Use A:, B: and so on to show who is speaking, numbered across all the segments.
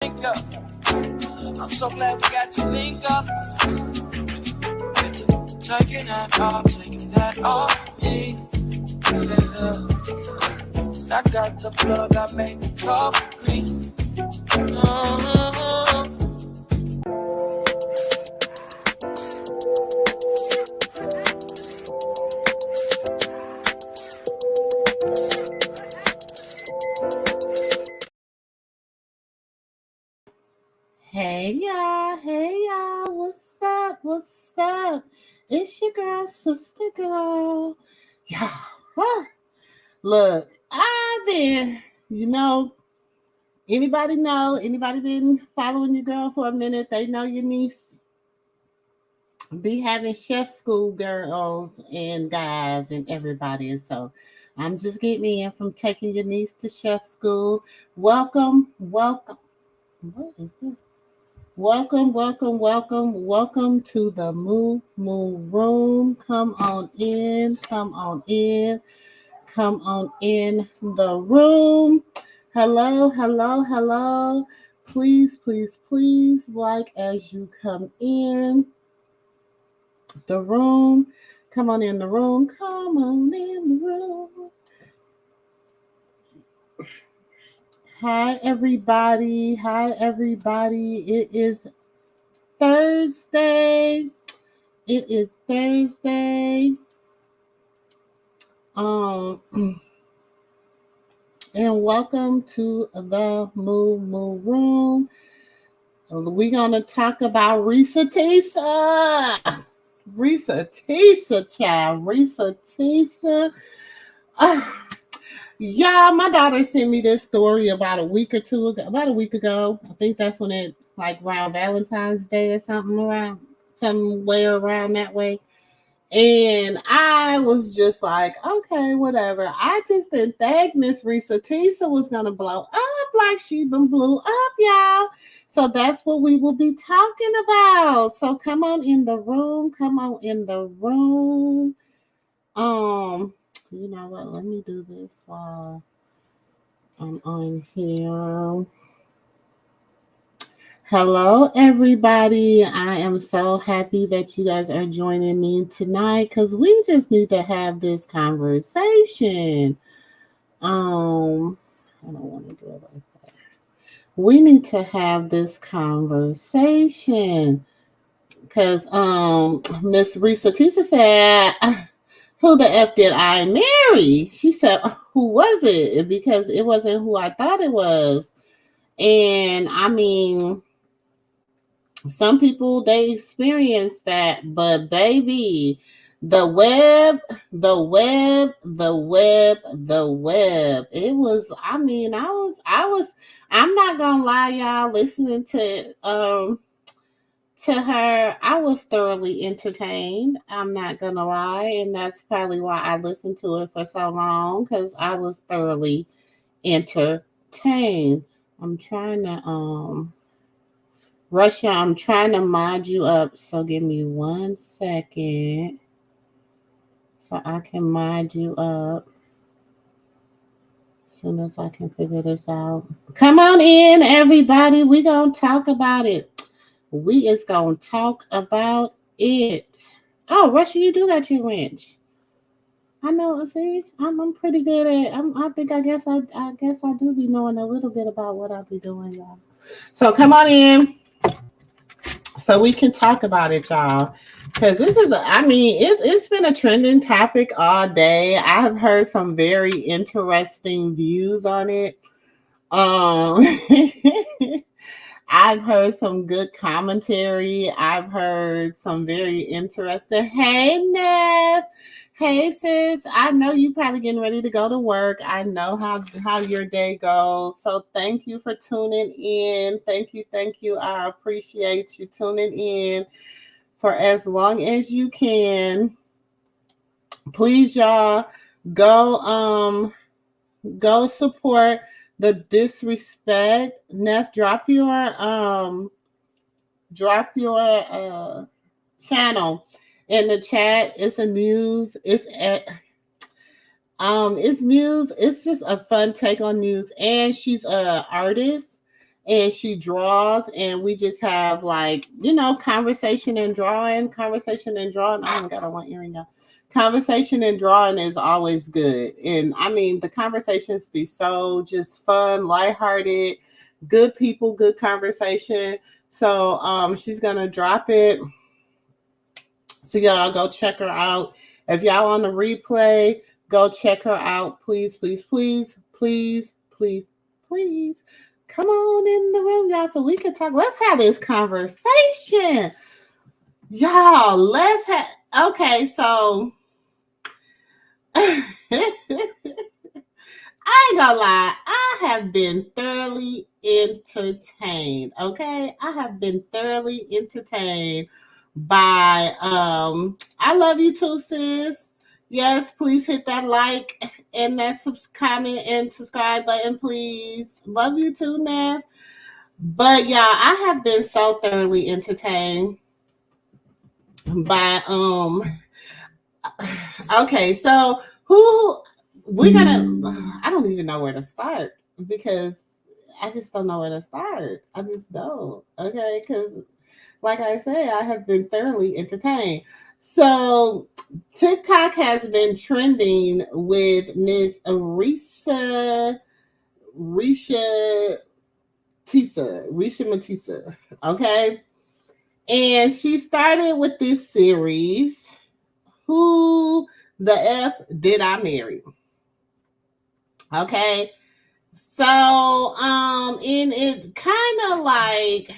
A: Link up. I'm so glad we got to link up. Taking that off me. Yeah. I got the plug, I made the coffee.
B: Hey y'all, what's up? It's your girl, sister girl. Yeah, look, I've been, anybody been following your girl for a minute? They know your niece be having chef school girls and guys and everybody. And so I'm just getting in from taking your niece to chef school. Welcome. What is this? Welcome to the Moo Room. Come on in the room. Hello. Please, like as you come in the room. Come on in the room. Hi, everybody. It is Thursday. And welcome to the Moo Room. We're gonna talk about Risa Tisa, child. Risa Tisa. Yeah, my daughter sent me this story about a week ago. I think that's when it like around Valentine's Day or somewhere around that way. And I was just like, okay, whatever. I just didn't think Miss Risa Tisa was gonna blow up like she been blew up, y'all. So that's what we will be talking about. So come on in the room. You know what? Let me do this while I'm on here. Hello, everybody. I am so happy that you guys are joining me tonight because we just need to have this conversation. I don't want to do it like that. We need to have this conversation because Miss Risa Tisa said, who the F did I marry? She said, who was it? Because it wasn't who I thought it was. And I mean, some people they experience that, but baby, the web. It was, I'm not gonna lie, y'all, listening to her, I was thoroughly entertained. I'm not gonna lie, and that's probably why I listened to it for so long, because I was thoroughly entertained. I'm trying to Russia, I'm trying to mod you up, so give me 1 second so I can mod you up as soon as I can figure this out. Come on in, everybody. We gonna talk about it. We is gonna talk about it. Oh, Russia, you do got your wrench. I know. See, I'm pretty good at. I guess I do be knowing a little bit about what I be doing, y'all. So come on in, so we can talk about it, y'all. Because this is, it's been a trending topic all day. I have heard some very interesting views on it. I've heard some good commentary. I've heard some very interesting. Hey, Neff. Hey, sis. I know you probably getting ready to go to work. I know how your day goes. So thank you for tuning in. Thank you. I appreciate you tuning in for as long as you can. Please, y'all, go support the disrespect. Neff, drop your channel in the chat. It's news. It's news. It's just a fun take on news, and she's a artist, and she draws, and we just have like, conversation and drawing, conversation and drawing. Oh my god, I want earring now. Conversation and drawing is always good, and I mean the conversations be so just fun, lighthearted, good people, good conversation. So she's gonna drop it, so y'all go check her out. If y'all on the replay, go check her out. Please, please, please, please, please, please. Come on in the room, y'all, so we can talk. Let's have this conversation. Y'all, let's have okay, so I ain't gonna lie, I have been thoroughly entertained. Okay, I have been thoroughly entertained by I love you too, sis. Yes, please hit that like and that comment and subscribe button, please. Love you too, Nev. But yeah, I have been so thoroughly entertained by okay, so who we're gonna I don't even know where to start because I just don't know where to start. I just don't. Okay, because like I say, I have been thoroughly entertained. So TikTok has been trending with Miss Risha Risha Matisa. Okay. And she started with this series, Who the F Did I Marry? Okay. So and it kind of like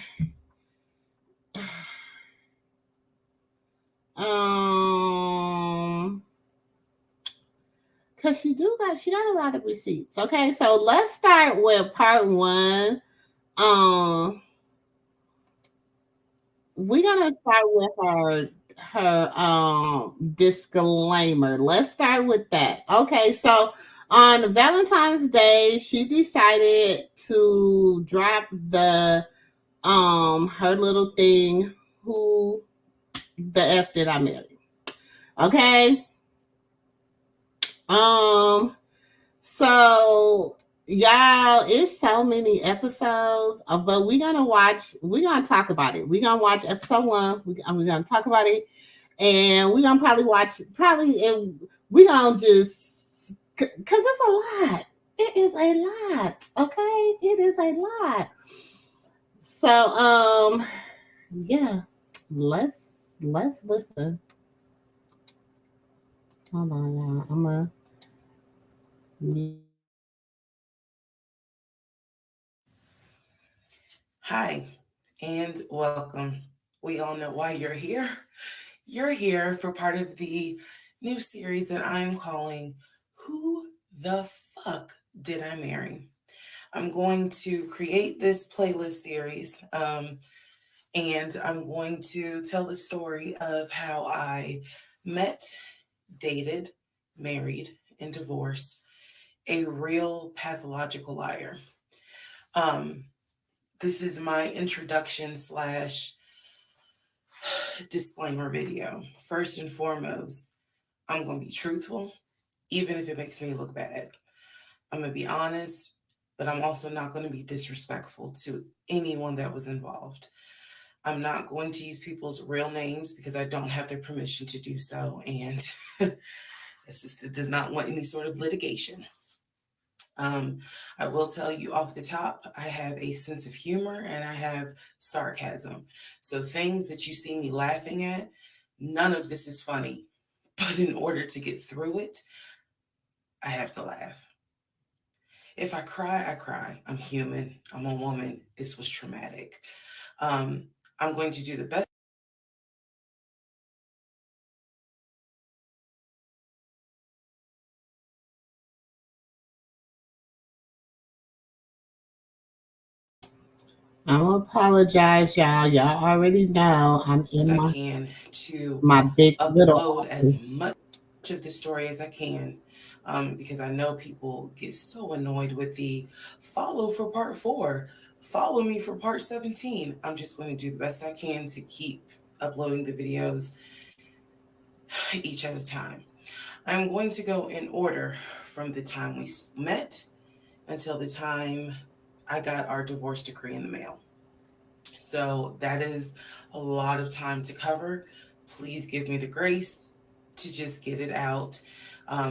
B: um because she got a lot of receipts. Okay, so let's start with part one. Um we're gonna start with her disclaimer. Let's start with that. Okay, so on Valentine's Day, she decided to drop the her little thing, Who the F Did I Marry? Okay. Um So y'all, it's so many episodes, but we're gonna talk about it. We're gonna watch episode one. We're gonna talk about it, and we're gonna probably watch and we're gonna just because it's a lot. It is a lot. Okay, it is a lot. So yeah, let's listen. Hold on, y'all. I'm gonna.
C: Hi, and welcome. We all know why you're here. You're here for part of the new series that I'm calling Who the Fuck Did I Marry? I'm going to create this playlist series, and I'm going to tell the story of how I met, dated, married, and divorced a real pathological liar. Um, this is my introduction slash disclaimer video. First and foremost, I'm going to be truthful, even if it makes me look bad. I'm going to be honest, but I'm also not going to be disrespectful to anyone that was involved. I'm not going to use people's real names because I don't have their permission to do so. And the sister does not want any sort of litigation. I will tell you off the top, I have a sense of humor and I have sarcasm. So things that you see me laughing at, none of this is funny. But in order to get through it, I have to laugh. If I cry, I cry. I'm human. I'm a woman. This was traumatic. Um, I'm going to do the best.
B: I'm gonna apologize, y'all. Y'all already know I'm in
C: I
B: my
C: can to
B: big little
C: upload as
B: office.
C: much of the story as I can, because I know people get so annoyed with the follow for part four, follow me for part 17. I'm just going to do the best I can to keep uploading the videos each at a time. I'm going to go in order from the time we met until the time I got our divorce decree in the mail. So that is a lot of time to cover. Please give me the grace to just get it out.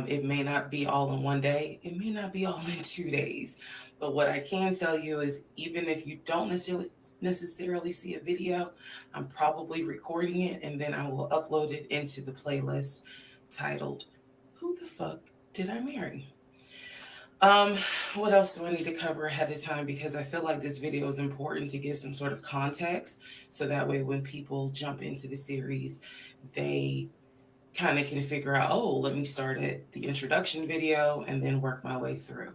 C: It may not be all in one day, it may not be all in 2 days. But what I can tell you is, even if you don't necessarily see a video, I'm probably recording it and then I will upload it into the playlist titled "Who the Fuck Did I Marry?" Um, what else do I need to cover ahead of time? Because I feel like this video is important to give some sort of context, so that way when people jump into the series, they kind of can figure out, oh, let me start at the introduction video and then work my way through.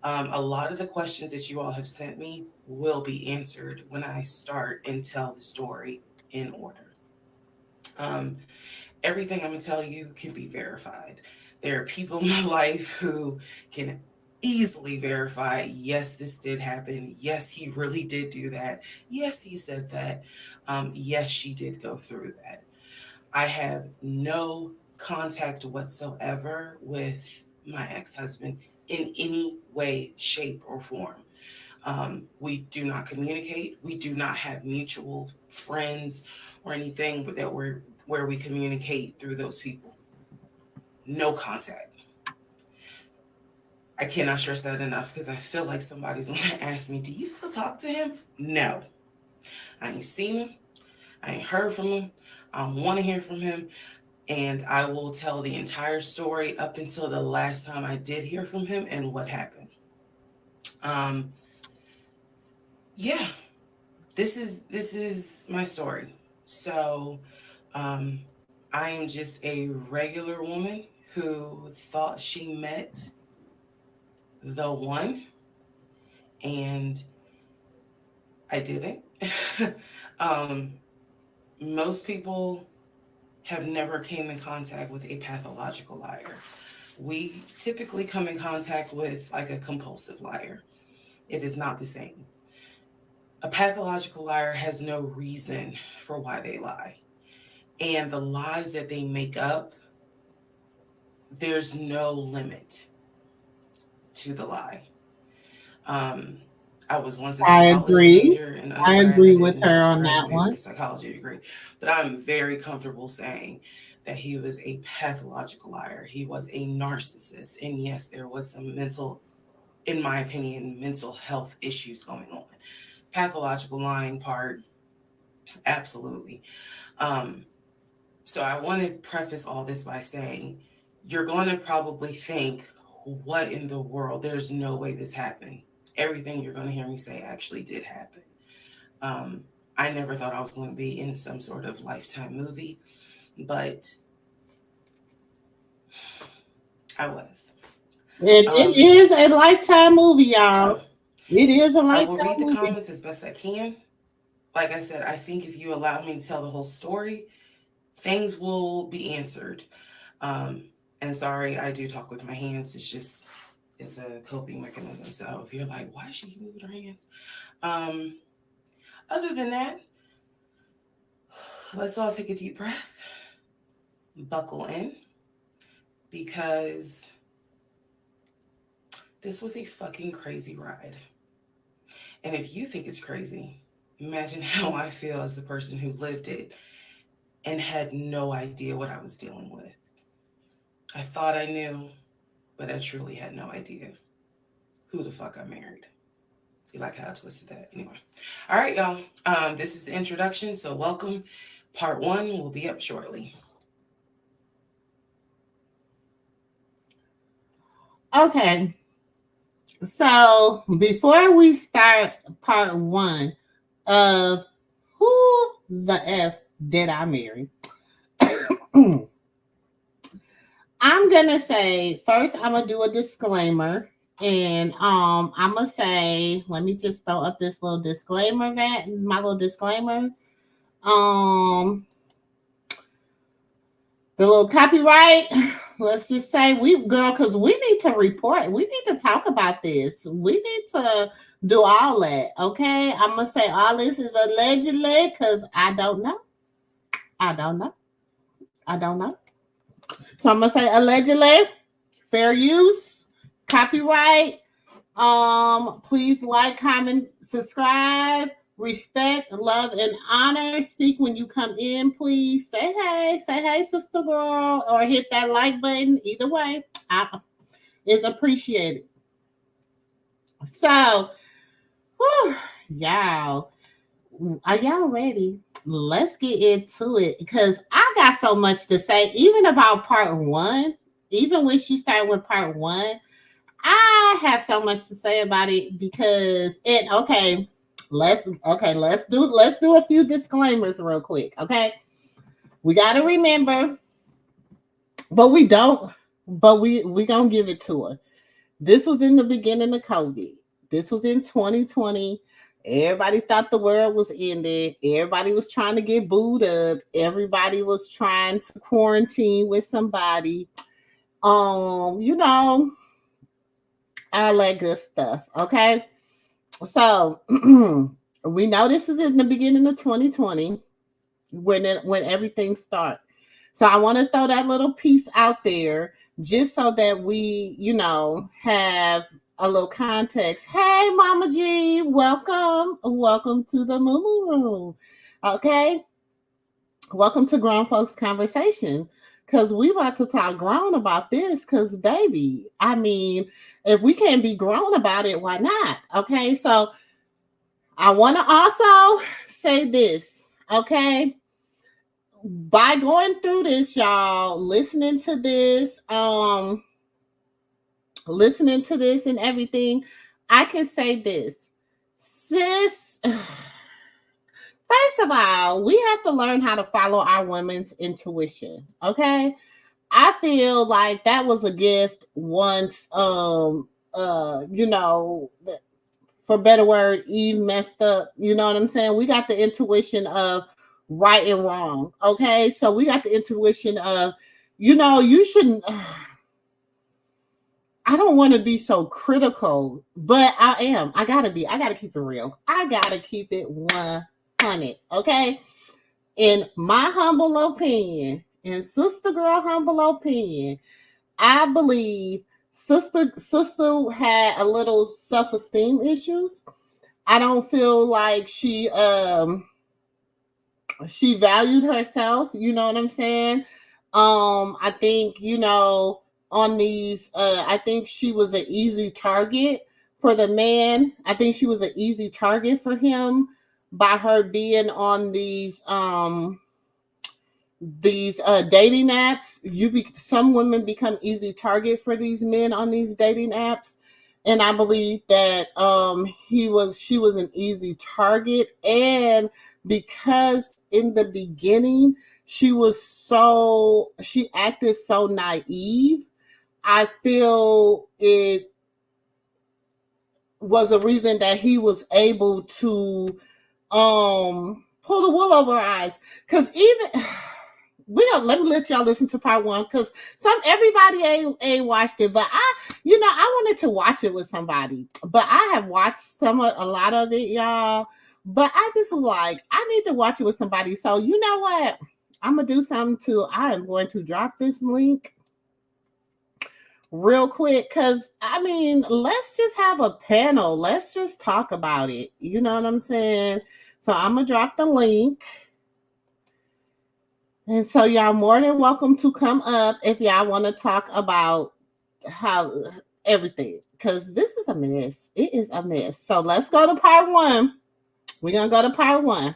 C: A lot of the questions that you all have sent me will be answered when I start and tell the story in order. Um, Everything I'm going to tell you can be verified. There are people in my life who can easily verify, yes, this did happen. Yes, he really did do that. Yes, he said that. Yes, she did go through that. I have no contact whatsoever with my ex-husband in any way, shape, or form. We do not communicate. We do not have mutual friends or anything where we communicate through those people. No contact. I cannot stress that enough, because I feel like somebody's going to ask me, do you still talk to him? No. I ain't seen him. I ain't heard from him. I don't want to hear from him. And I will tell the entire story up until the last time I did hear from him and what happened. Yeah, this is my story. So, I am just a regular woman who thought she met the one, and I didn't. um, Most people have never came in contact with a pathological liar. We typically come in contact with like a compulsive liar. It is not the same. A pathological liar has no reason for why they lie. And the lies that they make up, there's no limit to the lie. Um, I was once a
B: I
C: psychology
B: agree.
C: major in
B: I
C: undergrad. I
B: agree with her
C: didn't
B: on that
C: graduate with
B: one.
C: a psychology degree, but I'm very comfortable saying that he was a pathological liar. He was a narcissist. And yes, there was some mental, in my opinion, mental health issues going on. Pathological lying part, absolutely. Um, so I want to preface all this by saying, you're going to probably think, what in the world? There's no way this happened. Everything you're going to hear me say actually did happen. Um, I never thought I was going to be in some sort of Lifetime movie, but I was.
B: It
C: Um,
B: is a Lifetime movie, y'all.
C: so
B: It is a
C: I will
B: Lifetime
C: read the
B: movie.
C: comments as best I can. Like I said, I think if you allow me to tell the whole story, things will be answered. Um, and sorry, I do talk with my hands. It's a coping mechanism. So if you're like, why is she moving her hands? Um, Other than that, let's all take a deep breath, buckle in, because this was a fucking crazy ride. And if you think it's crazy, imagine how I feel as the person who lived it and had no idea what I was dealing with. I thought I knew, but I truly had no idea who the fuck I married. You like how I twisted that? Anyway. All right, y'all. This is the introduction, so welcome. Part 1 will be up shortly.
B: Okay. So before we start part 1 of who the F did I marry? I'm gonna say first, I'm gonna do a disclaimer. And I'm gonna say, let me just throw up this little disclaimer, my little disclaimer. The little copyright. Let's just say because we need to report. We need to talk about this. We need to do all that. Okay. I'm gonna say all this is allegedly because I don't know. I don't know. I don't know. So I'm gonna say allegedly, fair use, copyright. Please like, comment, subscribe, respect, love, and honor. Speak when you come in, please. Say hey, sister girl, or hit that like button. Either way, is appreciated. So, whew, y'all, are y'all ready? Let's get into it because I got so much to say, even about part one. Even when she started with part one, I have so much to say about it because let's do a few disclaimers real quick. Okay. We gotta remember, but we don't, but we gonna give it to her. This was in the beginning of COVID. This was in 2020. Everybody thought the world was ending. Everybody was trying to get booed up. Everybody was trying to quarantine with somebody. You know, all that good stuff. Okay. So we know this is in the beginning of 2020 when everything started. So I want to throw that little piece out there just so that we, have a little context. Hey, Mama G, welcome to the Moo Room. Okay, welcome to Grown Folks Conversation. Because we about to talk grown about this. Because baby, I mean, if we can't be grown about it, why not? Okay, so I want to also say this. Okay, by going through this, y'all, listening to this and everything, I can say this. Sis, first of all, we have to learn how to follow our women's intuition. Okay. I feel like that was a gift once, for better word, Eve messed up. You know what I'm saying? We got the intuition of right and wrong. Okay. So we got the intuition of, you shouldn't. I don't want to be so critical, but I am. I gotta keep it real. I gotta keep it 100. Okay. In my humble opinion, in sister girl humble opinion, I believe sister had a little self-esteem issues. I don't feel like she valued herself, you know what I'm saying? I think, on these I think she was an easy target for the man. I think she was an easy target for him by her being on these dating apps. Some women become easy target for these men on these dating apps, and I believe that she was an easy target, and because in the beginning she acted so naive, I feel it was a reason that he was able to pull the wool over our eyes. Because even let me let y'all listen to part one, because everybody ain't watched it, but I wanted to watch it with somebody, but I have watched a lot of it, y'all. But I just was like, I need to watch it with somebody. So you know what? I'm gonna do something I am going to drop this link real quick, because I mean, let's just have a panel. Let's just talk about it. You know what I'm saying? So I'm gonna drop the link. And so y'all more than welcome to come up if y'all want to talk about how everything, because this is a mess. It is a mess. So let's go to part one. We're going to go to part one.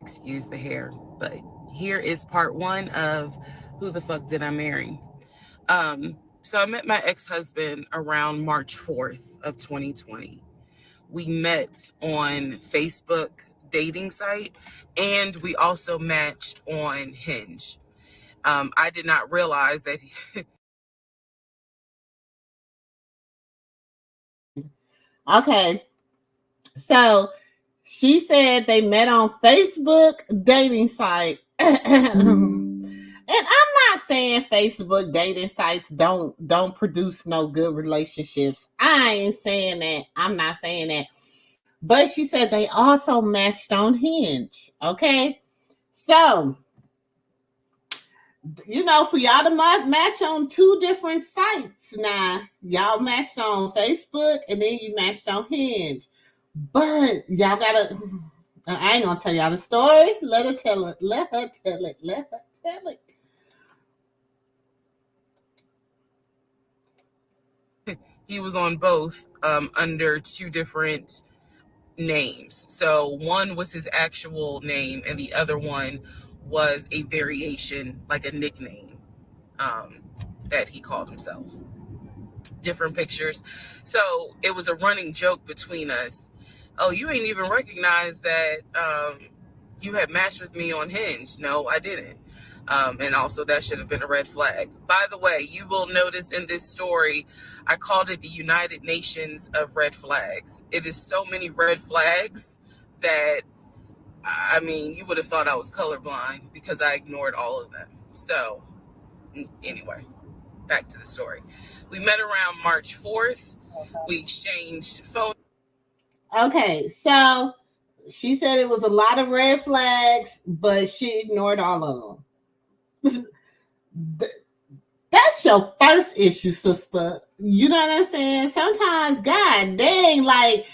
C: Excuse the hair, but here is part one of Who the Fuck Did I Marry? So I met my ex-husband around March 4th of 2020. We met on Facebook dating site, and we also matched on Hinge. I did not realize that
B: Okay. So she said they met on Facebook dating site. And I'm not saying Facebook dating sites don't produce no good relationships. I ain't saying that. I'm not saying that. But she said they also matched on Hinge. Okay. So for y'all to match on two different sites now. Y'all matched on Facebook and then you matched on Hinge. But y'all gotta, I ain't gonna tell y'all the story. Let her tell it. Let her tell it. Let her tell it.
C: He was on both under two different names. So one was his actual name, and the other one was a variation, like a nickname that he called himself. Different pictures. So it was a running joke between us. Oh, you ain't even recognized that you had matched with me on Hinge. No, I didn't. And also that should have been a red flag. By the way, you will notice in this story, I called it the United Nations of red flags. It is so many red flags that, I mean, you would have thought I was colorblind because I ignored all of them. So anyway, back to the story. We met around March 4th. We exchanged phone.
B: Okay, so she said it was a lot of red flags, but she ignored all of them. That's your first issue, sister. You know what I'm saying? Sometimes, God dang, like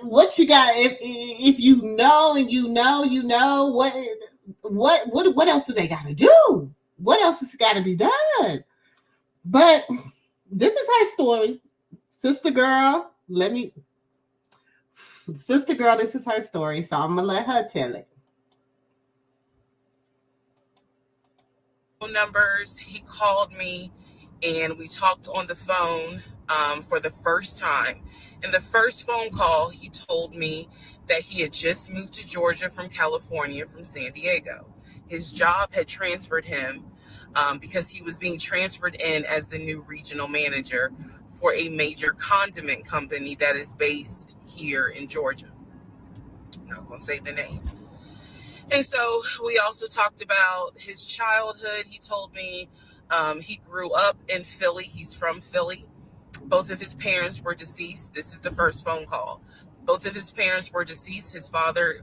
B: what you got? If you know and you know what else do they got to do? What else has got to be done? But this is her story, sister girl. Sister girl, this is her story, so I'm gonna let her tell it.
C: Numbers. He called me and we talked on the phone for the first time. In the first phone call, he told me that he had just moved to Georgia from California, from San Diego. His job had transferred him because he was being transferred in as the new regional manager for a major condiment company that is based here in Georgia. I'm not going to say the name. And so we also talked about his childhood. He told me he grew up in Philly. He's from Philly. Both of his parents were deceased. This is the first phone call. Both of his parents were deceased. His father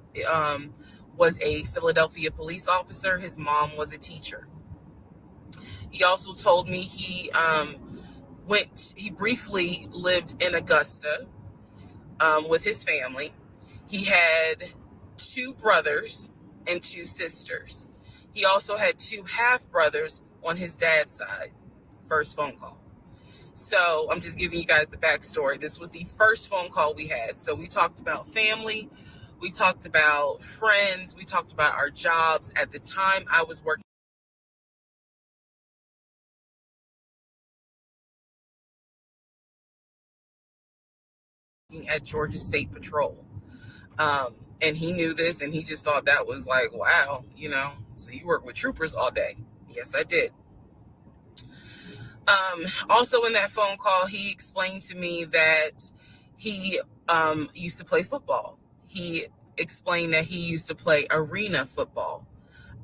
C: was a Philadelphia police officer. His mom was a teacher. He also told me he briefly lived in Augusta with his family. He had 2 brothers and 2 sisters. He also had 2 half-brothers on his dad's side. First phone call. So I'm just giving you guys the backstory. This was the first phone call we had. So we talked about family. We talked about friends. We talked about our jobs. At the time, I was working at Georgia State Patrol. And he knew this, and he just thought that was like, wow, so you work with troopers all day. Yes, I did. Also in that phone call, he explained to me that he used to play football. He explained that he used to play arena football.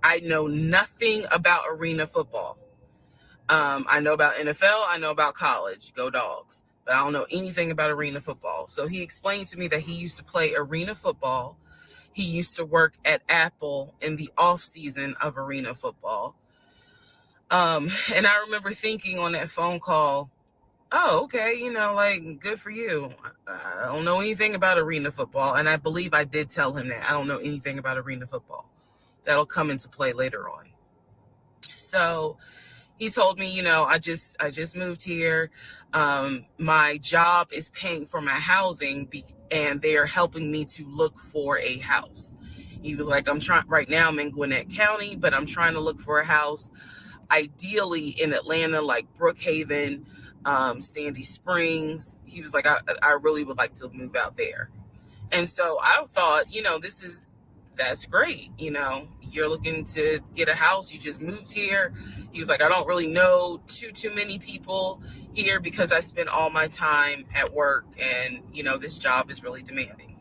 C: I know nothing about arena football. I know about NFL. I know about college. Go Dogs. But I don't know anything about arena football. So he explained to me that he used to play arena football. He used to work at Apple in the off season of arena football. And I remember thinking on that phone call, oh, okay, like, good for you. I don't know anything about arena football. And I believe I did tell him that I don't know anything about arena football. That'll come into play later on. So he told me, I just moved here. My job is paying for my housing and they are helping me to look for a house. He was like, right now I'm in Gwinnett County, but I'm trying to look for a house, ideally in Atlanta, like Brookhaven, Sandy Springs. He was like, I really would like to move out there. And so I thought, that's great. You're looking to get a house. You just moved here. He was like, I don't really know too many people here because I spend all my time at work and, this job is really demanding.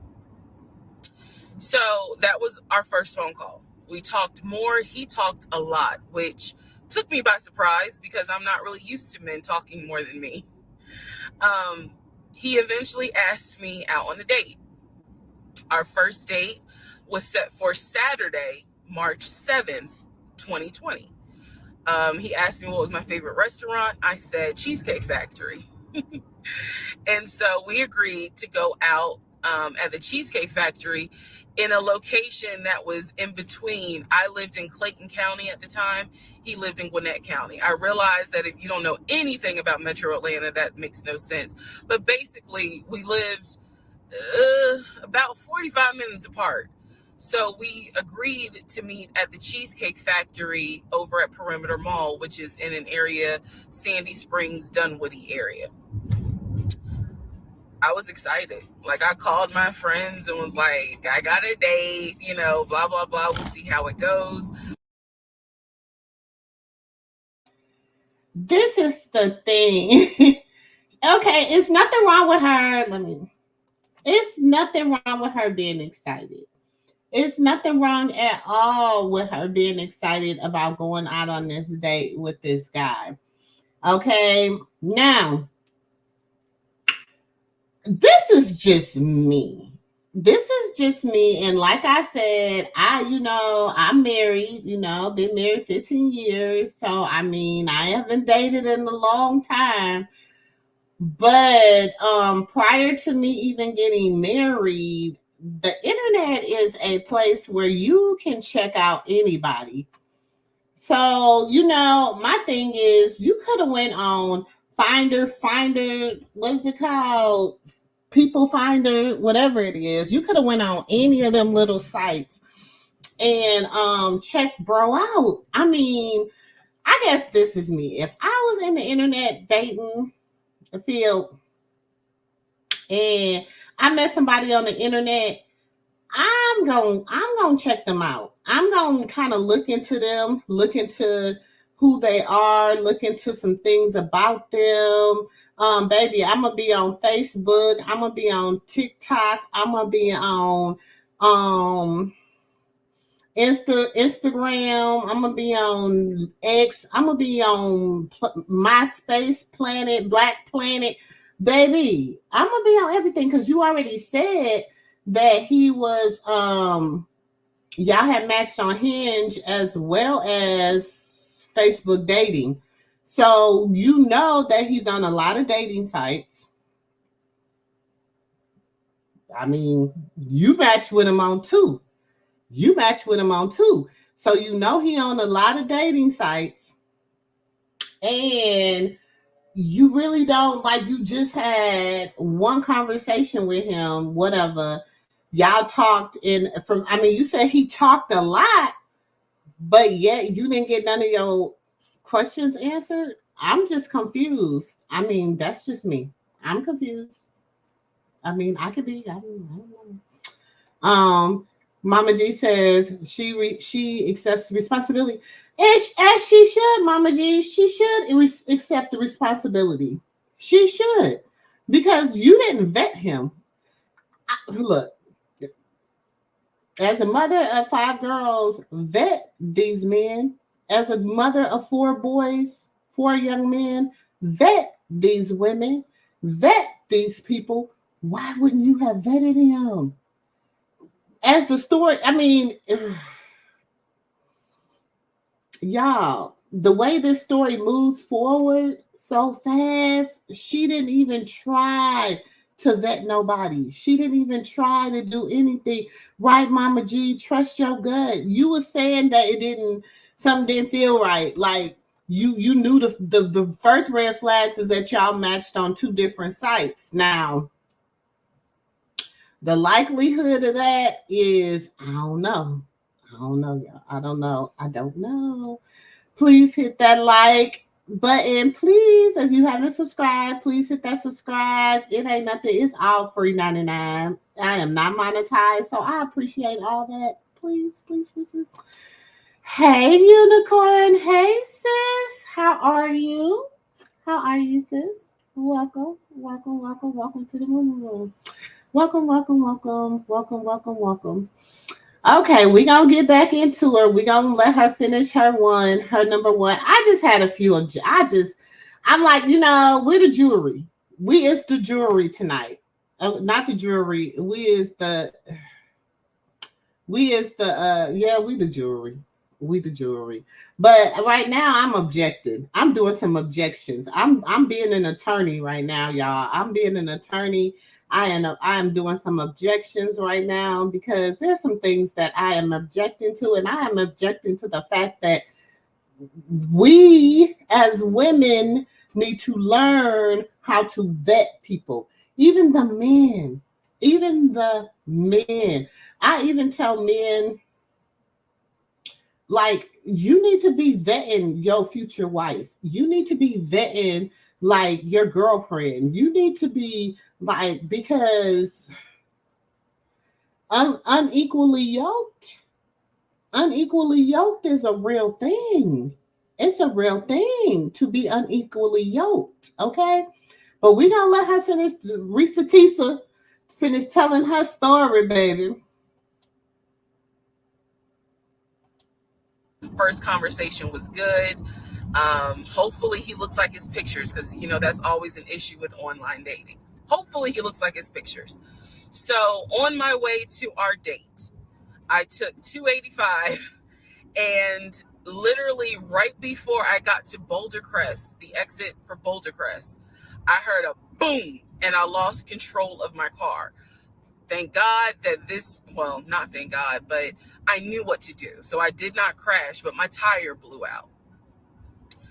C: So that was our first phone call. We talked more. He talked a lot, which took me by surprise because I'm not really used to men talking more than me. He eventually asked me out on a date. Our first date was set for Saturday, March 7th, 2020. He asked me what was my favorite restaurant. I said Cheesecake Factory. And so we agreed to go out at the Cheesecake Factory in a location that was in between. I lived in Clayton County at the time. He lived in Gwinnett County. I realized that if you don't know anything about Metro Atlanta, that makes no sense. But basically, we lived about 45 minutes apart. So we agreed to meet at the Cheesecake Factory over at Perimeter Mall, which is in an area, Sandy Springs, Dunwoody area. I was excited. Like, I called my friends and was like, I got a date, blah, blah, blah. We'll see how it goes.
B: This is the thing. Okay, it's nothing wrong with her. It's nothing wrong with her being excited. It's nothing wrong at all with her being excited about going out on this date with this guy. Okay, now, this is just me. And like I said, I'm married, been married 15 years. So, I haven't dated in a long time. But prior to me even getting married, the internet is a place where you can check out anybody. So, my thing is, you could have went on Finder, what is it called? People Finder, whatever it is. You could have went on any of them little sites and checked bro out. I guess this is me. If I was in the internet dating field and I met somebody on the internet, I'm going to check them out. I'm going to kind of look into them, look into who they are, look into some things about them. Baby, I'm going to be on Facebook. I'm going to be on TikTok. I'm going to be on Instagram. I'm going to be on X. I'm going to be on MySpace Planet, Black Planet. Baby, I'm going to be on everything because you already said that he was, y'all had matched on Hinge as well as Facebook dating. So you know that he's on a lot of dating sites. You matched with him on two. So you know he on a lot of dating sites. And you really don't, you just had one conversation with him, whatever. Y'all talked you said he talked a lot, but yet you didn't get none of your questions answered. I'm just confused. That's just me. I'm confused. I could be. I don't know. Mama G says she accepts the responsibility, as she should. Mama G, she should accept the responsibility. She should, because you didn't vet him. Look, as a mother of 5 girls, vet these men. As a mother of 4 boys, 4 young men, vet these women, vet these people. Why wouldn't you have vetted him? As the story, y'all, the way this story moves forward so fast, she didn't even try to vet nobody. She didn't even try to do anything. Right, Mama G, trust your gut. You were saying that something didn't feel right. Like you knew the first red flags is that y'all matched on 2 different sites. Now, the likelihood of that is, I don't know, y'all. I don't know. Please hit that like button. Please, if you haven't subscribed, please hit that subscribe. It ain't nothing. It's all free 99. I am not monetized, so I appreciate all that. Please, please, please, please. Hey, Unicorn. Hey, sis. How are you? Sis? Welcome to the room. Welcome. Okay, we're going to get back into her. We're going to let her finish her number one. I just had a few. I'm like, we're the jury. We is the jury tonight. Not the jury. We the jury. We do jewelry. But right now I'm objecting. I'm doing some objections. I'm being an attorney right now, y'all. I'm being an attorney. I am doing some objections right now because there's some things that I am objecting to, and I am objecting to the fact that we as women need to learn how to vet people. Even the men. Even the men. I even tell men, like, you need to be vetting your future wife. You need to be vetting like your girlfriend. You need to be like, because unequally yoked is a real thing. It's a real thing to be unequally yoked. Okay, but we gonna let her finish. Risa Tisa finish telling her story, baby.
C: First conversation was good. Hopefully he looks like his pictures, because that's always an issue with online dating. Hopefully he looks like his pictures. So on my way to our date, I took 285, and literally right before I got to Boulder Crest, the exit for Boulder Crest, I heard a boom and I lost control of my car. Thank God that not thank God, but I knew what to do. So I did not crash, but my tire blew out.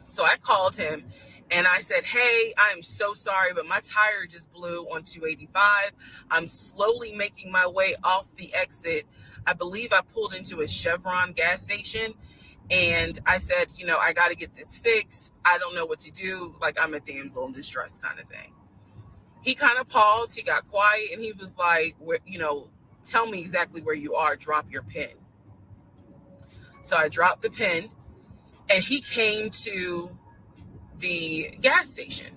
C: So I called him and I said, hey, I'm so sorry, but my tire just blew on 285. I'm slowly making my way off the exit. I believe I pulled into a Chevron gas station. And I said, I got to get this fixed. I don't know what to do. Like, I'm a damsel in distress kind of thing. He kind of paused. He got quiet and he was like, tell me exactly where you are. Drop your pin. So I dropped the pin and he came to the gas station.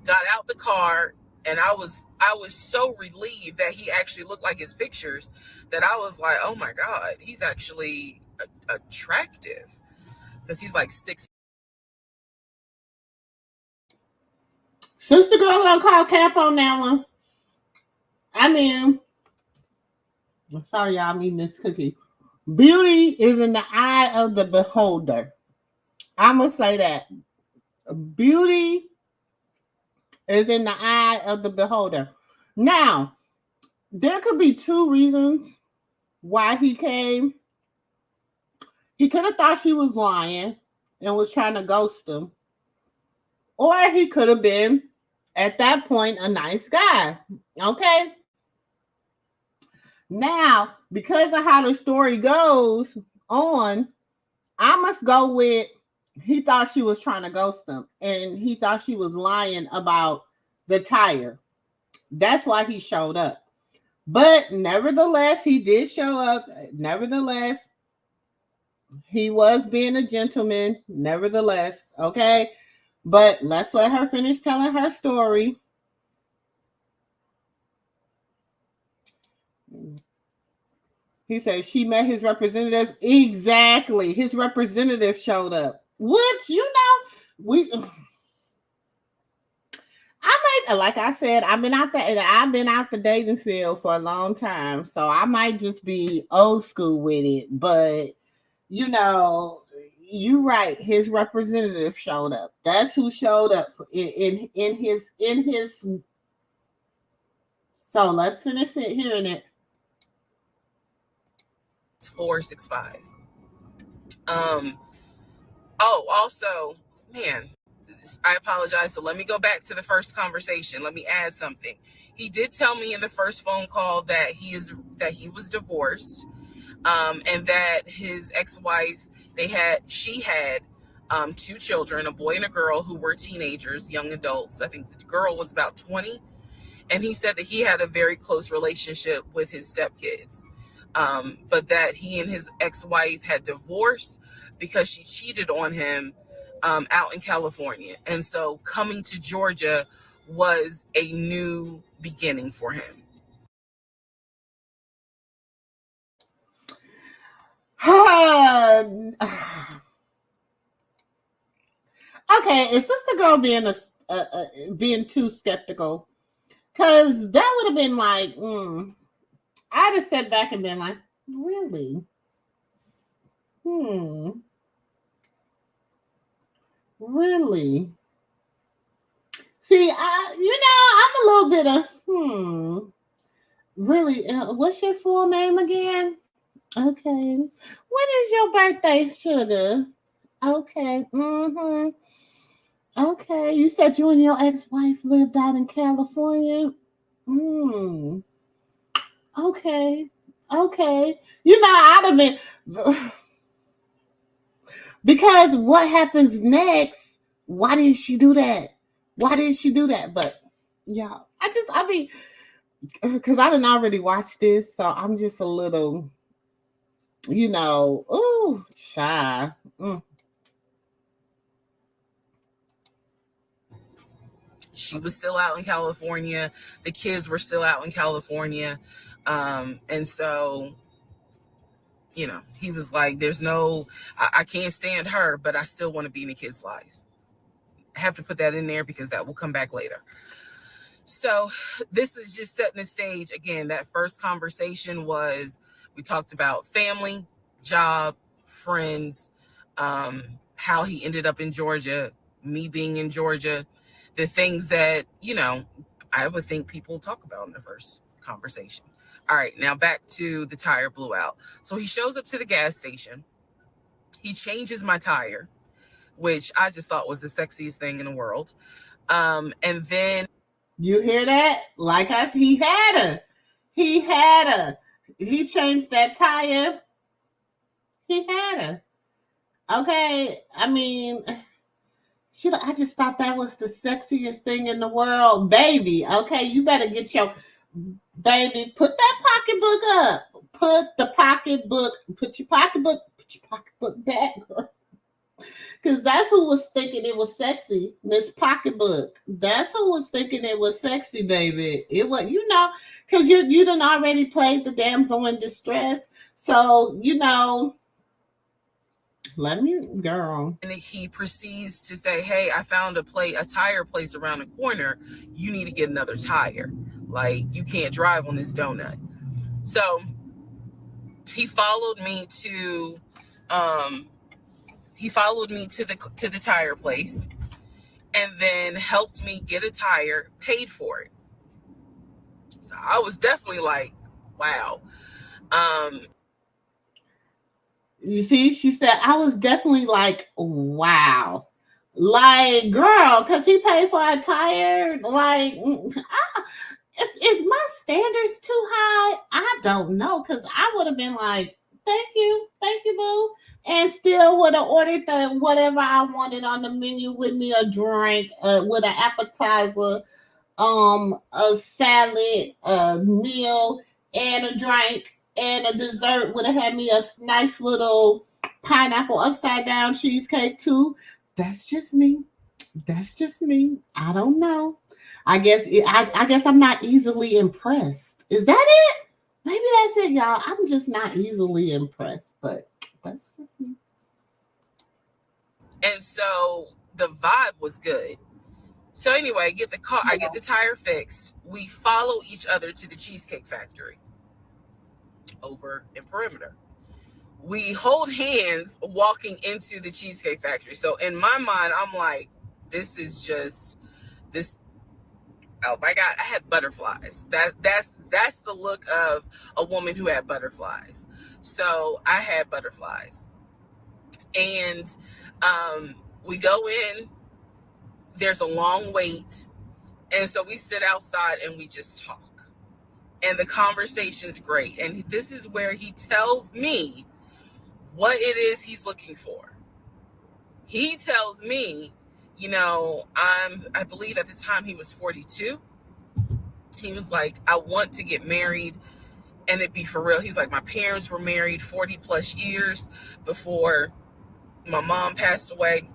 C: Got out the car, and I was so relieved that he actually looked like his pictures that I was like, oh my God, he's actually attractive, because he's like 6.
B: Sister girl gonna call cap on that one. I mean, sorry y'all, I'm eating this cookie. Beauty is in the eye of the beholder. I'm gonna say that. Beauty is in the eye of the beholder. Now, there could be two reasons why he came. He could have thought she was lying and was trying to ghost him. Or he could have been, at that point, a nice guy. Okay? Now, because of how the story goes on, I must go with he thought she was trying to ghost him and he thought she was lying about the tire. That's why he showed up. But nevertheless, he did show up. Nevertheless, he was being a gentleman. Nevertheless, okay? But let's let her finish telling her story. He said she met his representative. Exactly. His representative showed up. Which, I might, like I said, I've been out the dating field for a long time. So I might just be old school with it. But you're right. His representative showed up. That's who showed up in his. So let's finish hearing it.
C: 465. Also, man, I apologize. So let me go back to the first conversation. Let me add something. He did tell me in the first phone call that he was divorced, and that his ex-wife, she had 2 children, a boy and a girl, who were teenagers, young adults. I think the girl was about 20. And he said that he had a very close relationship with his stepkids, but that he and his ex-wife had divorced because she cheated on him out in California. And so coming to Georgia was a new beginning for him.
B: Okay, is Sister Girl being too skeptical? Because that would have been like, I'd have sat back and been like, really? Really? See, I'm a little bit of. Really? What's your full name again? Okay. When is your birthday, sugar? Okay. Okay. You said you and your ex-wife lived out in California. Hmm. Okay. Okay. I'd have been because what happens next? Why didn't she do that? Why didn't she do that? But yeah, I mean, because I didn't already watch this, so I'm just a little, ooh, shy.
C: She was still out in California. The kids were still out in California. And so, he was like, I can't stand her, but I still want to be in the kids' lives. I have to put that in there because that will come back later. So this is just setting the stage. Again, that first conversation we talked about family, job, friends, how he ended up in Georgia, me being in Georgia, the things that, I would think people talk about in the first conversation. All right, now back to the tire blew out. So he shows up to the gas station. He changes my tire, which I just thought was the sexiest thing in the world. And then
B: you hear that? Like us, he had her. He changed that tire. He had her. Okay, I mean, I just thought that was the sexiest thing in the world, baby. Okay, you better get your baby. Put that pocketbook up. Put your pocketbook back, girl. Because that's who was thinking it was sexy, Miss Pocketbook. That's who was thinking it was sexy, baby. It was, because you done already played the damsel in distress. So, let me, girl.
C: And he proceeds to say, hey, I found a tire place around the corner. You need to get another tire. Like, you can't drive on this donut. So he followed me to the tire place and then helped me get a tire, paid for it. So I was definitely like, wow.
B: You see, she said, I was definitely like, wow. Like, girl, because he paid for a tire. Like, is my standards too high? I don't know. Because I would have been like, thank you, boo. And still would have ordered the whatever I wanted on the menu with me a drink, with an appetizer, a salad, a meal, and a drink, and a dessert. Would have had me a nice little pineapple upside down cheesecake too. That's just me. I don't know. I guess I'm not easily impressed. Is that it? Maybe that's it, y'all. I'm just not easily impressed, but that's just me.
C: And so the vibe was good. So anyway, I get the tire fixed. We follow each other to the Cheesecake Factory over in Perimeter. We hold hands walking into the Cheesecake Factory. So in my mind, I'm like, this is just this. Oh my God, I had butterflies. That's the look of a woman who had butterflies. So I had butterflies. And we go in, there's a long wait. And so we sit outside and we just talk. And the conversation's great. And this is where he tells me what it is he's looking for. He tells me, I believe at the time he was 42. He was like, I want to get married and it be for real. He's like, my parents were married 40 plus years before my mom passed away.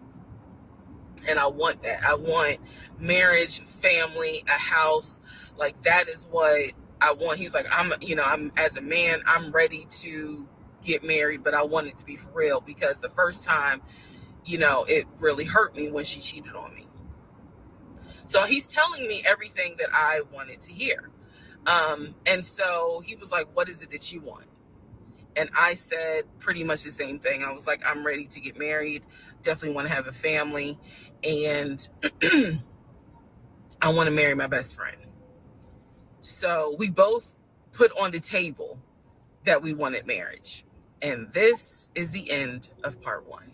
C: And I want that. I want marriage, family, a house. Like, that is what I want. He's like, I'm as a man, I'm ready to get married, but I want it to be for real because the first time, it really hurt me when she cheated on me. So he's telling me everything that I wanted to hear. And so he was like, what is it that you want? And I said pretty much the same thing. I was like, I'm ready to get married, definitely want to have a family, and I want to marry my best friend. So we both put on the table that we wanted marriage. And this is the end of part 1.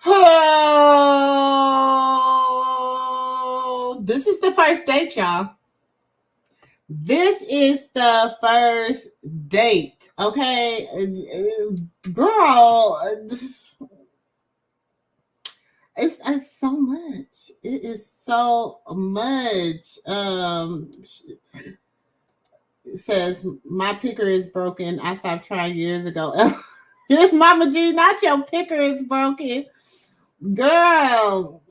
B: Oh, this is the first date, y'all. This is the first date, okay? Girl, it's so much. It is so much. It says, my picker is broken. I stopped trying years ago. Mama G, not your picker is broken. Girl,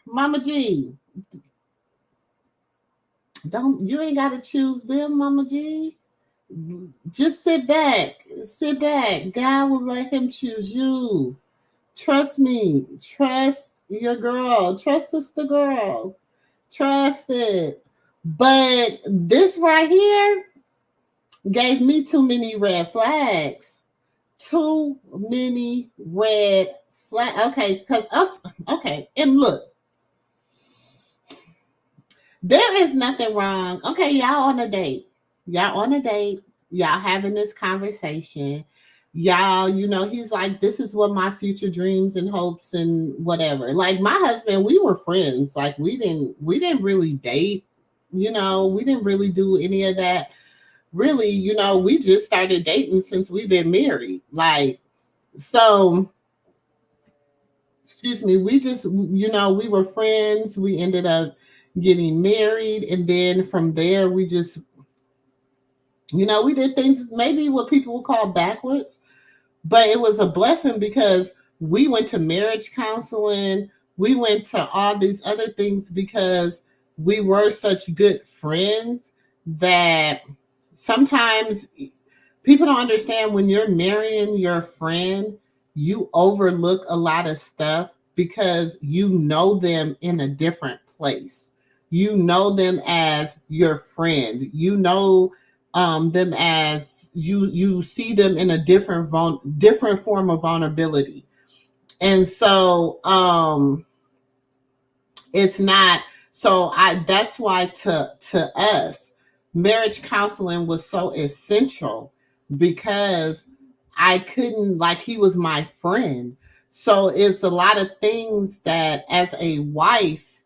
B: Mama G, you ain't gotta choose them, Mama G. Just sit back. God will let him choose you. Trust me. Trust your girl. Trust sister girl. Trust it. But this right here gave me too many red flags. Too many red flags. Okay, and look, there is nothing wrong. Okay, y'all on a date. Y'all having this conversation. Y'all, he's like, this is what my future dreams and hopes and whatever. Like my husband, we were friends. Like we didn't really date. We didn't really do any of that. Really, we just started dating since we've been married. Like, so, excuse me, we just, we were friends. We ended up getting married. And then from there, we just, we did things maybe what people would call backwards, but it was a blessing because we went to marriage counseling. We went to all these other things because we were such good friends that sometimes people don't understand when you're marrying your friend, you overlook a lot of stuff because you know them in a different place. You know them as your friend. You know them as you see them in a different form of vulnerability. And so it's not so I that's why to us marriage counseling was so essential because I couldn't, like, he was my friend. So it's a lot of things that as a wife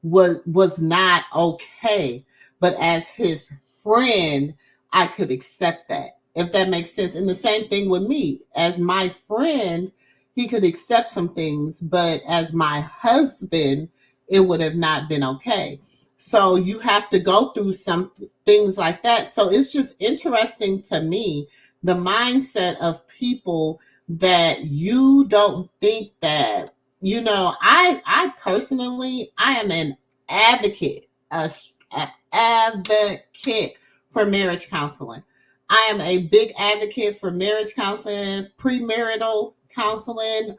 B: was not okay, but as his friend I could accept that, if that makes sense. And the same thing with me, as my friend he could accept some things, but as my husband it would have not been okay. So you have to go through some things like that. So it's just interesting to me, the mindset of people that you don't think that, I personally, I am an advocate, a advocate for marriage counseling. I am a big advocate for marriage counseling, premarital counseling.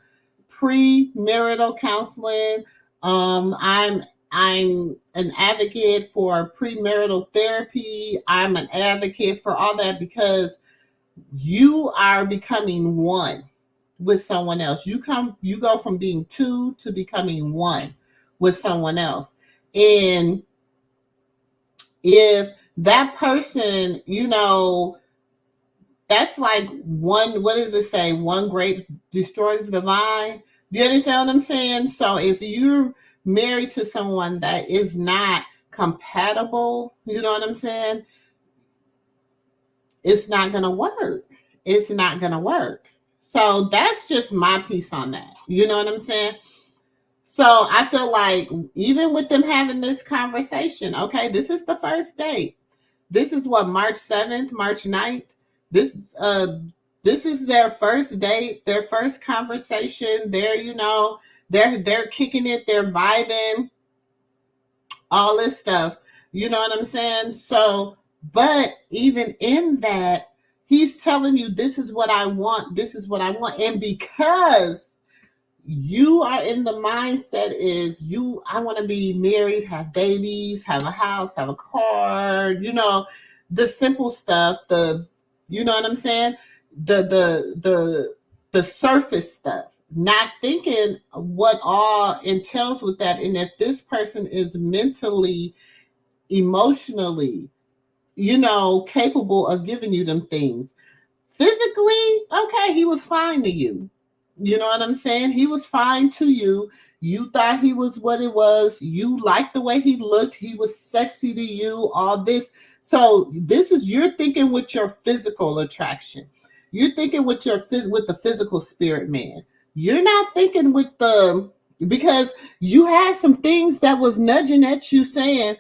B: I'm an advocate for premarital therapy. I'm an advocate for all that because you are becoming one with someone else. You go from being two to becoming one with someone else. And if that person, that's like one, what does it say? One grape destroys the vine. Do you understand what I'm saying? So if you're married to someone that is not compatible, you know what I'm saying? It's not going to work. It's not going to work. So that's just my piece on that. You know what I'm saying? So I feel like even with them having this conversation, okay, this is the first date. This is what, March 7th, March 9th. This is their first date, their first conversation. They're kicking it, they're vibing, all this stuff. You know what I'm saying? So, but even in that, he's telling you, this is what I want, this is what I want. And because you are in the mindset I want to be married, have babies, have a house, have a car, the simple stuff, you know what I'm saying? The surface stuff, not thinking what all entails with that. And if this person is mentally, emotionally, capable of giving you them things. Physically, okay, he was fine to you. You know what I'm saying? He was fine to you. You thought he was what it was. You liked the way he looked. He was sexy to you, all this. So this is, you're thinking with your physical attraction. You're thinking with with the physical spirit man. You're not thinking with because you had some things that was nudging at you saying,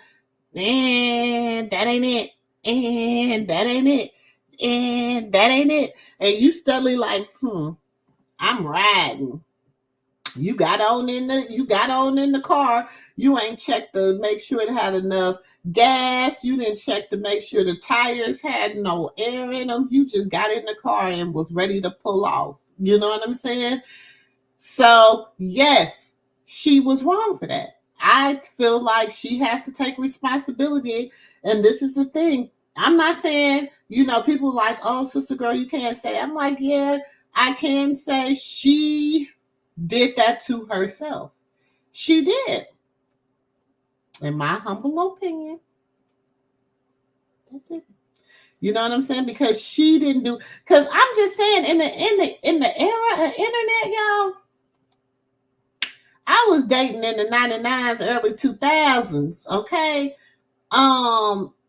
B: and that ain't it, and that ain't it, and that ain't it. And you steadily like, I'm riding. You got on in the car. You ain't checked to make sure it had enough gas. You didn't check to make sure the tires had no air in them. You just got in the car and was ready to pull off. You know what I'm saying? So yes, she was wrong for that. I feel like she has to take responsibility. And this is the thing. I'm not saying, people like, oh, sister girl, you can't say. I'm like, yeah, I can say she did that to herself. She did. In my humble opinion. That's it. You know what I'm saying? Because she didn't do, because I'm just saying in the era of internet, y'all, I was dating in the 99s, early 2000s, okay?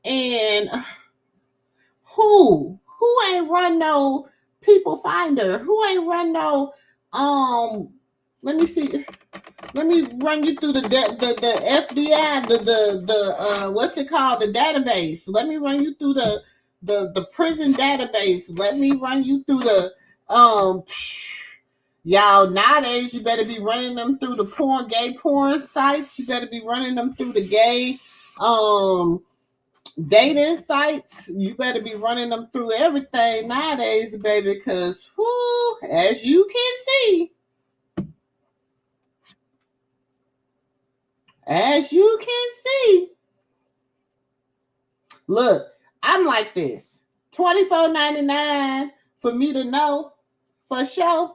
B: And who ain't run no people finder? Who ain't run no let me see. Let me run you through the FBI, the what's it called? The database. Let me run you through the prison database. Let me run you through the y'all, nowadays you better be running them through the gay porn sites. You better be running them through the gay dating sites. You better be running them through everything nowadays, baby, because as you can see, look, I'm like this. $24.99 for me to know for sure,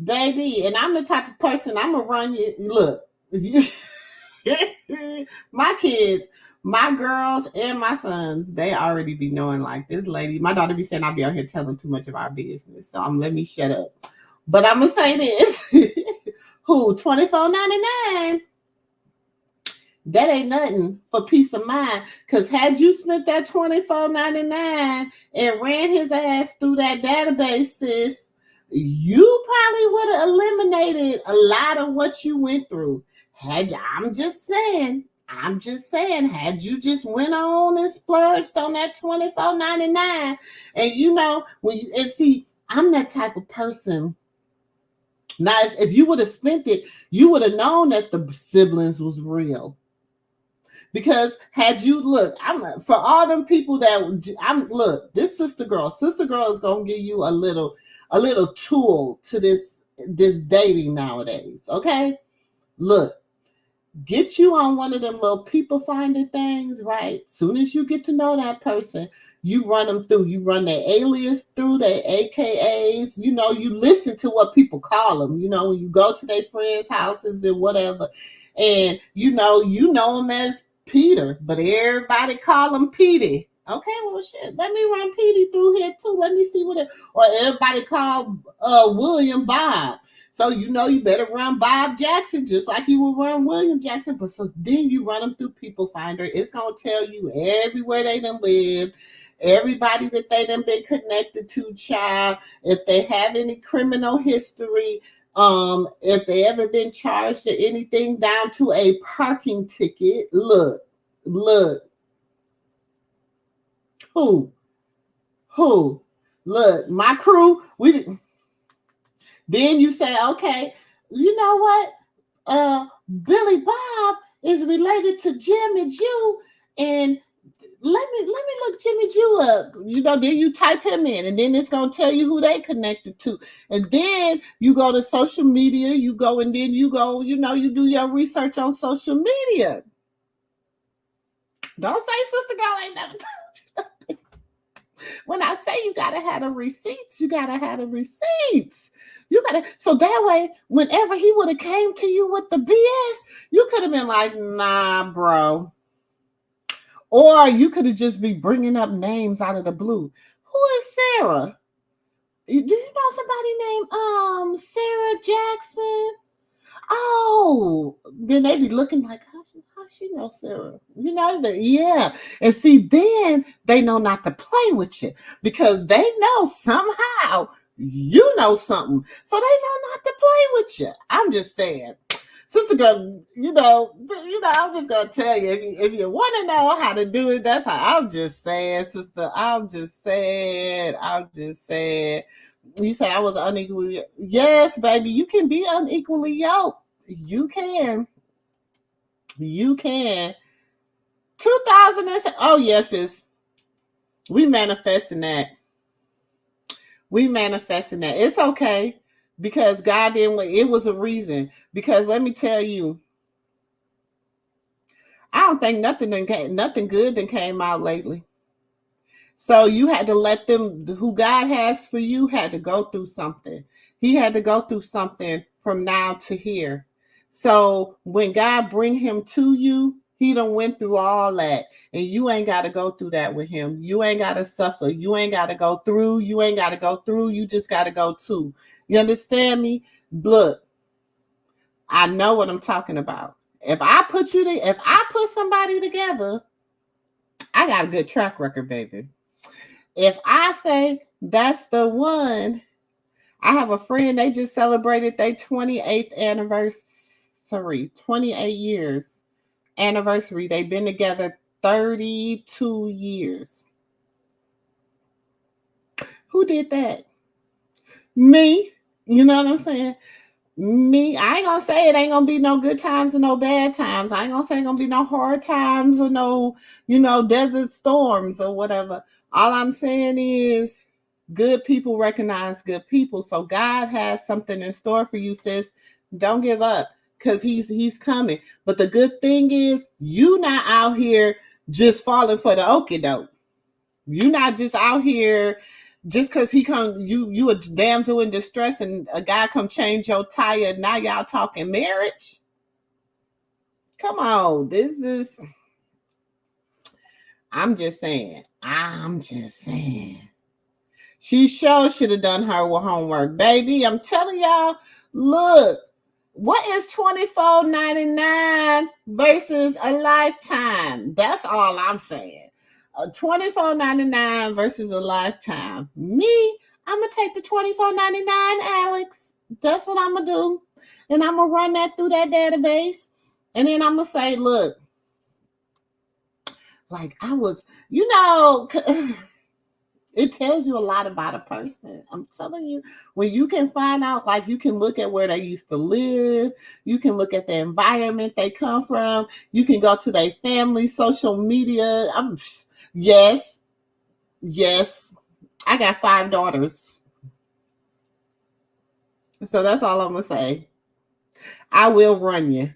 B: baby. And I'm the type of person, I'm gonna run you. Look, my kids, my girls, and my sons, they already be knowing, like, this lady. My daughter be saying I be out here telling too much of our business, so let me shut up. But I'm gonna say this: $24.99. That ain't nothing for peace of mind. Because had you spent that $24.99 and ran his ass through that database, sis, you probably would have eliminated a lot of what you went through. I'm just saying, had you just went on and splurged on that $24.99, and see, I'm that type of person. Now, if you would have spent it, you would have known that the siblings was real. Because had you for all them people that this sister girl is gonna give you a little tool to this dating nowadays. Okay, look, get you on one of them little people finder things, right? Soon as you get to know that person, you run them through. You run their alias through, their AKAs. You listen to what people call them. When you go to their friends' houses and whatever, and you know them as Peter, but everybody call him Petey. Okay, well, shit, let me run Petey through here too. Let me see or everybody call William Bob. So you better run Bob Jackson just like you would run William Jackson. But so then you run them through People Finder. It's gonna tell you everywhere they done lived, everybody that they done been connected to, child. If they have any criminal history, if they ever been charged to anything down to a parking ticket. Look. Who? Look, my crew, then you say, okay, you know what? Billy Bob is related to Jimmy Jew, and let me look Jimmy Jew up. Then you type him in, and then it's gonna tell you who they connected to. And then you go to social media, you do your research on social media. Don't say sister girl ain't never told you. When I say you gotta have the receipts, you gotta have the receipts. You gotta, so that way, whenever he would have came to you with the BS, you could have been like, nah, bro. Or you could have just be bringing up names out of the blue. Who is Sarah? Do you know somebody named Sarah Jackson? Oh, then they be looking like, how she know Sarah? You know, yeah. And see, then they know not to play with you because they know somehow you know something. So they know not to play with you. I'm just saying. Sister girl, I'm just gonna tell you if you want to know how to do it, that's how. I'm just saying, sister. I'm just saying. You say I was unequally. Yes, baby, you can be unequally yoked. You can. You can. 2000. Oh yes, is we manifesting that. We manifesting that. It's okay because God didn't. It was a reason. Because let me tell you, I don't think nothing good that came out lately. So you had to let them, who God has for you, had to go through something. He had to go through something from now to here. So when God bring him to you, he done went through all that. And you ain't got to go through that with him. You ain't got to suffer. You ain't got to go through. You ain't got to go through. You just got to go to. You understand me? Look, I know what I'm talking about. If I put somebody together, I got a good track record, baby. If I say that's the one, I have a friend, they just celebrated their 28th anniversary, 28 years anniversary. They've been together 32 years. Who did that? Me. You know what I'm saying? Me. I ain't gonna say it ain't gonna be no good times and no bad times. I ain't gonna say it gonna be no hard times or no, desert storms or whatever. All I'm saying is good people recognize good people. So God has something in store for you, sis. Don't give up because he's coming. But the good thing is you not out here just falling for the okie doke. You not just out here just because he come, you a damsel in distress and a guy come change your tire. Now y'all talking marriage. Come on, I'm just saying. She sure should have done her homework, baby. I'm telling y'all, look, what is $24.99 versus a lifetime? That's all I'm saying. $24.99 versus a lifetime. Me, I'm gonna take the $24.99, Alex. That's what I'm gonna do, and I'm gonna run that through that database, and then I'm gonna say, look, like I was, it tells you a lot about a person. I'm telling you, when you can find out, like you can look at where they used to live, you can look at the environment they come from, you can go to their family, social media. Yes, I got 5 daughters. So that's all I'm gonna say. I will run you.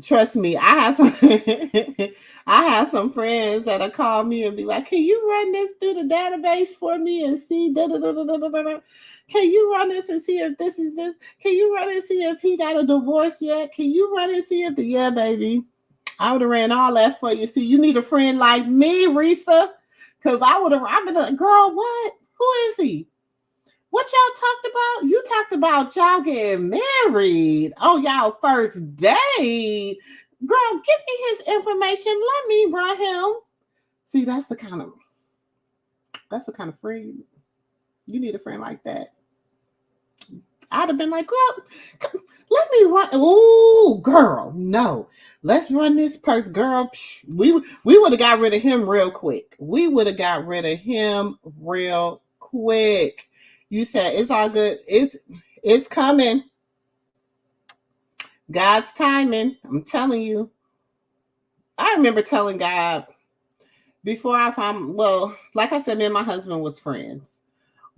B: Trust me, I have some friends that'll call me and be like, "Can you run this through the database for me and see? Da, da, da, da, da, da. Can you run this and see if this is this? Can you run and see if he got a divorce yet? Can you run and see if yeah, baby? I would have ran all that for you. See, you need a friend like me, Risa, because I've been like, girl, what? Who is he? What y'all talked about? You talked about y'all getting married on y'all first date. Girl, give me his information. Let me run him. See, that's the kind of friend you need, a friend like that. I'd have been like, girl, let me run. Oh, girl, no. Let's run this person, girl. We would have got rid of him real quick. You said it's all good. It's coming. God's timing. I'm telling you. I remember telling God before I found, like I said, me and my husband was friends.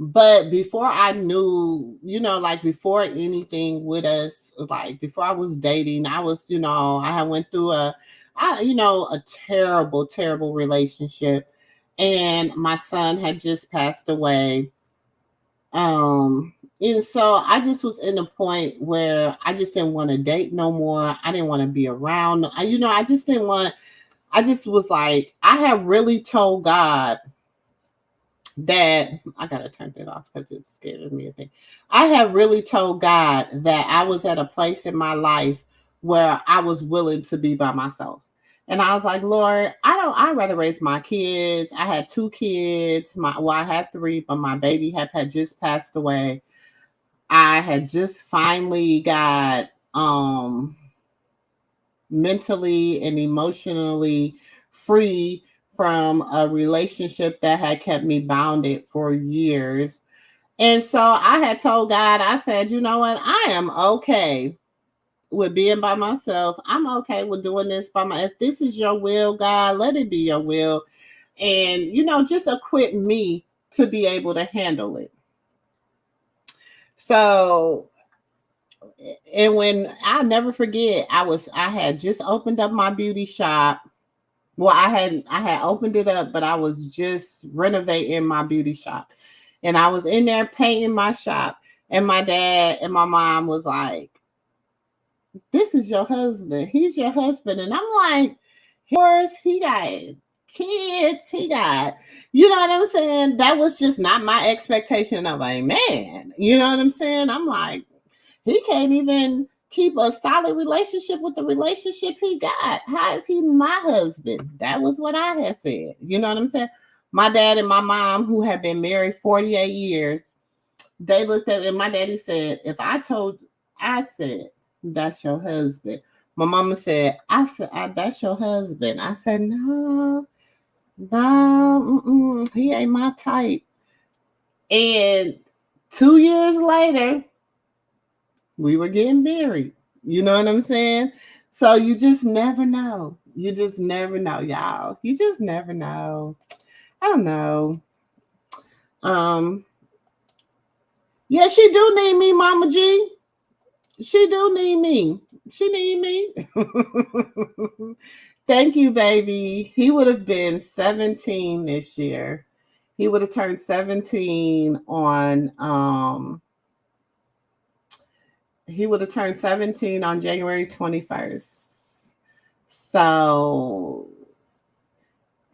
B: But before I knew, like before anything with us, like before I was dating, I was, I had went through a terrible, terrible relationship. and my son had just passed away. And so I just was in a point where I just didn't want to date no more. I didn't want to be around. I just didn't want. I just was like, I had really told God that I gotta turn it off because it's scaring me a thing. I had really told God that I was at a place in my life where I was willing to be by myself. And I was like, Lord, I'd rather raise my kids. I had 2 kids. I had 3, but my baby had just passed away. I had just finally got mentally and emotionally free from a relationship that had kept me bounded for years. And so I had told God, I said, you know what? I am okay with being by myself. I'm okay with doing this by my. If this is your will, God, let it be your will. And, just equip me to be able to handle it. So, and when I'll never forget, I had just opened up my beauty shop. Well, I had opened it up, but I was just renovating my beauty shop. And I was in there painting my shop. And my dad and my mom was like, this is your husband. He's your husband. And I'm like, yours, he got kids, he got, you know what I'm saying? That was just not my expectation of a man. You know what I'm saying? I'm like, he can't even keep a solid relationship with the relationship he got. How is he my husband? That was what I had said. You know what I'm saying? My dad and my mom, who had been married 48 years, they looked at it and my daddy said, I said, that's your husband. My mama said, that's your husband. I said, no, he ain't my type. And 2 years later, we were getting married. You know what I'm saying? So you just never know. You just never know, y'all. You just never know. I don't know. Yeah, she do need me, Mama G. She do need me. She need me. Thank you, baby. He would have been 17 this year. He would have turned 17 on he would have turned 17 on January 21st. So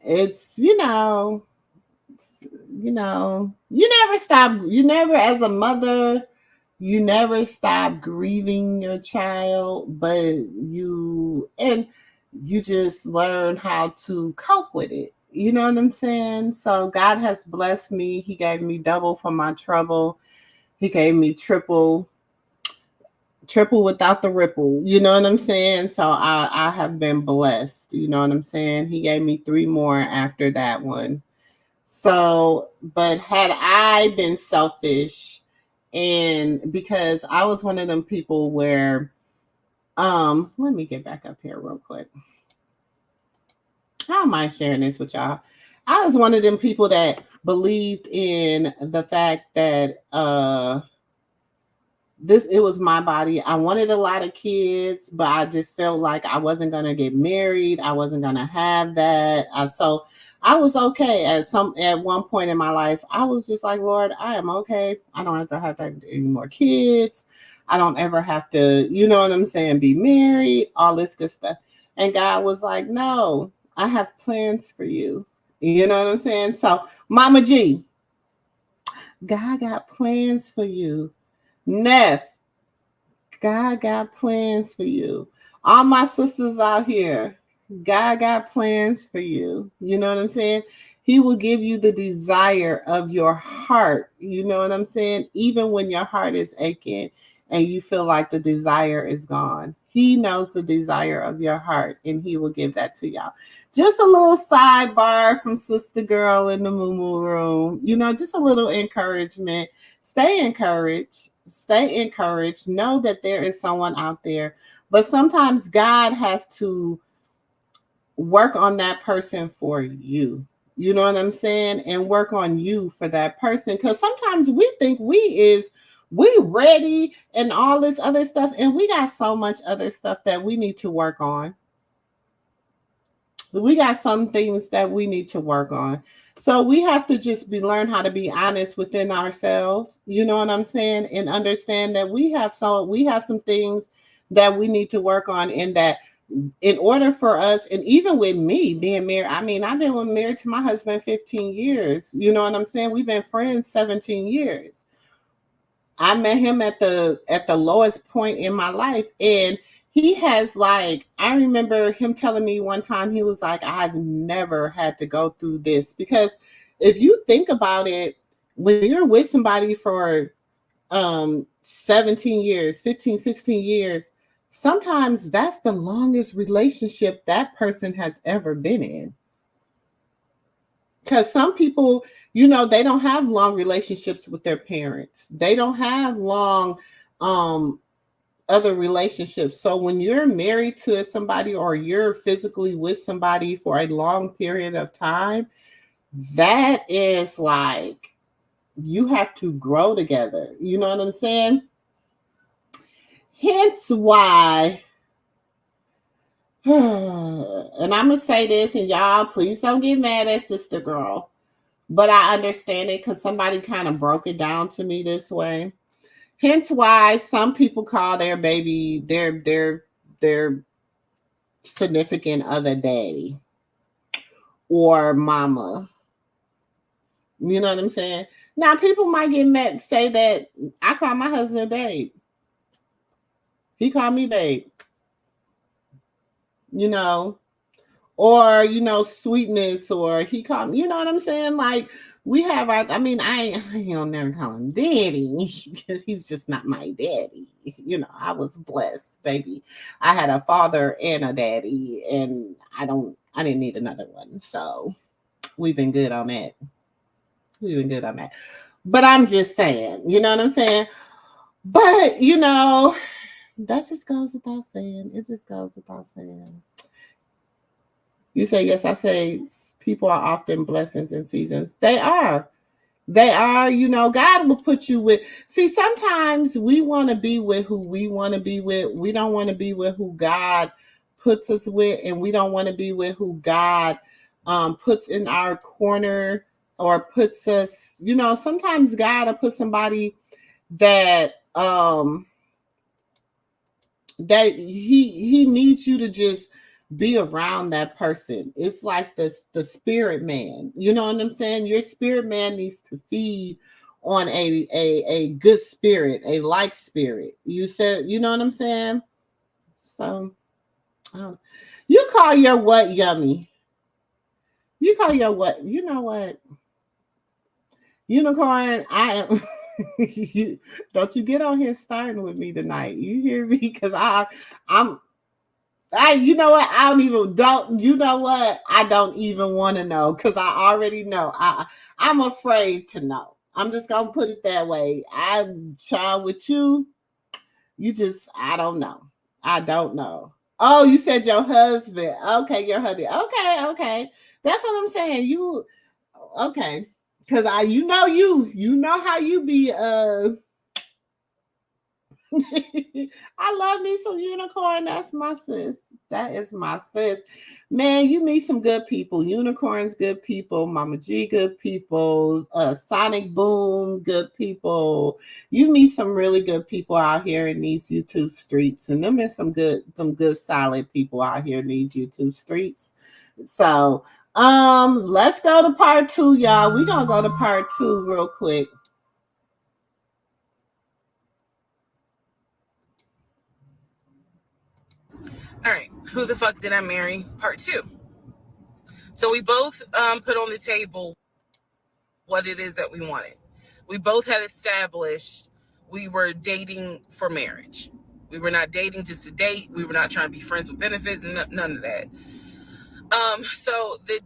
B: it's, you never as a mother, you never stop grieving your child, but you just learn how to cope with it. You know what I'm saying? So God has blessed me. He gave me double for my trouble. He gave me triple without the ripple. You know what I'm saying? So I have been blessed. You know what I'm saying? He gave me 3 more after that one. So, but had I been selfish, and because I was one of them people where, let me get back up here real quick. How am I sharing this with y'all? I was one of them people that believed in the fact that it was my body. I wanted a lot of kids, but I just felt like I wasn't gonna get married. I wasn't gonna have that. So I was okay at one point in my life. I was just like, Lord, I am okay. I don't have to have any more kids. I don't ever have to, you know what I'm saying, be married, all this good stuff. And God was like, no, I have plans for you. You know what I'm saying? So, Mama G, God got plans for you. Neff, God got plans for you. All my sisters out here, God got plans for you. You know what I'm saying? He will give you the desire of your heart. You know what I'm saying? Even when your heart is aching and you feel like the desire is gone. He knows the desire of your heart and he will give that to y'all. Just a little sidebar from Sister Girl in the Moo Room. Just a little encouragement. Stay encouraged. Stay encouraged. Know that there is someone out there. But sometimes God has to work on that person for you. You know what I'm saying? And work on you for that person. Because sometimes we think we ready and all this other stuff. And we got so much other stuff that we need to work on. We got some things that we need to work on. So we have to just learn how to be honest within ourselves. You know what I'm saying? And understand that we have some things that we need to work on, and that in order for us, and even with me being married, I mean, I've been married to my husband 15 years. You know what I'm saying? We've been friends 17 years. I met him at the lowest point in my life, and he has, like, I remember him telling me one time, he was like, I've never had to go through this, because if you think about it, when you're with somebody for 17 years, 15, 16 years, sometimes that's the longest relationship that person has ever been in. Because some people, they don't have long relationships with their parents. They don't have long um other relationships. So when you're married to somebody, or you're physically with somebody for a long period of time, that is like, you have to grow together. You know what I'm saying? Hence why, and I'm gonna say this, and y'all, please don't get mad at Sister Girl, but I understand it because somebody kind of broke it down to me this way. Hence why some people call their baby their significant other daddy or mama. You know what I'm saying? Now people might get mad, say that I call my husband babe. He called me babe. You know, or sweetness, or he called me, you know what I'm saying? Like, we have our, I mean, I don't never call him daddy because he's just not my daddy. I was blessed, baby. I had a father and a daddy, and I didn't need another one. So we've been good on that. We've been good on that. But I'm just saying, you know what I'm saying? But that just goes without saying. It just goes without saying. You say yes. I say people are often blessings in seasons. They are. They are. God will put you with. See, sometimes we want to be with who we want to be with. We don't want to be with who God puts us with, and we don't want to be with who God puts in our corner, or puts us. Sometimes God will put somebody that he needs you to just be around that person. It's like the spirit man. You know what I'm saying? Your spirit man needs to feed on a good spirit, a like spirit. You said, you know what I'm saying? So you call your what yummy? You call your what? You know what? Unicorn, I am. Don't you get on here starting with me tonight? You hear me? Because I'm you know what? I don't even don't you know what? I don't even want to know, because I already know. I'm afraid to know. I'm just gonna put it that way. I'm child with you. You just, I don't know. I don't know. Oh, you said your husband. Okay, your hubby. Okay, okay. That's what I'm saying. You okay. Cause you know how you be I love me some unicorn. That's my sis. That is my sis. Man, you meet some good people. Unicorns, good people. Mama G, good people. Sonic Boom, good people. You meet some really good people out here in these YouTube streets, and them is some good solid people out here in these YouTube streets. So, let's go to part 2, y'all. We gonna go to part 2 real quick.
C: All right, who the fuck did I marry? Part 2. So we both put on the table what it is that we wanted. We both had established we were dating for marriage. We were not dating just to date. We were not trying to be friends with benefits, and none of that. So the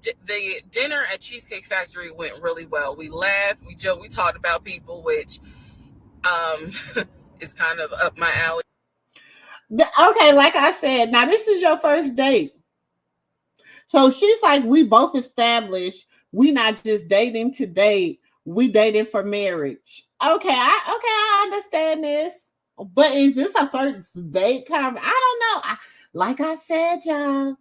C: dinner at Cheesecake Factory went really well. We laughed, we joked, we talked about people, which is kind of up my alley.
B: Okay, like I said, now this is your first date. So she's like, we both established we not just dating to date, we dating for marriage. I understand this. But is this a first date? I don't know. Like I said, y'all,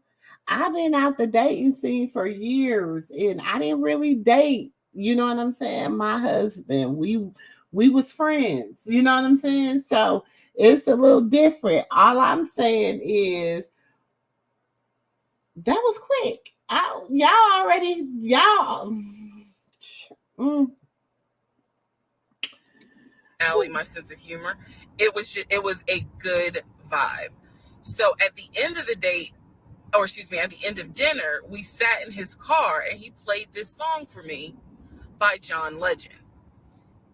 B: I've been out the dating scene for years, and I didn't really date. You know what I'm saying? My husband, we was friends. You know what I'm saying? So it's a little different. All I'm saying is that was quick. Y'all already y'all. Mm.
C: Allie, my sense of humor. It was a good vibe. So at the end of the date, or excuse me, at the end of dinner, we sat in his car and he played this song for me by John Legend.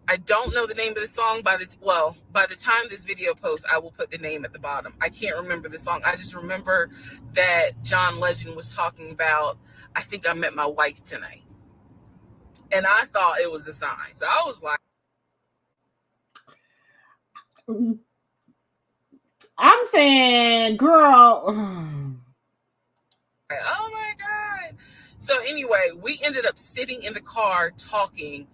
C: I don't know the name of the song. By the time this video posts, I will put the name at the bottom. I can't remember the song. I just remember that John Legend was talking about, I think I met my wife tonight. And I thought it was a sign. So I was like,
B: I'm saying, girl.
C: oh my God. So anyway, we ended up sitting in the car talking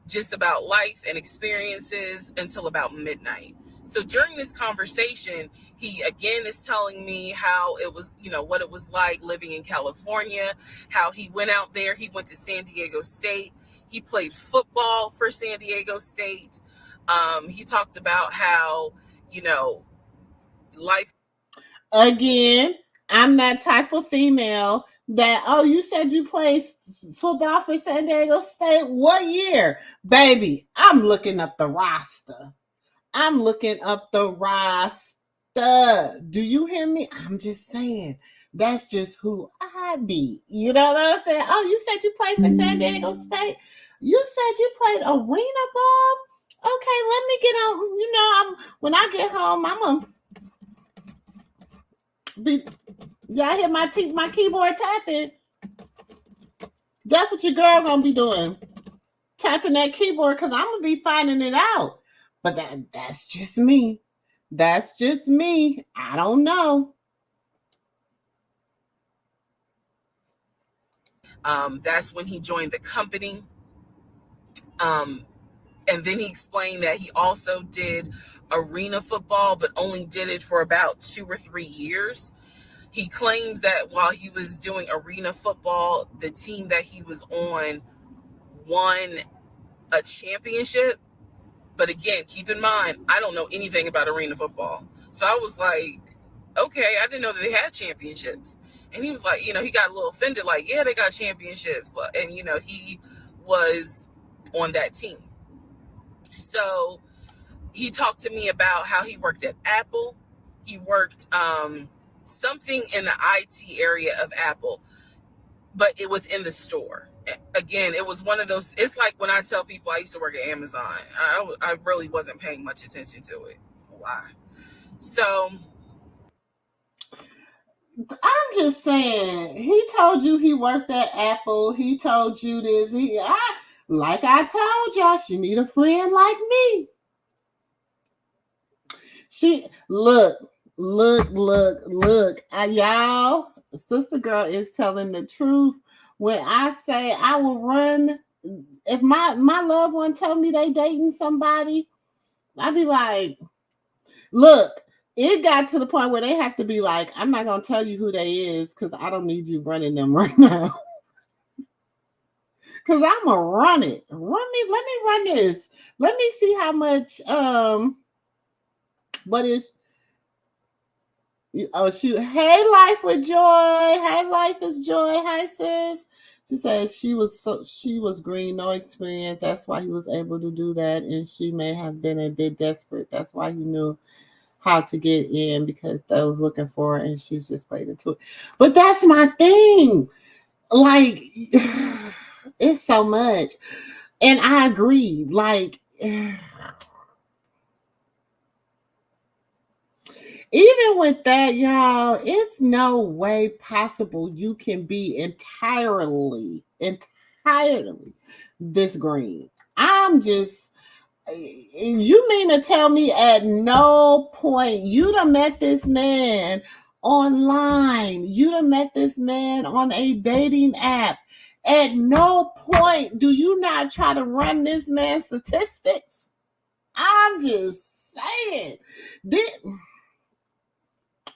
C: just about life and experiences until about midnight. So during this conversation, he again is telling me how it was, what it was like living in California, how he went out there. He went to San Diego State. He played football for San Diego State. He talked about how, life.
B: Again, I'm that type of female that, oh, you said you played football for San Diego State. What year? Baby, I'm looking up the roster. I'm looking up the roster. Do you hear me? I'm just saying. That's just who I be. You know what I'm saying? Oh, you said you played for San Diego State? You said you played arena ball? Okay, let me get on. When I get home, I'm going to be, y'all hear my keyboard tapping? That's what your girl gonna be doing, tapping that keyboard, because I'm gonna be finding it out. But that's just me. That's just me. I don't know.
C: That's when he joined the company. And then he explained that he also did arena football, but only did it for about 2 or 3 years. He claims that while he was doing arena football, the team that he was on won a championship. But again, keep in mind, I don't know anything about arena football. So I was like, okay, I didn't know that they had championships. And he was like, he got a little offended, like, yeah, they got championships. And, he was on that team. So he talked to me about how he worked at Apple. He worked something in the IT area of Apple, but it within the store. Again, it was one of those. It's like when I tell people I used to work at Amazon. I really wasn't paying much attention to it. Why? So
B: I'm just saying, he told you he worked at Apple. He told you this. Like I told y'all, she need a friend like me. She look. Y'all, sister girl is telling the truth. When I say I will run, if my loved one tell me they dating somebody, I'd be like, look, it got to the point where they have to be like, I'm not gonna tell you who they is because I don't need you running them right now. Cause I'm gonna run it. Let me run this. Let me see how much what is. Oh shoot! Hey, life with joy. Hey, life is joy. Hi, sis. She says she was green, no experience. That's why he was able to do that, and she may have been a bit desperate. That's why he knew how to get in, because they was looking for her, and she's just played into it. But that's my thing. Like, it's so much, and I agree. Like. Even with that, y'all, it's no way possible you can be entirely this green. I'm just, you mean to tell me at no point you done met this man online, you done met this man on a dating app. At no point do you not try to run this man's statistics. I'm just saying.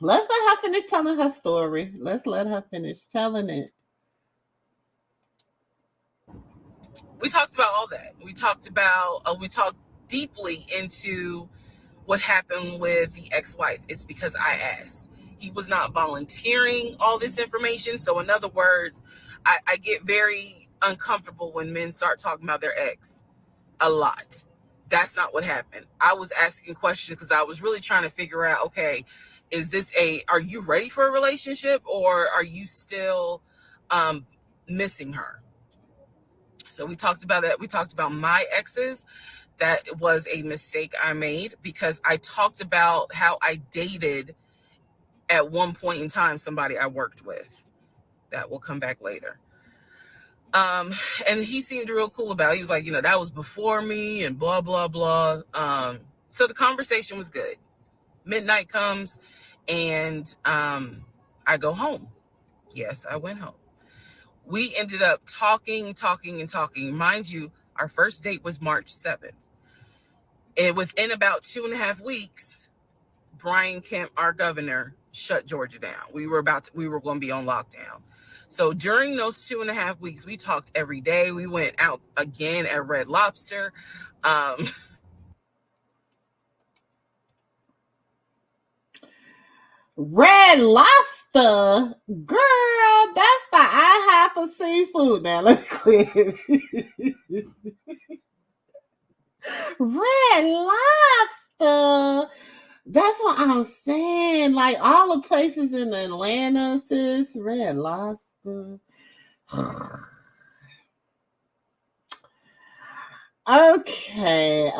B: Let's let her finish telling her story. Let's let her finish telling it.
C: We talked about all that. We talked deeply into what happened with the ex-wife. It's because I asked. He was not volunteering all this information. So in other words, I get very uncomfortable when men start talking about their ex a lot. That's not what happened. I was asking questions because I was really trying to figure out, okay, are you ready for a relationship, or are you still missing her? So we talked about that. We talked about my exes. That was a mistake I made because I talked about how I dated at one point in time somebody I worked with. That will come back later. And he seemed real cool about it. He was like, that was before me and blah, blah, blah. So the conversation was good. Midnight comes and I go home. Yes, I went home. We ended up talking. Mind you, our first date was March 7th. And within about 2.5 weeks, Brian Kemp, our governor, shut Georgia down. We were going to be on lockdown. So during those 2.5 weeks, we talked every day. We went out again at Red Lobster.
B: Red Lobster, girl, that's the IHOP of seafood. Now let's clear. Red Lobster. That's what I'm saying. Like all the places in Atlanta, sis, Red Lobster. Okay,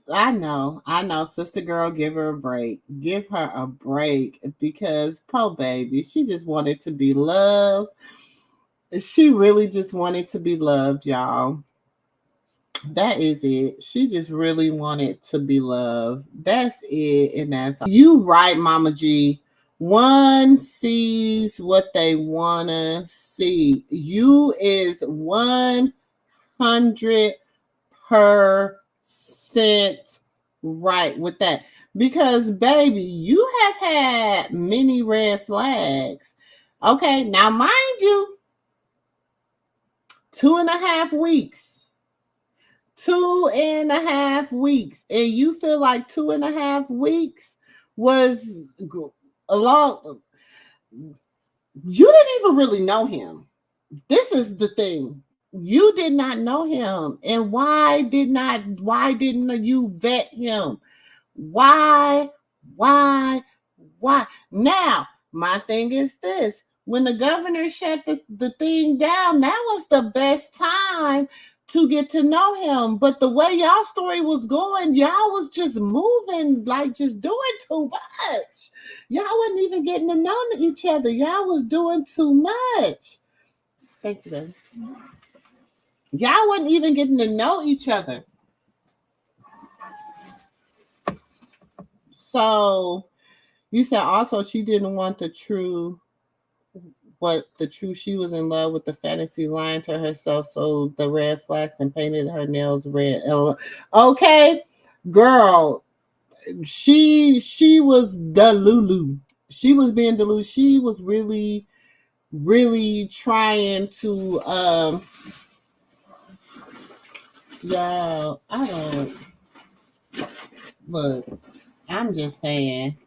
B: I know, sister girl, give her a break. Give her a break because poor baby, she just wanted to be loved. She really just wanted to be loved, y'all. That is it. She just really wanted to be loved. That's it, and that's all. You right, Mama G. One sees what they wanna see. You is 100% right with that. Because, baby, you have had many red flags. Okay, now mind you, 2.5 weeks. 2.5 weeks. And you feel like 2.5 weeks was a long. You didn't even really know him. This is the thing. You did not know him. And why didn't you vet him? Why? Now, my thing is this. When the governor shut the thing down, that was the best time to get to know him. But the way y'all story was going, y'all was just moving, like just doing too much. Y'all wasn't even getting to know each other. Y'all was doing too much. Thank you, baby. Y'all wasn't even getting to know each other. So you said also she didn't want the true she was in love with the fantasy, lying to herself, so the red flags and painted her nails red. Okay, girl, she was the Lulu. She was being Lulu. She was really trying to y'all, I don't look, I'm just saying.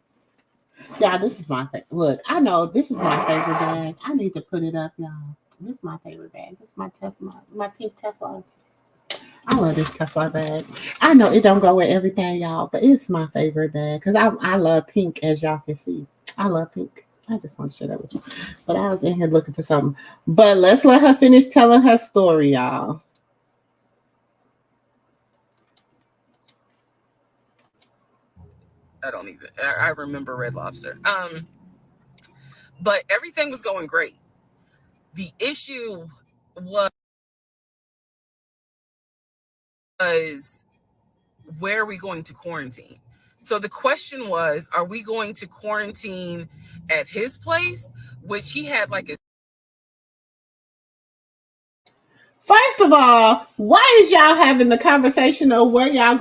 B: Y'all, this is my favorite. Look, I know this is my favorite bag. I need to put it up, y'all. This is my favorite bag. This is my Teflon, my pink Teflon. I love this Teflon bag. I know it don't go with everything, y'all, but it's my favorite bag because I love pink, as y'all can see. I love pink. I just want to share that with you. But I was in here looking for something. But let's let her finish telling her story, y'all.
C: I remember Red Lobster. But everything was going great. The issue was where are we going to quarantine? So the question was, are we going to quarantine at his place, which he had like a
B: First of all, why is y'all having the conversation of where y'all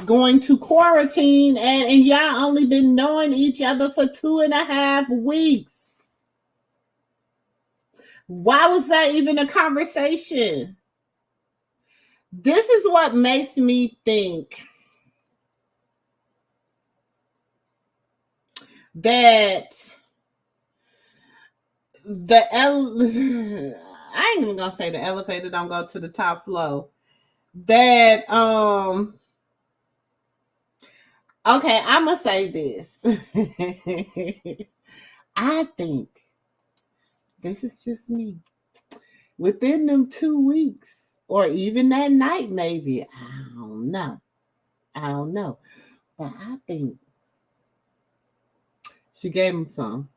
B: going to quarantine and y'all only been knowing each other for 2.5 weeks? Why was that even a conversation? This is what makes me think that I ain't even gonna say the elevator don't go to the top floor. That okay, I'm gonna say this. I think this is just me. Within them 2 weeks, or even that night, maybe I don't know. But I think she gave him some.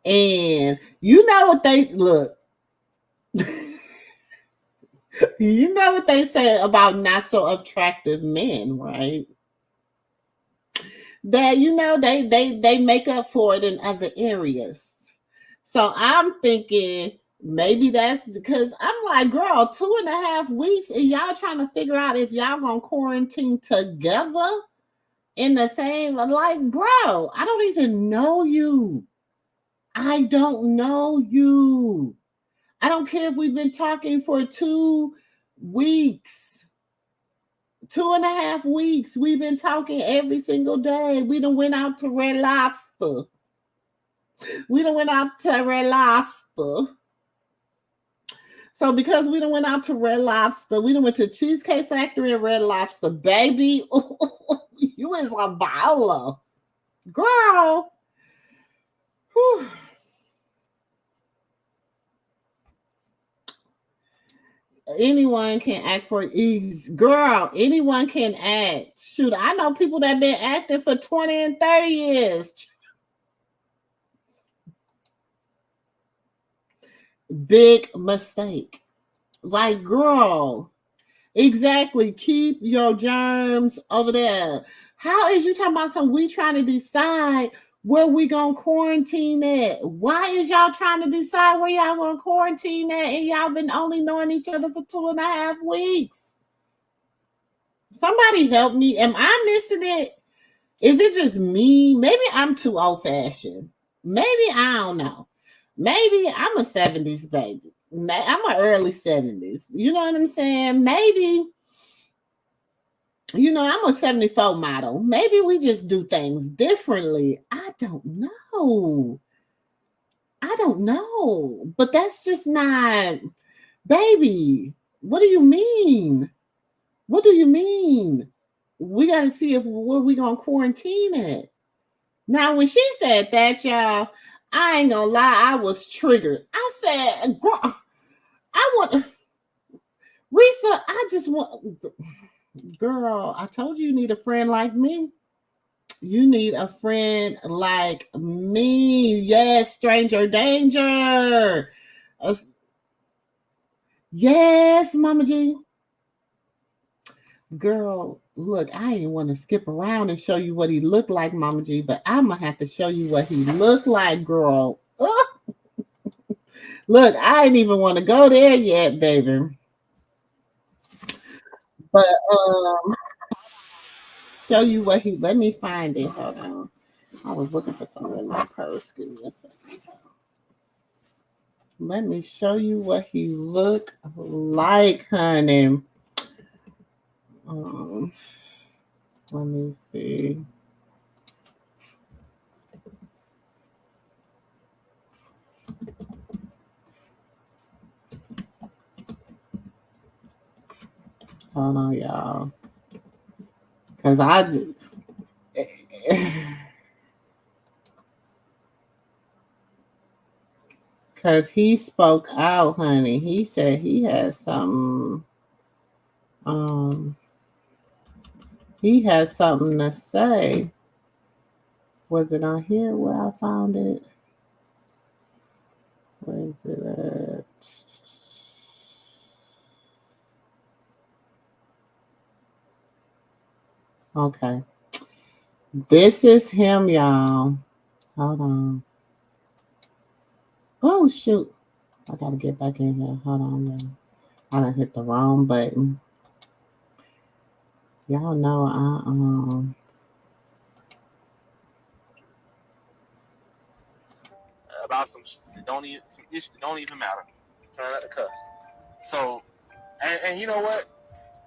B: And you know what they look. You know what they say about not so attractive men, right? That they make up for it in other areas. So I'm thinking maybe that's because I'm like, girl, 2.5 weeks, and y'all trying to figure out if y'all gonna quarantine together in the same, like, bro, I don't even know you. I don't know you. I don't care if we've been talking for 2 weeks, 2.5 weeks. We've been talking every single day. We done went out to Red Lobster. So because we done went out to Red Lobster, we done went to Cheesecake Factory and Red Lobster. Baby, you is a baller. Girl. Whew. Anyone can act for ease. Girl, anyone can act. Shoot, I know people that been acting for 20 and 30 years. Big mistake. Like, girl, exactly. Keep your germs over there. How is you talking about some we trying to decide where we gonna quarantine at? Why is y'all trying to decide where y'all gonna quarantine at and y'all been only knowing each other for 2.5 weeks? Somebody help me. Am I missing it? Is it just me? Maybe I'm too old fashioned. Maybe I don't know. Maybe I'm a 70s baby. I'm an early 70s. You know what I'm saying? Maybe, I'm a 74 model. Maybe we just do things differently. I don't know. But that's just not, baby. What do you mean? We got to see where we going to quarantine at. Now, when she said that, y'all, I ain't gonna lie, I was triggered. I said, girl, I want, Risa, I just want, girl, I told you need a friend like me. You need a friend like me. Yes, stranger danger. Yes, Mama G. Girl, look, I ain't want to skip around and show you what he looked like, Mama G, but I'm going to have to show you what he looked like, girl. Look, I ain't even want to go there yet, baby. But show you what he, let me find it. Hold on. I was looking for something in my purse. Give me a second. Let me show you what he looked like, honey. Let me see. Hold on, y'all. Because he spoke out, honey. He said he had something. He had something to say. Was it on here where I found it? Where is it at? Okay. This is him, y'all. Hold on. Oh, shoot. I got to get back in here. Hold on, y'all. I done hit the wrong button. Y'all know
D: about some issues that don't even matter. Trying not to cuss. So, and you know what?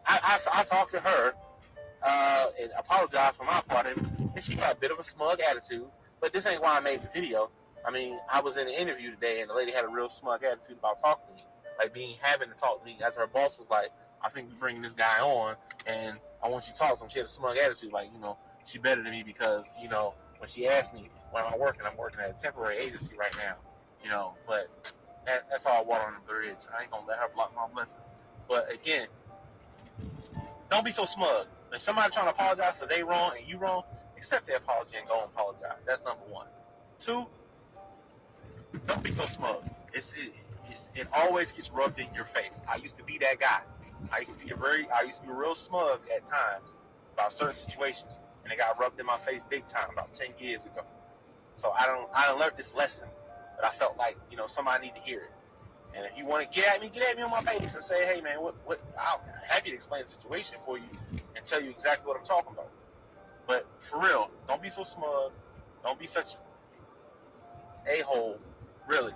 D: I talked to her and apologized for my part, and she had a bit of a smug attitude. But this ain't why I made the video. I mean, I was in an interview today, and the lady had a real smug attitude about talking to me, like having to talk to me. As her boss was like, "I think we're bringing this guy on, and I want you to talk to him." She had a smug attitude, like, she better than me because when she asked me where am I working, I'm working at a temporary agency right now, But that's all water on the bridge. I ain't gonna let her block my blessing. But again, don't be so smug. If somebody trying to apologize for they wrong and you wrong, accept their apology and go and apologize. That's number one. Two, don't be so smug. It always gets rubbed in your face. I used to be that guy. I used to be real smug at times about certain situations, and it got rubbed in my face big time about 10 years ago. So I learned this lesson, but I felt like somebody need to hear it. And if you want to get at me on my page and say, hey man, I'm happy to explain the situation for you and tell you exactly what I'm talking about. But for real, don't be so smug. Don't be such a-hole. Really,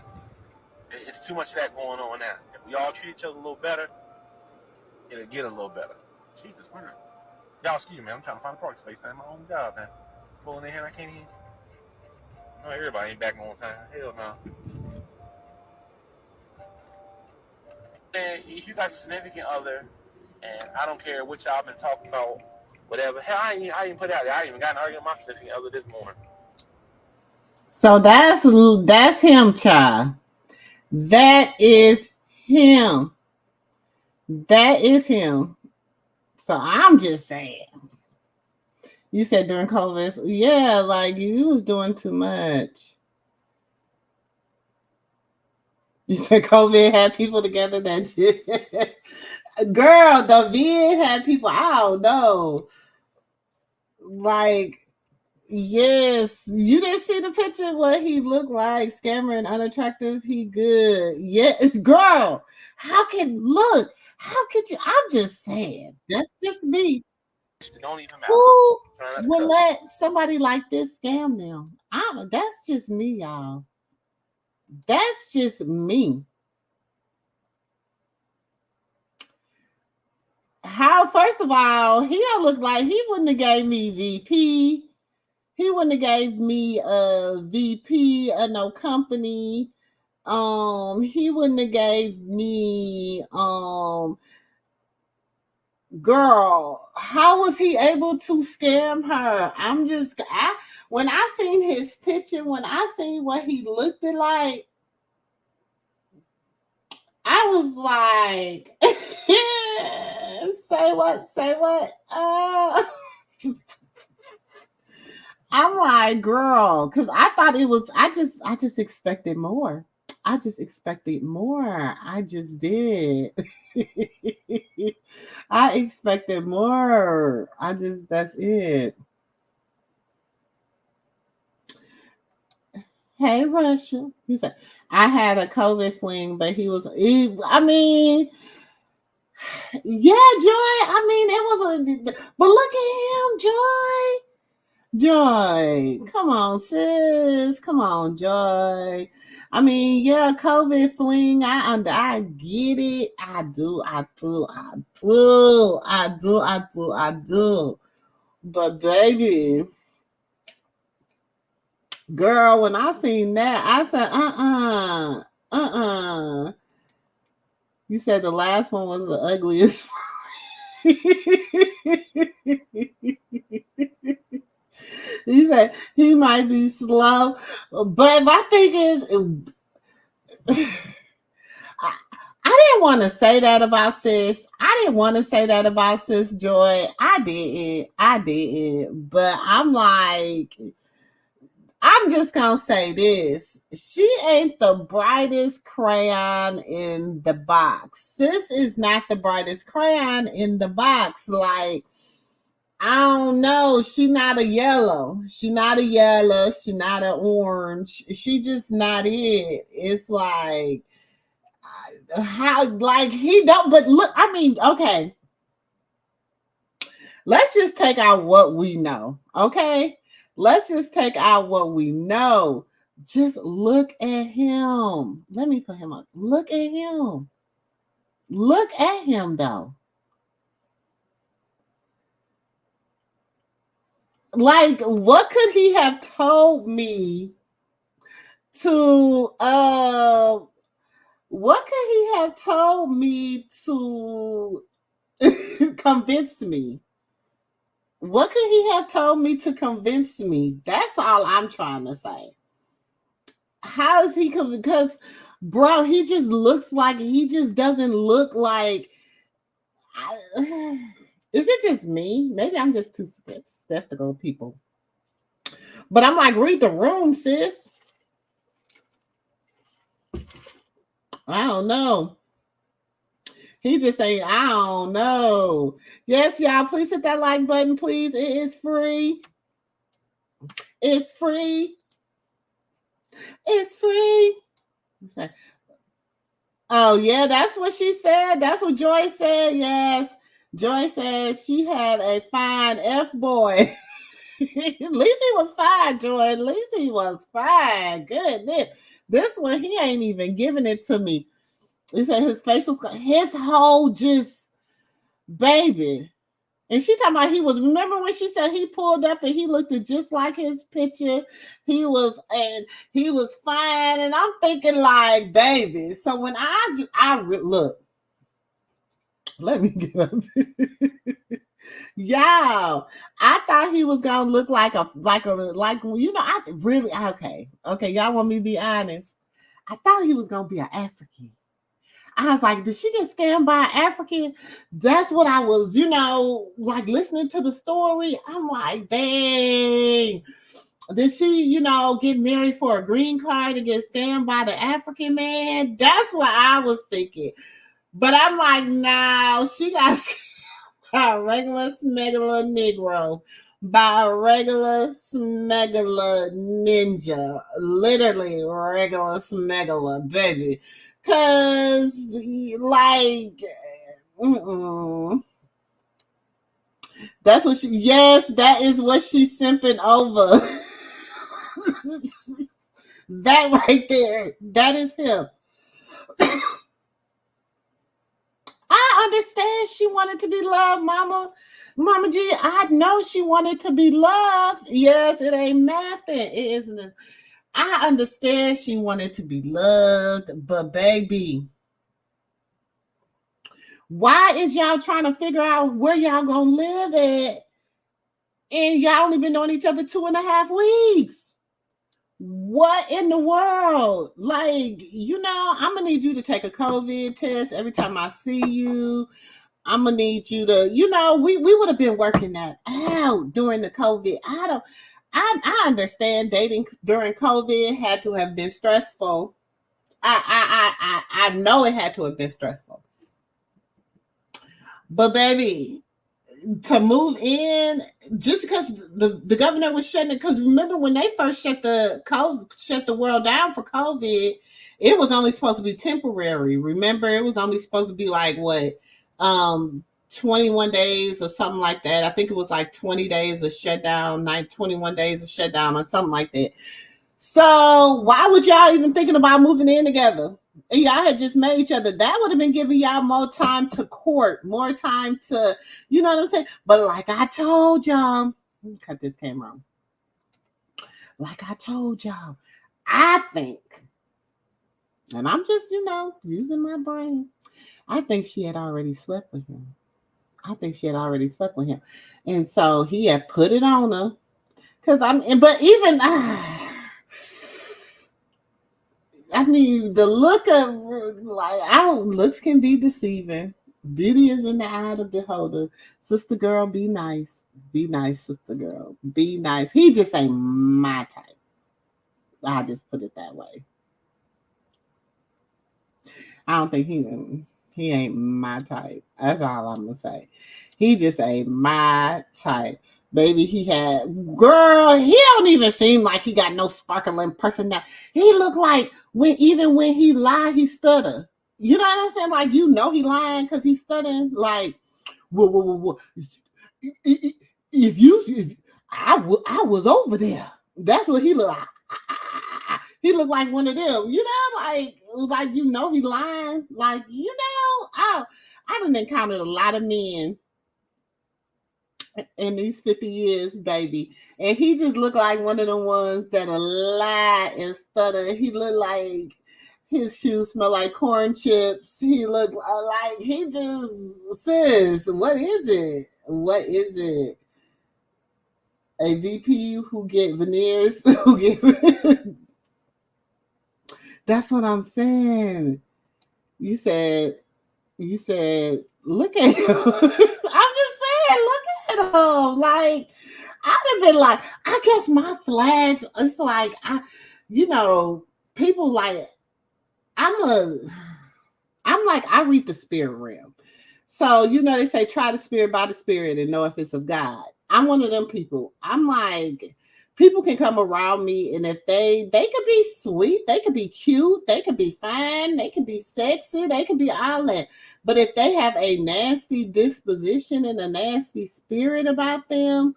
D: it's too much of that going on now. If we all treat each other a little better, it'll get a little better. Jesus, y'all excuse me, I'm trying to find a parking space. That's my own job, man. Pulling in here, I can't even. No, everybody ain't back on time. Hell no. And if you got a significant other, and I don't care what y'all been talking about, whatever. Hell, I ain't put it out there. I ain't even got an argument with my significant other this morning.
B: So that's him, child. That is him. That is him. So I'm just saying. You said during COVID, yeah, like you was doing too much. You said COVID had people together that girl, the vid had people, I don't know. Like, yes, you didn't see the picture of what he looked like, scammer and unattractive. He good. Yes, girl. How could you? I'm just saying. That's just me.
D: Don't even matter.
B: Who would let somebody like this scam them? That's just me, y'all. That's just me. How? First of all, he don't look like he wouldn't have gave me VP. He wouldn't have gave me a VP of no company. He wouldn't have gave me girl. How was he able to scam her? When I seen his picture, when I seen what he looked like, I was like, say what? I'm like, girl, because I thought it was. I just expected more. I just expected more. I just did. I expected more. That's it. Hey, Russia. He said, I had a COVID fling, but I mean, yeah, Joy. I mean, but look at him, Joy. Joy, come on, sis. Come on, Joy. I mean, yeah, COVID fling. I get it. I do. But baby, girl, when I seen that, I said, You said the last one was the ugliest. He said he might be slow, but my thing is, I didn't want to say that about sis. I didn't want to say that about sis Joy. I didn't. But I'm just gonna say this. She ain't the brightest crayon in the box. Sis is not the brightest crayon in the box. Like, I don't know. She not a yellow. She not an orange. She just not it. It's like how, like, he don't, but look, I mean, okay. Let's just take out what we know, okay? Let's just take out what we know. Just look at him. Let me put him up. Look at him. Look at him, though. Like, what could he have told me to, what could he have told me to convince me? What could he have told me to convince me? That's all I'm trying to say. How is he? Because, bro, he just looks like, he just doesn't look like. Is it just me? Maybe I'm just too skeptical of people. But I'm like, read the room, sis. I don't know. He just saying, I don't know. Yes, y'all, please hit that like button, please. It is free. It's free. It's free. Oh, yeah, that's what she said. That's what Joy said. Yes. Joy said she had a fine F-boy. At least he was fine, Joy. At least he was fine. Goodness. This one, he ain't even giving it to me. He said his facial scar, his whole just baby. And she talking about he was, remember when she said he pulled up and he looked just like his picture? He was fine. And I'm thinking like, baby. So when I look, let me get up. Y'all, I thought he was gonna look like you know, I really, okay, y'all want me to be honest? I thought he was gonna be an African. I was like, did she get scammed by an African? That's what I was, you know, like listening to the story. I'm like, dang. Did she, you know, get married for a green card and get scammed by the African man? That's what I was thinking. But I'm like, no, she got scammed by a regular smuggler Negro. By a regular smuggler ninja. Literally regular smuggler, baby. Cause like, that's what she. Yes, that is what she's simping over. That right there, that is him. I understand she wanted to be loved, Mama G. I know she wanted to be loved. Yes, it ain't nothing. It isn't this. I understand she wanted to be loved, but baby, why is y'all trying to figure out where y'all gonna live at? And y'all only been knowing each other 2.5 weeks. What in the world? Like, you know, I'm gonna need you to take a COVID test every time I see you. I'm gonna need you to, you know, we would have been working that out during the COVID. I understand dating during COVID had to have been stressful. I know it had to have been stressful. But baby, to move in just because the governor was shutting it, because remember when they first shut the world down for COVID, it was only supposed to be temporary. Remember, it was only supposed to be like what 21 days or something like that. I think it was like 20 days of shutdown, 21 days of shutdown or something like that. So why would y'all even thinking about moving in together? And y'all had just met each other. That would have been giving y'all more time to court, more time to, you know what I'm saying? But like I told y'all, cut this camera on. Like I told y'all, I think, and I'm just, you know, using my brain. I think she had already slept with him. And so he had put it on her. But even, I mean, the look of, like, looks can be deceiving. Beauty is in the eye of the beholder. Sister girl, be nice. Be nice, sister girl. Be nice. He just ain't my type. I'll just put it that way. I don't think he ain't my type. That's all I'm going to say. He just ain't my type. Baby, he don't even seem like he got no sparkling personality. He looked like when he lied, he stutter. You know what I'm saying? Like, you know he lying because he's studying. Like, whoa. If I was over there. That's what he looked like. He looked like one of them, you know, like it was like, you know, he lying. Like, you know, I done encountered a lot of men in these 50 years, baby. And he just looked like one of the ones that lie and stutter. He looked like his shoes smell like corn chips. He looked like he just says, what is it? What is it? A VP who get veneers? Who get That's what I'm saying. You said, look at him. I'm just saying, look at him. Like, I'd have been like, I guess my flags, it's like, people like, I'm like, I read the spirit realm. So, they say, try the spirit by the spirit and know if it's of God. I'm one of them people. I'm like, people can come around me, and if they could be sweet, they could be cute, they could be fine, they could be sexy, they could be all that. But if they have a nasty disposition and a nasty spirit about them,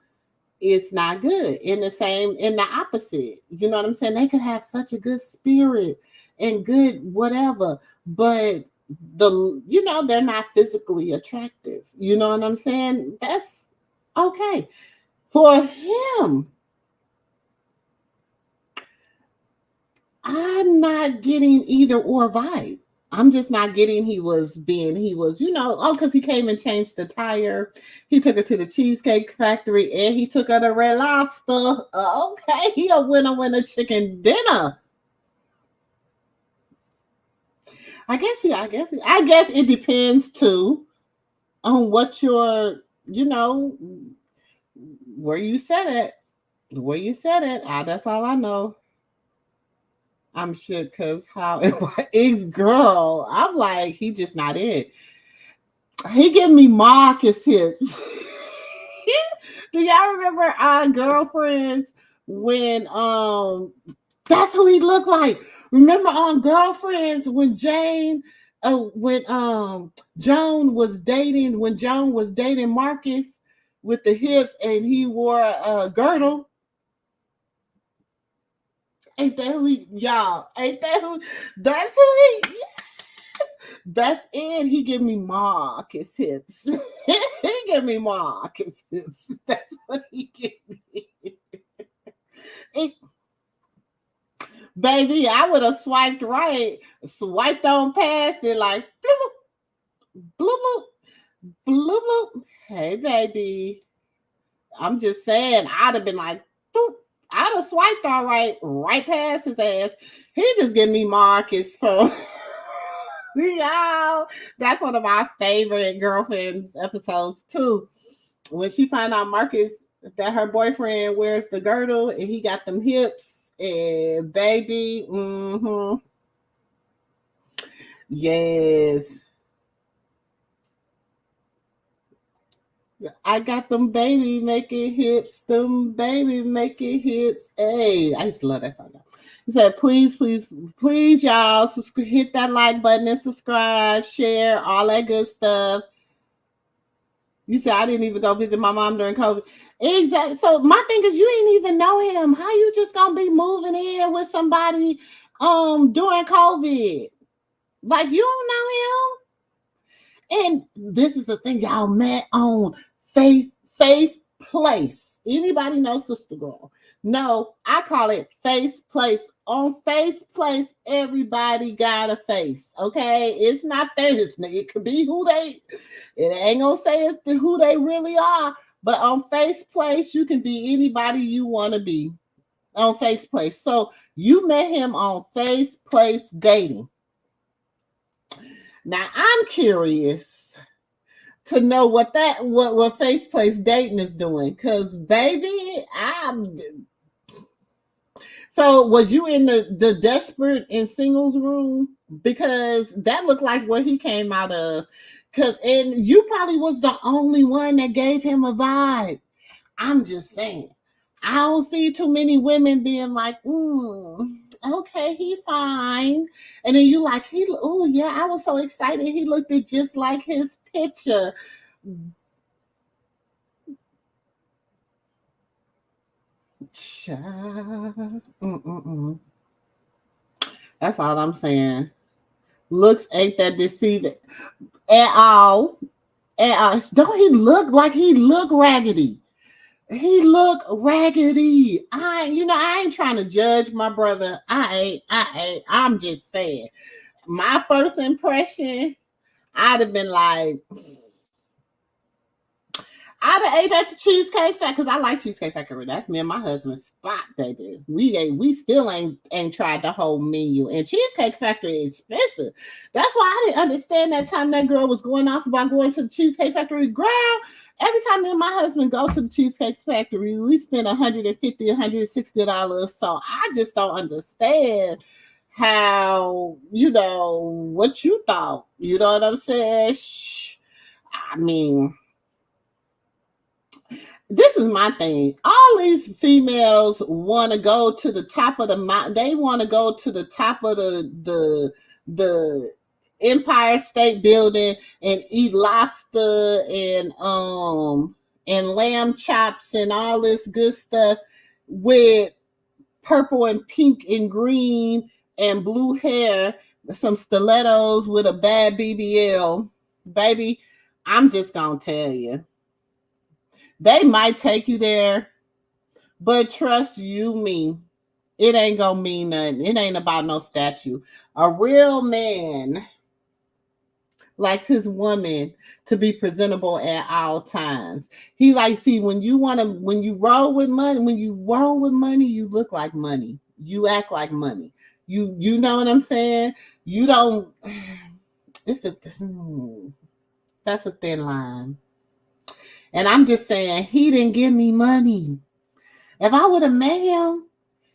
B: it's not good. In the opposite. You know what I'm saying? They could have such a good spirit and good whatever, but they're not physically attractive. You know what I'm saying? That's okay. For him, I'm not getting either or vibe. I'm just not getting he was, because he came and changed the tire. He took her to the Cheesecake Factory and he took her to Red Lobster. Okay, he a winner chicken dinner. I guess it depends too on what your, where you said it. That's all I know. I'm shook because how ex girl. I'm like, he just not it. He giving me Marcus hips. Do y'all remember our girlfriends when that's who he looked like? Remember on Girlfriends when Joan was dating Marcus with the hips and he wore a girdle? Ain't that who y'all? Ain't that who? That's who he. Yes, that's it. He give me Marcus hips. He give me Marcus hips. That's what he give me. Baby, I would have swiped right, swiped on past it like bloop, bloop, bloop, bloop. Hey, baby. I'm just saying, I'd have been like, boop. I'd have swiped all right past his ass. He just give me Marcus for y'all. That's one of my favorite Girlfriends episodes too. When she find out Marcus that her boyfriend wears the girdle and he got them hips, and baby, yes. I got them baby making hips, Hey, I used to love that song. He said, please, y'all, hit that like button and subscribe, share, all that good stuff. You said I didn't even go visit my mom during COVID. Exactly. So my thing is, you ain't even know him. How you just gonna be moving in with somebody during COVID? Like, you don't know him. And this is the thing, y'all met on Face Place. Anybody know Sister Girl? No, I call it Face Place. On Face Place, everybody got a face. Okay, it's not theirs. It could be who they. It ain't gonna say it's who they really are. But on Face Place, you can be anybody you want to be. On Face Place, so you met him on Face Place dating. Now I'm curious to know what Face Place dating is doing, because baby, so was you in the desperate and singles room? Because that looked like what he came out of. And you probably was the only one that gave him a vibe. I'm just saying. I don't see too many women being like, okay, he fine. And then you like, oh yeah, I was so excited. He looked just like his picture. Mm-mm-mm. That's all I'm saying. Looks ain't that deceiving at all. At all. Don't he look like he look raggedy? He look raggedy. I ain't trying to judge my brother. I'm just saying. My first impression, I'd have been like, I'd have ate at the Cheesecake Factory because I like Cheesecake Factory. That's me and my husband's spot, baby. We still ain't tried the whole menu. And Cheesecake Factory is expensive. That's why I didn't understand that time that girl was going off about going to the Cheesecake Factory. Girl, every time me and my husband go to the Cheesecake Factory, we spend $150, $160. So I just don't understand how, what you thought. You know what I'm saying? I mean, this is my thing. All these females want to go to the top of the mountain. They want to go to the top of the Empire State Building and eat lobster and lamb chops and all this good stuff with purple and pink and green and blue hair, some stilettos with a bad BBL. Baby, I'm just gonna tell you. They might take you there, but trust you me, it ain't gonna mean nothing. It ain't about no statue. A real man likes his woman to be presentable at all times. He likes, see, when you roll with money, you look like money. You act like money. You know what I'm saying? You don't. That's a thin line. And I'm just saying, he didn't give me money. If I would have met him,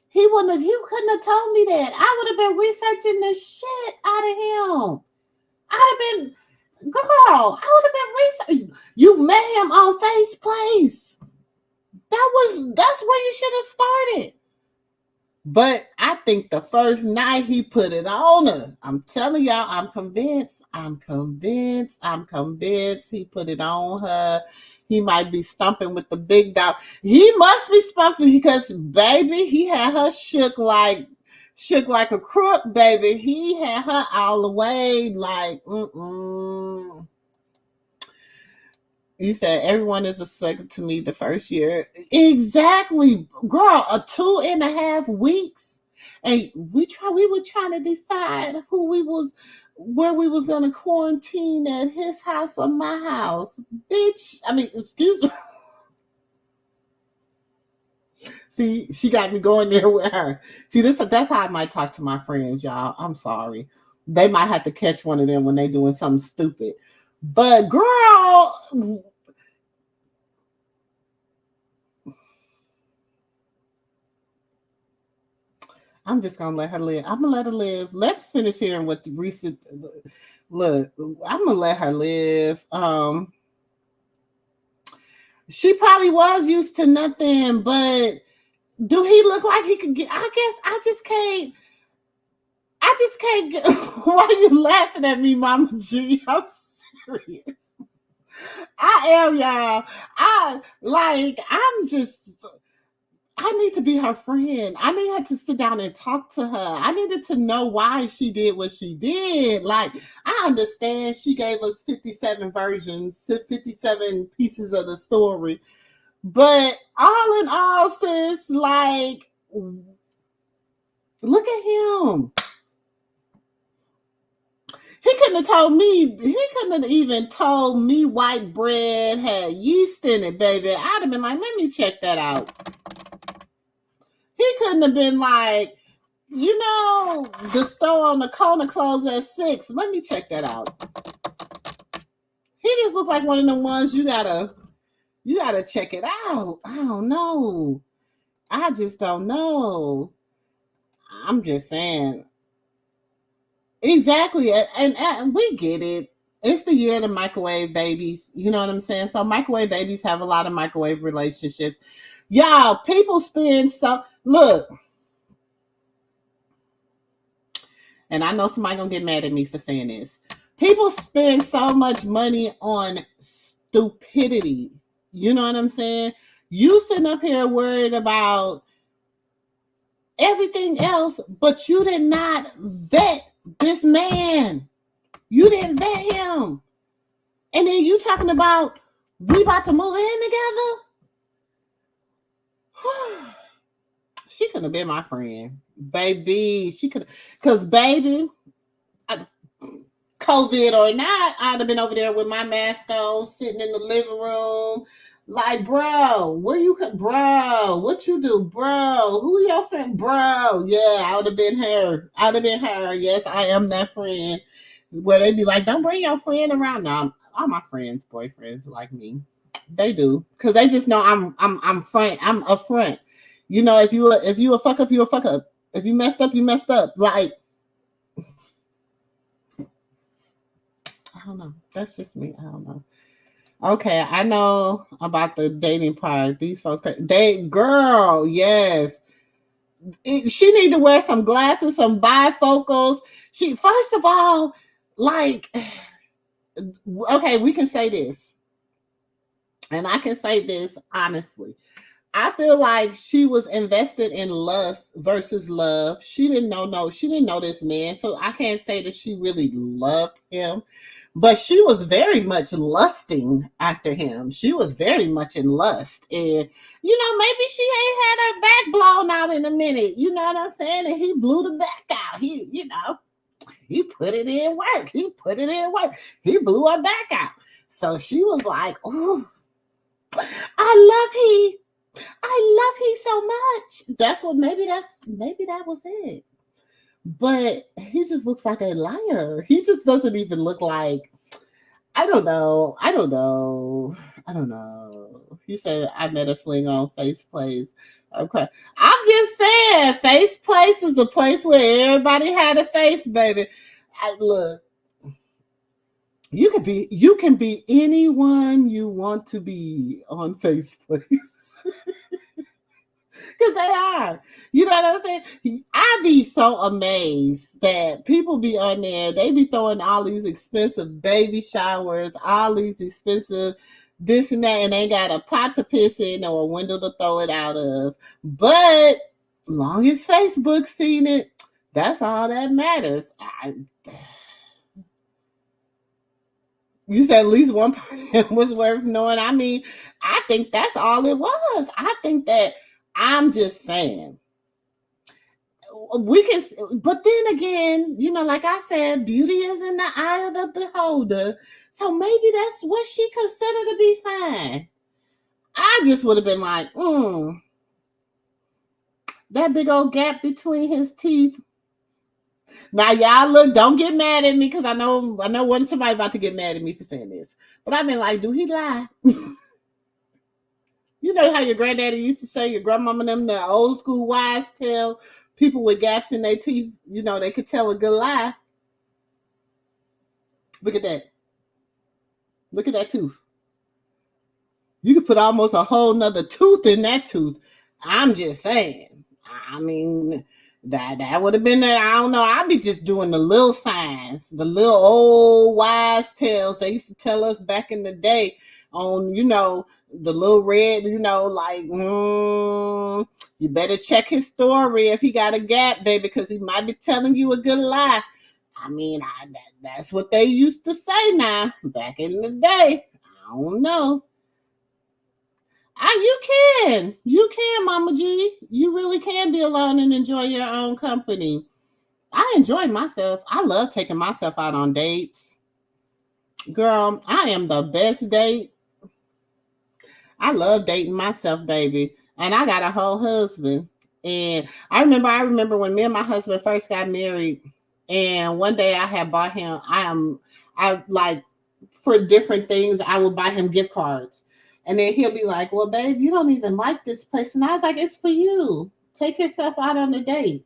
B: he couldn't have told me that. I would have been researching the shit out of him. I'd have been, girl, I would have been researching. You met him on Face Place. That's where you should have started. But I think the first night he put it on her. I'm telling y'all, I'm convinced he put it on her. He might be stumping with the big dog. He must be stumping because, baby, he had her shook like a crook, baby. He had her all the way like, You said everyone is a sucker to me the first year. Exactly, girl. 2.5 weeks, and we were trying to decide where we was gonna quarantine, at his house or my house, bitch. I mean, excuse me. See, she got me going there with her. See, that's how I might talk to my friends, y'all. I'm sorry. They might have to catch one of them when they doing something stupid. But girl, I'm just gonna let her live. I'm gonna let her live. Let's finish hearing what the recent look. I'm gonna let her live. She probably was used to nothing, but do he look like he could get? I guess I just can't get. Why are you laughing at me, Mama G? I'm serious. I am, y'all. I need to be her friend. I need her to sit down and talk to her. I needed to know why she did what she did. Like, I understand she gave us 57 versions, 57 pieces of the story. But all in all, sis, like, look at him. He couldn't have told me. He couldn't have even told me white bread had yeast in it, baby. I'd have been like, let me check that out. He couldn't have been like, the store on the corner closed at 6. Let me check that out. He just looked like one of the ones you gotta check it out. I don't know. I just don't know. I'm just saying. Exactly. And we get it. It's the year of the microwave babies. You know what I'm saying? So microwave babies have a lot of microwave relationships. Y'all, people spend look. and I know somebody gonna get mad at me for saying this. People spend so much money on stupidity. You know what I'm saying? You sitting up here worried about everything else, but you did not vet this man. You didn't vet him. And then you talking about we about to move in together? She could have been my friend. Baby, she could have. Because, baby, COVID or not, I'd have been over there with my mask on, sitting in the living room. Like, bro, bro, what you do, bro? Who your friend, bro? Yeah, I would have been her. I'd have been her. Yes, I am that friend. Where they be like, don't bring your friend around. No, all my friends, boyfriends like me, they do, because they just know I'm front. I'm a front. You know, if you a fuck up, you a fuck up. If you messed up, you messed up. Like, I don't know. That's just me. I don't know. Okay, I know about the dating part. These folks, girl, yes. She need to wear some glasses, some bifocals. She, first of all, like, okay, we can say this, and I can say this honestly. I feel like she was invested in lust versus love. She didn't know this man, so I can't say that she really loved him. But she was very much lusting after him. She was very much in lust. And, maybe she ain't had her back blown out in a minute. You know what I'm saying? And he blew the back out. He put it in work. He blew her back out. So she was like, oh, I love he so much. Maybe that was it. But he just looks like a liar. He just doesn't even look like, I don't know. He said, I met a fling on Face Place. Okay. I'm just saying, Face Place is a place where everybody had a face, baby. Look, you can be anyone you want to be on Face Place. Because they are. You know what I'm saying? I be so amazed that people be on there. They be throwing all these expensive baby showers, all these expensive this and that, and they got a pot to piss in or a window to throw it out of. But long as Facebook seen it, that's all that matters. You said at least one part was worth knowing. I mean, I think that's all it was. I think that, I'm just saying, we can, but then again, like I said, beauty is in the eye of the beholder. So maybe that's what she considered to be fine. I just would have been like, that big old gap between his teeth. Now, y'all, look, don't get mad at me, because I know when somebody about to get mad at me for saying this. But I've been like, do he lie? You know how your granddaddy used to say, your grandmama, them, the old school wise tell people with gaps in their teeth, they could tell a good lie. Look at that. Look at that tooth. You could put almost a whole nother tooth in that tooth. I'm just saying. I mean, that would have been there. I don't know. I'd be just doing the little signs, the little old wise tales they used to tell us back in the day on, the little red, like, you better check his story if he got a gap, baby, because he might be telling you a good lie. I mean, that's what they used to say now, back in the day. I don't know. You can, Mama G. You really can be alone and enjoy your own company. I enjoy myself. I love taking myself out on dates. Girl, I am the best date. I love dating myself, baby. And I got a whole husband. And I remember when me and my husband first got married, and one day I had bought him, I like, for different things, I would buy him gift cards. And then he'll be like, well, babe, you don't even like this place. And I was like, it's for you. Take yourself out on a date.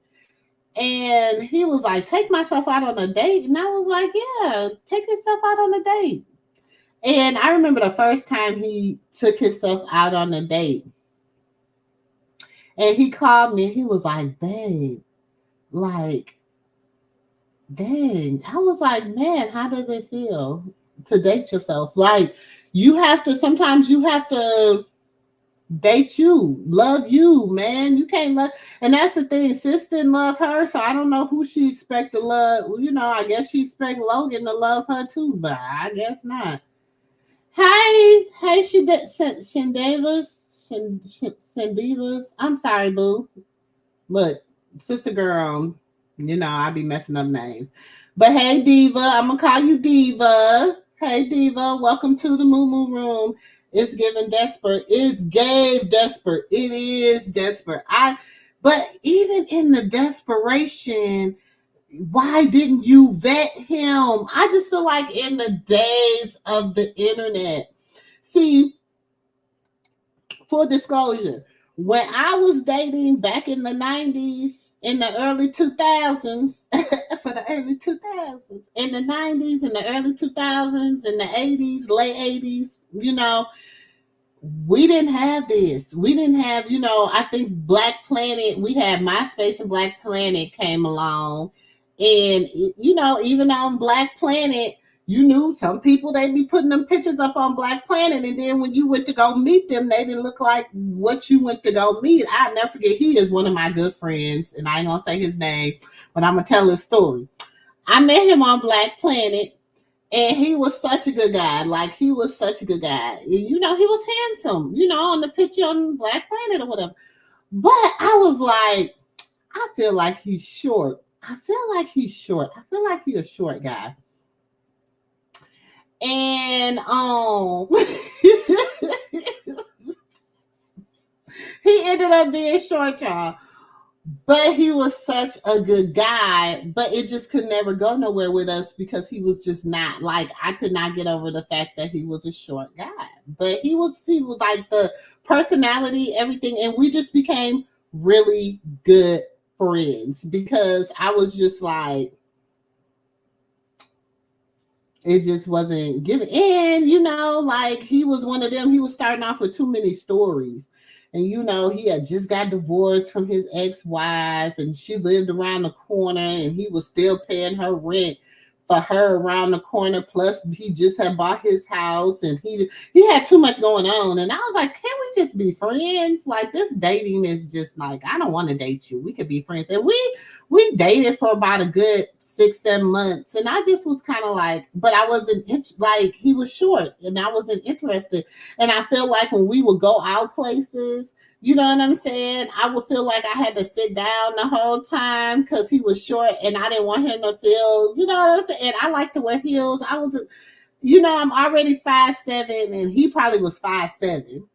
B: And he was like, take myself out on a date? And I was like, yeah, take yourself out on a date. And I remember the first time he took himself out on a date. And he called me. He was like, babe, like, dang, I was like, man, how does it feel to date yourself? Like, you have to, sometimes you have to date you, love you, man. You can't love, and that's the thing. Sis didn't love her, so I don't know who she expect to love. You know, I guess she expect Logan to love her too, but I guess not. Hey, Shandavas. I'm sorry, boo. Look, sister girl, you know, I be messing up names. But hey, Diva, I'm gonna call you Diva. Hey, Diva, welcome to the Moo Moo Room. It's giving desperate. It's gave desperate. It is desperate. But even in the desperation, why didn't you vet him? I just feel like in the days of the internet, see, full disclosure, when I was dating back in the 90s, in the early 2000s, for the early 2000s, in the 90s, in the early 2000s, in the 80s, late 80s, you know, we didn't have this. We didn't have, you know, I think Black Planet, we had MySpace and Black Planet came along. And, you know, even on Black Planet, you knew some people, they'd be putting them pictures up on Black Planet. And then when you went to go meet them, they didn't look like what you went to go meet. I'll never forget, he is one of my good friends. And I ain't going to say his name, but I'm going to tell his story. I met him on Black Planet. And he was such a good guy. Like, he was such a good guy. You know, he was handsome, you know, on the picture on Black Planet or whatever. But I was like, I feel like he's short. I feel like he's short. I feel like he's a short guy. And he ended up being short, y'all. But he was such a good guy, but it just could never go nowhere with us because he was just not, like, I could not get over the fact that he was a short guy. But he was like the personality, everything, and we just became really good friends because I was just like, it just wasn't given. And, you know, like, he was one of them, he was starting off with too many stories. And, you know, he had just got divorced from his ex-wife and she lived around the corner and he was still paying her rent for her around the corner. Plus, he just had bought his house and he had too much going on. And I was like, can we just be friends? Like, this dating is just like, I don't want to date you. We could be friends. And we dated for about a good 6-7 months. And I just was kind of like, but I wasn't like, he was short and I wasn't interested. And I feel like when we would go out places, you know what I'm saying? I would feel like I had to sit down the whole time because he was short and I didn't want him to feel, you know what I'm saying? And I like to wear heels. I was, you know, I'm already 5'7" and he probably was 5'7".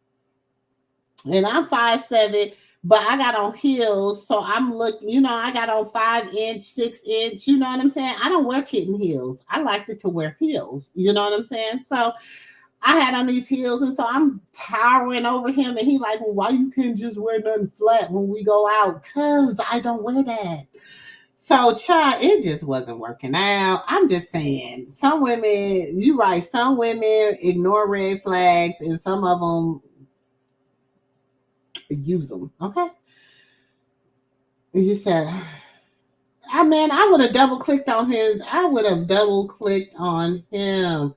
B: And I'm 5'7", but I got on heels. So I'm looking, you know, I got on 5-inch, 6-inch, you know what I'm saying? I don't wear kitten heels. I liked it to wear heels, you know what I'm saying? So I had on these heels, and so I'm towering over him, and he like, well, why you can't just wear nothing flat when we go out? Because I don't wear that. So, child, it just wasn't working out. I'm just saying, some women, you're right, some women ignore red flags, and some of them use them, okay? You said, I would have double clicked on him. I would have double clicked on him.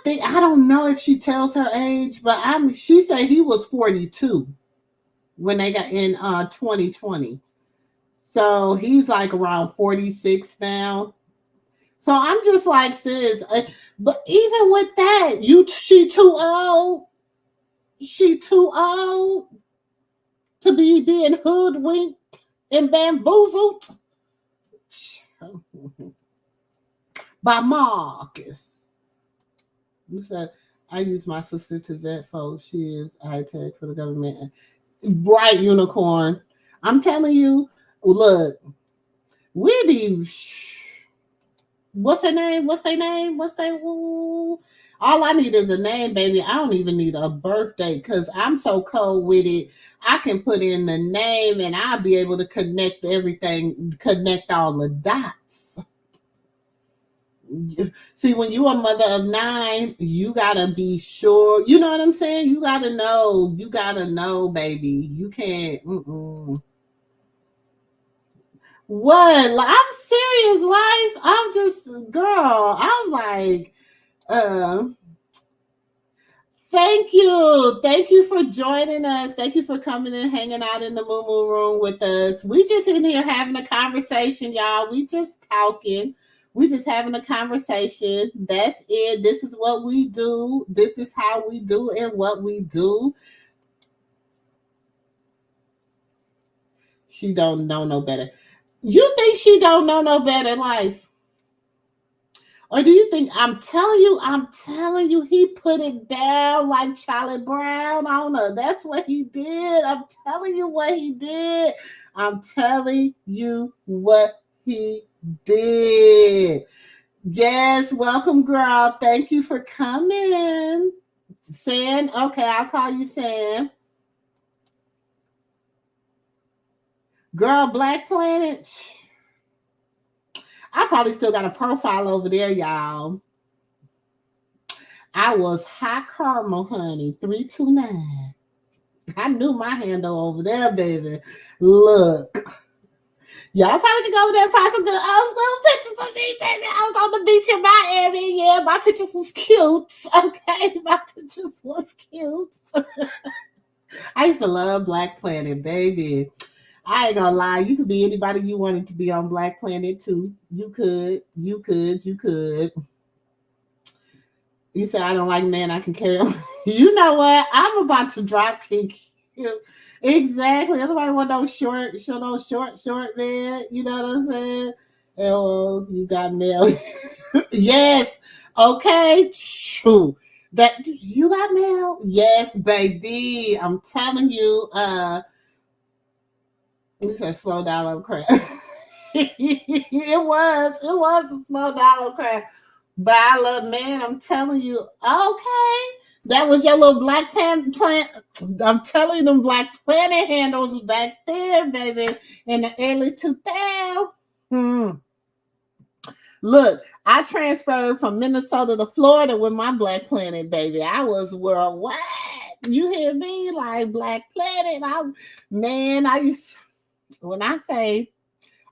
B: I don't know if she tells her age, but she said he was 42 when they got in 2020. So he's like around 46 now. So I'm just like, sis, but even with that, she too old. She too old to be being hoodwinked and bamboozled by Marcus. You said, I use my sister to vet folks. She is high tech for the government. Bright unicorn. I'm telling you, look, we be. What's her name? Ooh. All I need is a name, baby. I don't even need a birthday because I'm so cold with it. I can put in the name and I'll be able to connect everything, connect all the dots. See, when you're a mother of 9, you gotta be sure. You know what I'm saying? You gotta know. You gotta know, baby. You can't. Well, What? I'm serious, life. I'm just, girl. I'm like, uh, thank you. Thank you for joining us. Thank you for coming and hanging out in the Moo Moo room with us. We just in here having a conversation, y'all. We just talking. We just having a conversation. That's it. This is what we do. This is how we do and what we do. She don't know no better. You think she don't know no better, life? Or do you think I'm telling you, he put it down like Charlie Brown on her. That's what he did. I'm telling you what he did. I'm telling you what he did. Yes, welcome, girl. Thank you for coming. Sam, okay, I'll call you Sam. Girl, Black Planet. I probably still got a profile over there, y'all. I was high caramel, honey, 329. I knew my handle over there, baby. Look. Y'all probably can go over there and find some good old school pictures of me, baby. I was on the beach in Miami. Yeah, my pictures was cute. Okay, my pictures was cute. I used to love Black Planet, baby. I ain't gonna lie. You could be anybody you wanted to be on Black Planet too. You could. You say I don't like men. I can carry on. You know what? I'm about to drop kick you. Exactly. Everybody want no short man. You know what I'm saying? Oh, you got mail. Yes. Okay. Shoo. That you got mail? Yes, baby. I'm telling you. It said slow down on crap. It was a slow down on crap. But I love, man, I'm telling you, okay. That was your little Black plant. I'm telling you, them Black Planet handles back there, baby, in the early 2000s. Look, I transferred from Minnesota to Florida with my Black Planet, baby. I was worldwide. You hear me? Like Black Planet. I used, when I say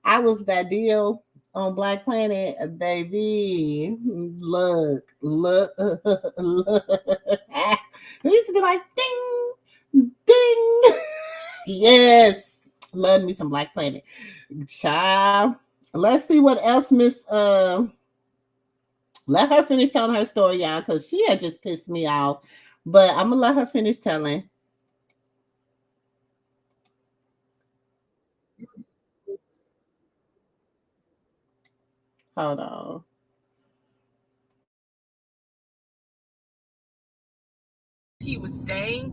B: I was that deal on Black Planet, baby. Look. It used to be like ding, ding. Yes. Love me some Black Planet. Child. Let's see what else Miss let her finish telling her story, y'all, because she had just pissed me off. But I'm gonna let her finish telling. Hold on.
C: He was staying.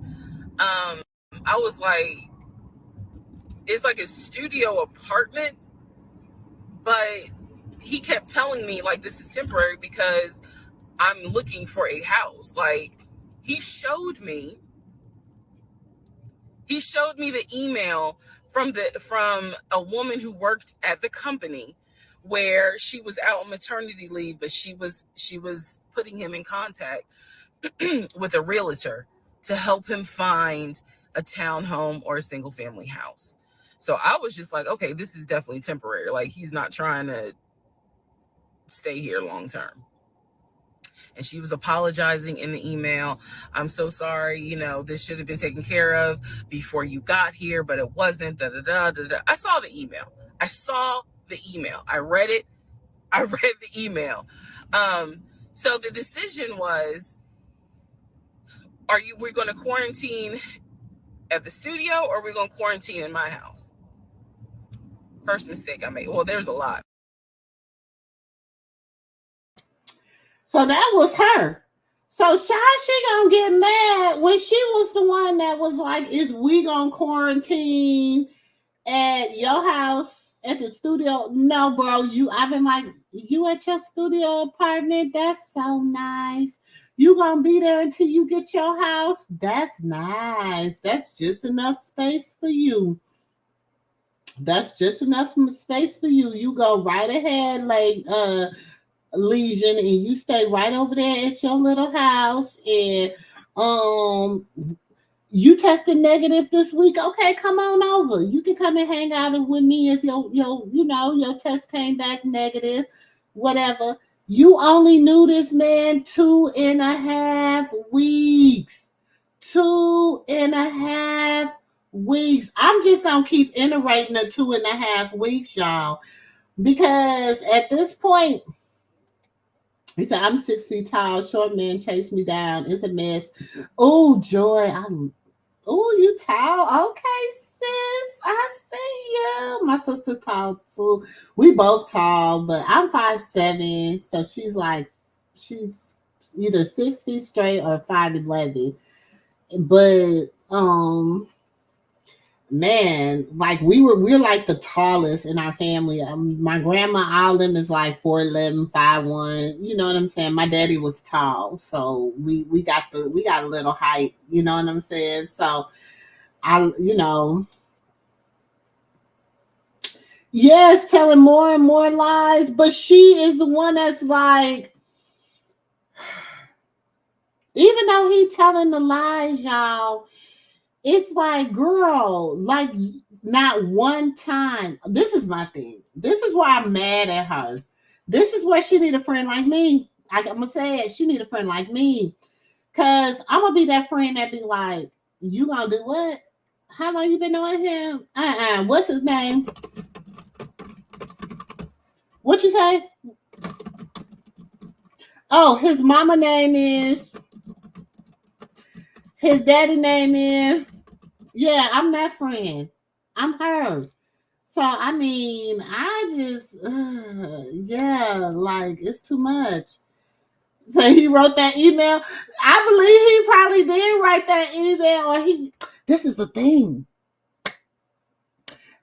C: I was like, it's like a studio apartment, but he kept telling me like this is temporary because I'm looking for a house. Like he showed me the email from a woman who worked at the company where she was out on maternity leave, but she was putting him in contact with a realtor to help him find a townhome or a single family house. So I was just like, okay, this is definitely temporary. Like he's not trying to stay here long term. And she was apologizing in the email. I'm so sorry, this should have been taken care of before you got here, but it wasn't. Da, da, da, da, da. I saw the email. I read it. I read the email. So the decision was, we're going to quarantine at the studio or we're going to quarantine in my house? First mistake I made. Well, there's a lot.
B: So that was her. So she gonna get mad when she was the one that was like, is we gonna quarantine at your house at the studio? No, bro. I've been like, you at your studio apartment? That's so nice. You gonna be there until you get your house? That's nice. That's just enough space for you. That's just enough space for you. You go right ahead, like Legion, and you stay right over there at your little house, and You tested negative this week. Okay, come on over. You can come and hang out with me if your test came back negative, whatever. You only knew this man 2.5 weeks. 2.5 weeks. I'm just gonna keep iterating the 2.5 weeks, y'all, because at this point, he said, I'm 6 feet tall, short man chased me down. It's a mess. Oh, Joy. You tall. Okay, sis. I see you. My sister's tall too. We both tall, but I'm 5'7". So she's either 6 feet straight or 5'11". But man, like we're like the tallest in our family. My grandma, all of them is like 4'11", 5'1". You know what I'm saying? My daddy was tall, so we got a little height. You know what I'm saying? So yes, telling more and more lies, but she is the one that's like, even though he telling the lies, y'all, it's like, girl, like not one time. This is my thing. This is why I'm mad at her. This is why she need a friend like me. I'm gonna say it. She need a friend like me, cause I'm gonna be that friend that be like, you gonna do what? How long you been knowing him? What's his name? What you say? Oh, his mama name is. His daddy name is. Yeah, I'm that friend. I'm her. So I mean, I just, yeah, like it's too much. So he wrote that email. I believe he probably did write that email, or he. This is the thing.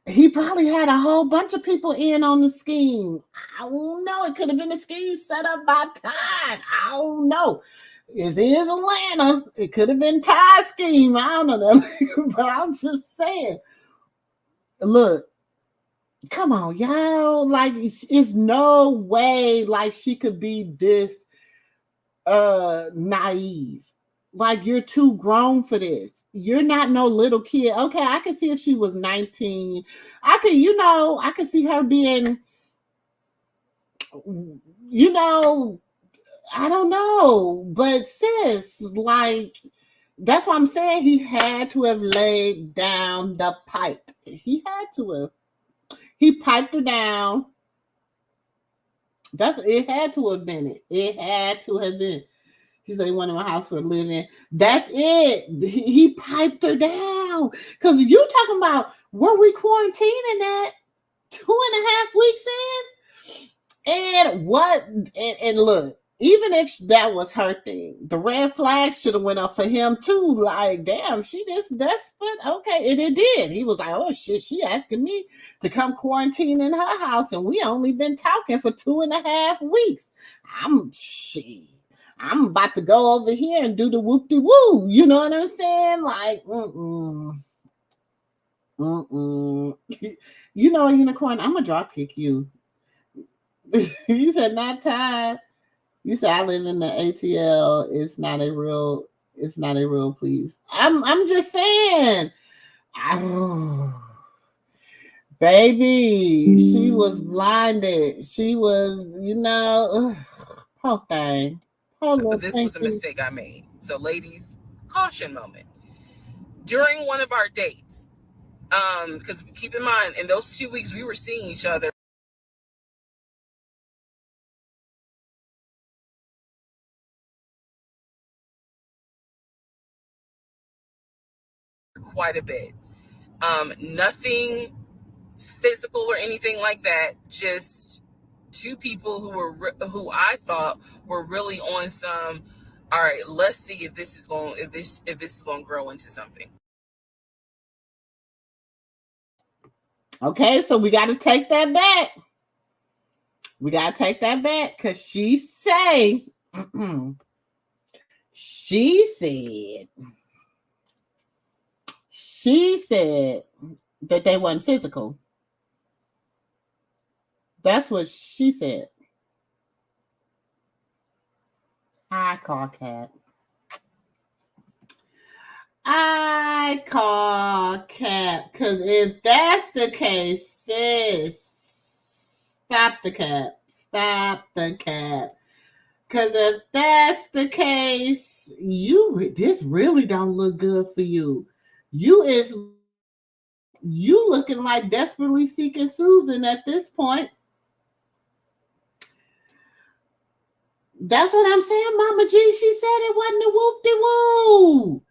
B: He probably had a whole bunch of people in on the scheme. I don't know. It could have been a scheme set up by Todd. I don't know. It is Atlanta. It could have been Todd's scheme. I don't know. But I'm just saying. Look, come on, y'all. Like, it's no way like she could be this naive. Like, you're too grown for this. You're not no little kid. Okay, I can see if she was 19. I could see her being, you know, I don't know. But sis, like, that's what I'm saying. He had to have laid down the pipe. He had to have. He piped her down. It had to have been it. It had to have been. She said he wanted my house for a living. That's it. He piped her down. Because you talking about, were we quarantining that 2.5 weeks in? And what? And look, even if that was her thing, the red flag should have went up for him too. Like, damn, she this desperate. Okay, and it did. He was like, oh shit, she asking me to come quarantine in her house, and we only been talking for 2.5 weeks. I'm about to go over here and do the whoop de woo. You know what I'm saying? Like, you know, a unicorn, I'm gonna drop kick you. You said not tired. You said I live in the ATL. It's not a real please. I'm just saying. Baby, she was blinded. She was, poor thing.
C: But this was a mistake I made. So ladies, caution moment. During one of our dates, because keep in mind, in those 2 weeks we were seeing each other quite a bit. Nothing physical or anything like that. Just two people who I thought were really on some. All right, let's see if this is going to grow into something.
B: Okay, so we got to take that back. We got to take that back because she said that they wasn't physical. That's what she said. I call cat. I call cap, because if that's the case, sis, stop the cap. Stop the cap. Because if that's the case, this really don't look good for you. You looking like desperately seeking Susan at this point. That's what I'm saying, Mama G. She said it wasn't a whoop-de-woo.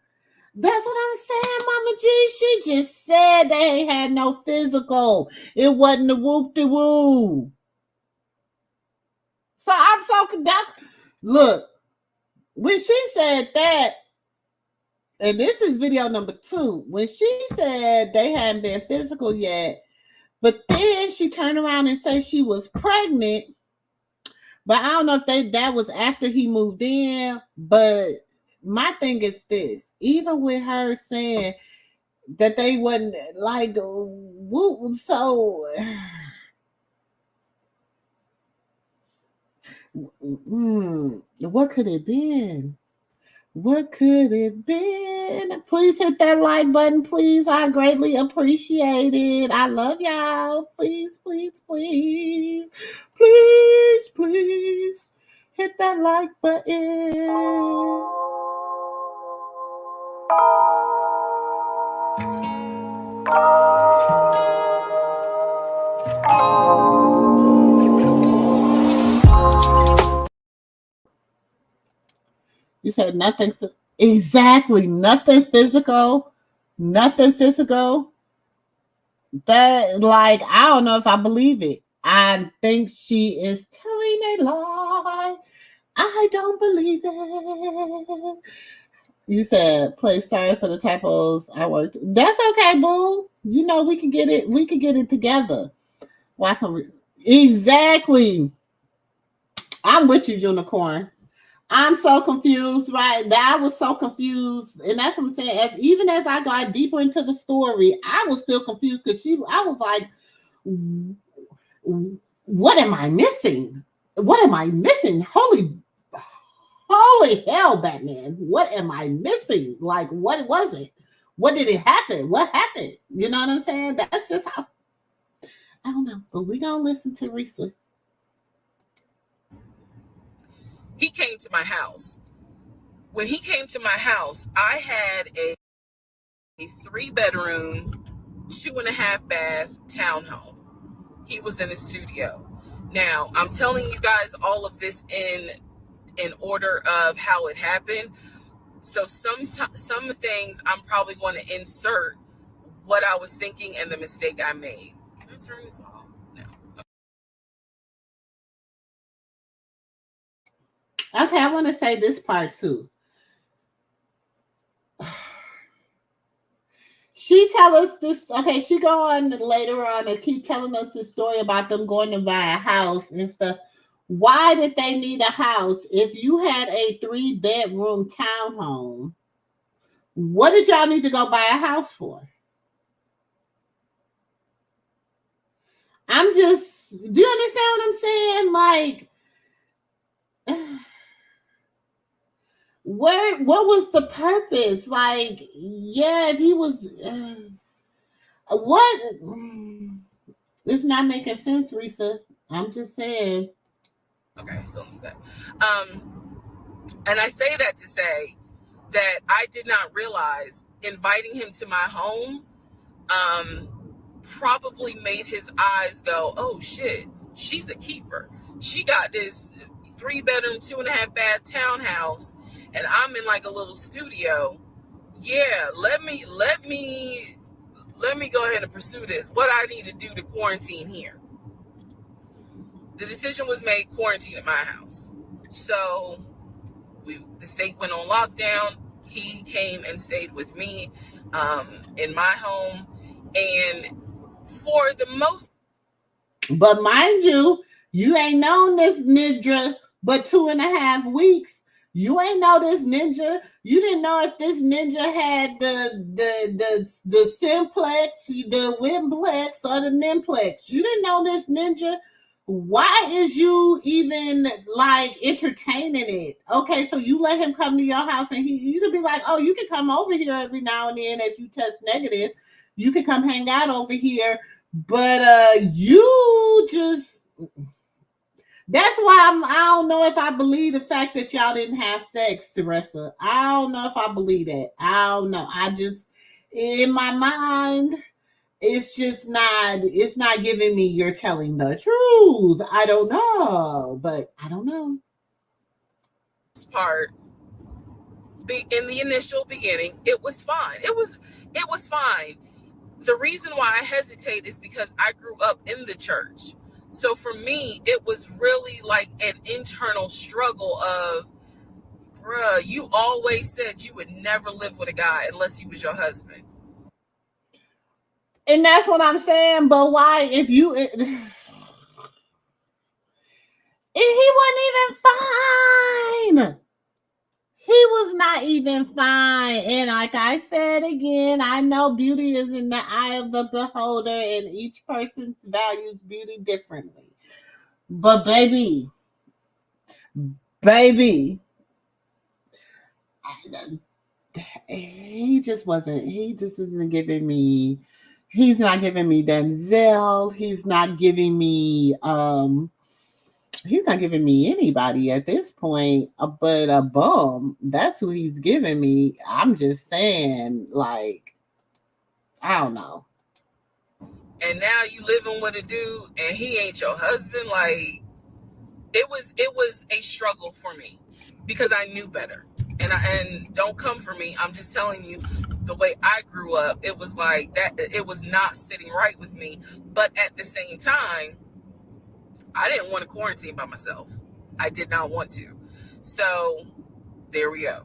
B: That's what I'm saying, Mama G. She just said they ain't had no physical. It wasn't a whoop-de-woo. So I'm so look, when she said that, and this is video number 2, when she said they hadn't been physical yet, but then she turned around and said she was pregnant. But I don't know if that was after he moved in. But my thing is this: even with her saying that they wasn't like, so what could it been? What could it been? Please hit that like button, please. I greatly appreciate it. I love y'all. Please, please, please. Please, please. Hit that like button. You said nothing. Exactly. Nothing physical. Nothing physical. That, like, I don't know if I believe it. I think she is telling a lie. I don't believe it. You said, play sorry for the typos I worked. That's okay, boo. You know we can get it. We can get it together. Why can we? Exactly. I'm with you, Unicorn. I'm so confused, right? I was so confused, and that's what I'm saying. Even as I got deeper into the story, I was still confused because I was like, "What am I missing? What am I missing? Holy hell, Batman! What am I missing? Like, what was it? What did it happen? What happened? You know what I'm saying? That's just how. I don't know, but we gonna listen to Risa.
C: He came to my house. When he came to my house, I had a 3-bedroom, 2.5 bath townhome. He was in a studio. Now, I'm telling you guys all of this in order of how it happened. So some things I'm probably going to insert what I was thinking and the mistake I made. Can I turn this off? No.
B: Okay, I want to say this part too. She tell us this. Okay, she go on later on and keep telling us this story about them going to buy a house and stuff. Why did they need a house if you had a 3-bedroom townhome? What did y'all need to go buy a house for? I'm just, do you understand what I'm saying? Like, what was the purpose? Like, yeah, if he was, what? It's not making sense, Risa. I'm just saying.
C: Okay, so that. And I say that to say that I did not realize inviting him to my home probably made his eyes go, oh shit, she's a keeper. She got this 3-bedroom, 2.5 bath townhouse, and I'm in like a little studio. Yeah, let me go ahead and pursue this. What I need to do to quarantine here. The decision was made, quarantine at my house. So the state went on lockdown. He came and stayed with me in my home. And for the most...
B: But mind you, you ain't known this ninja but 2.5 weeks. You ain't know this ninja. You didn't know if this ninja had the simplex, the wimplex, or the nimplex. You didn't know this ninja Why is you even like entertaining it? Okay, so you let him come to your house and you could be like, oh, you can come over here every now and then if you test negative. You can come hang out over here, but you just that's why I don't know if I believe the fact that y'all didn't have sex, Teresa. I don't know if I believe that. I don't know. I just in my mind it's not giving me you're telling the truth. I don't know, but I don't know.
C: Part in the initial beginning, it was fine. It was fine. The reason why I hesitate is because I grew up in the church. So for me, it was really like an internal struggle of, bruh, you always said you would never live with a guy unless he was your husband.
B: And that's what I'm saying. But why, if you, he wasn't even fine. He was not even fine. And like I said again, I know beauty is in the eye of the beholder, and each person values beauty differently. But baby, he just isn't giving me, he's not giving me Denzel. He's not giving me anybody at this point, but a bum. That's who he's giving me. I'm just saying, like, I don't know.
C: And now you living with a dude and he ain't your husband. Like, it was a struggle for me because I knew better. And don't come for me. I'm just telling you the way I grew up. It was like that. It was not sitting right with me. But at the same time, I didn't want to quarantine by myself. I did not want to. So there we go.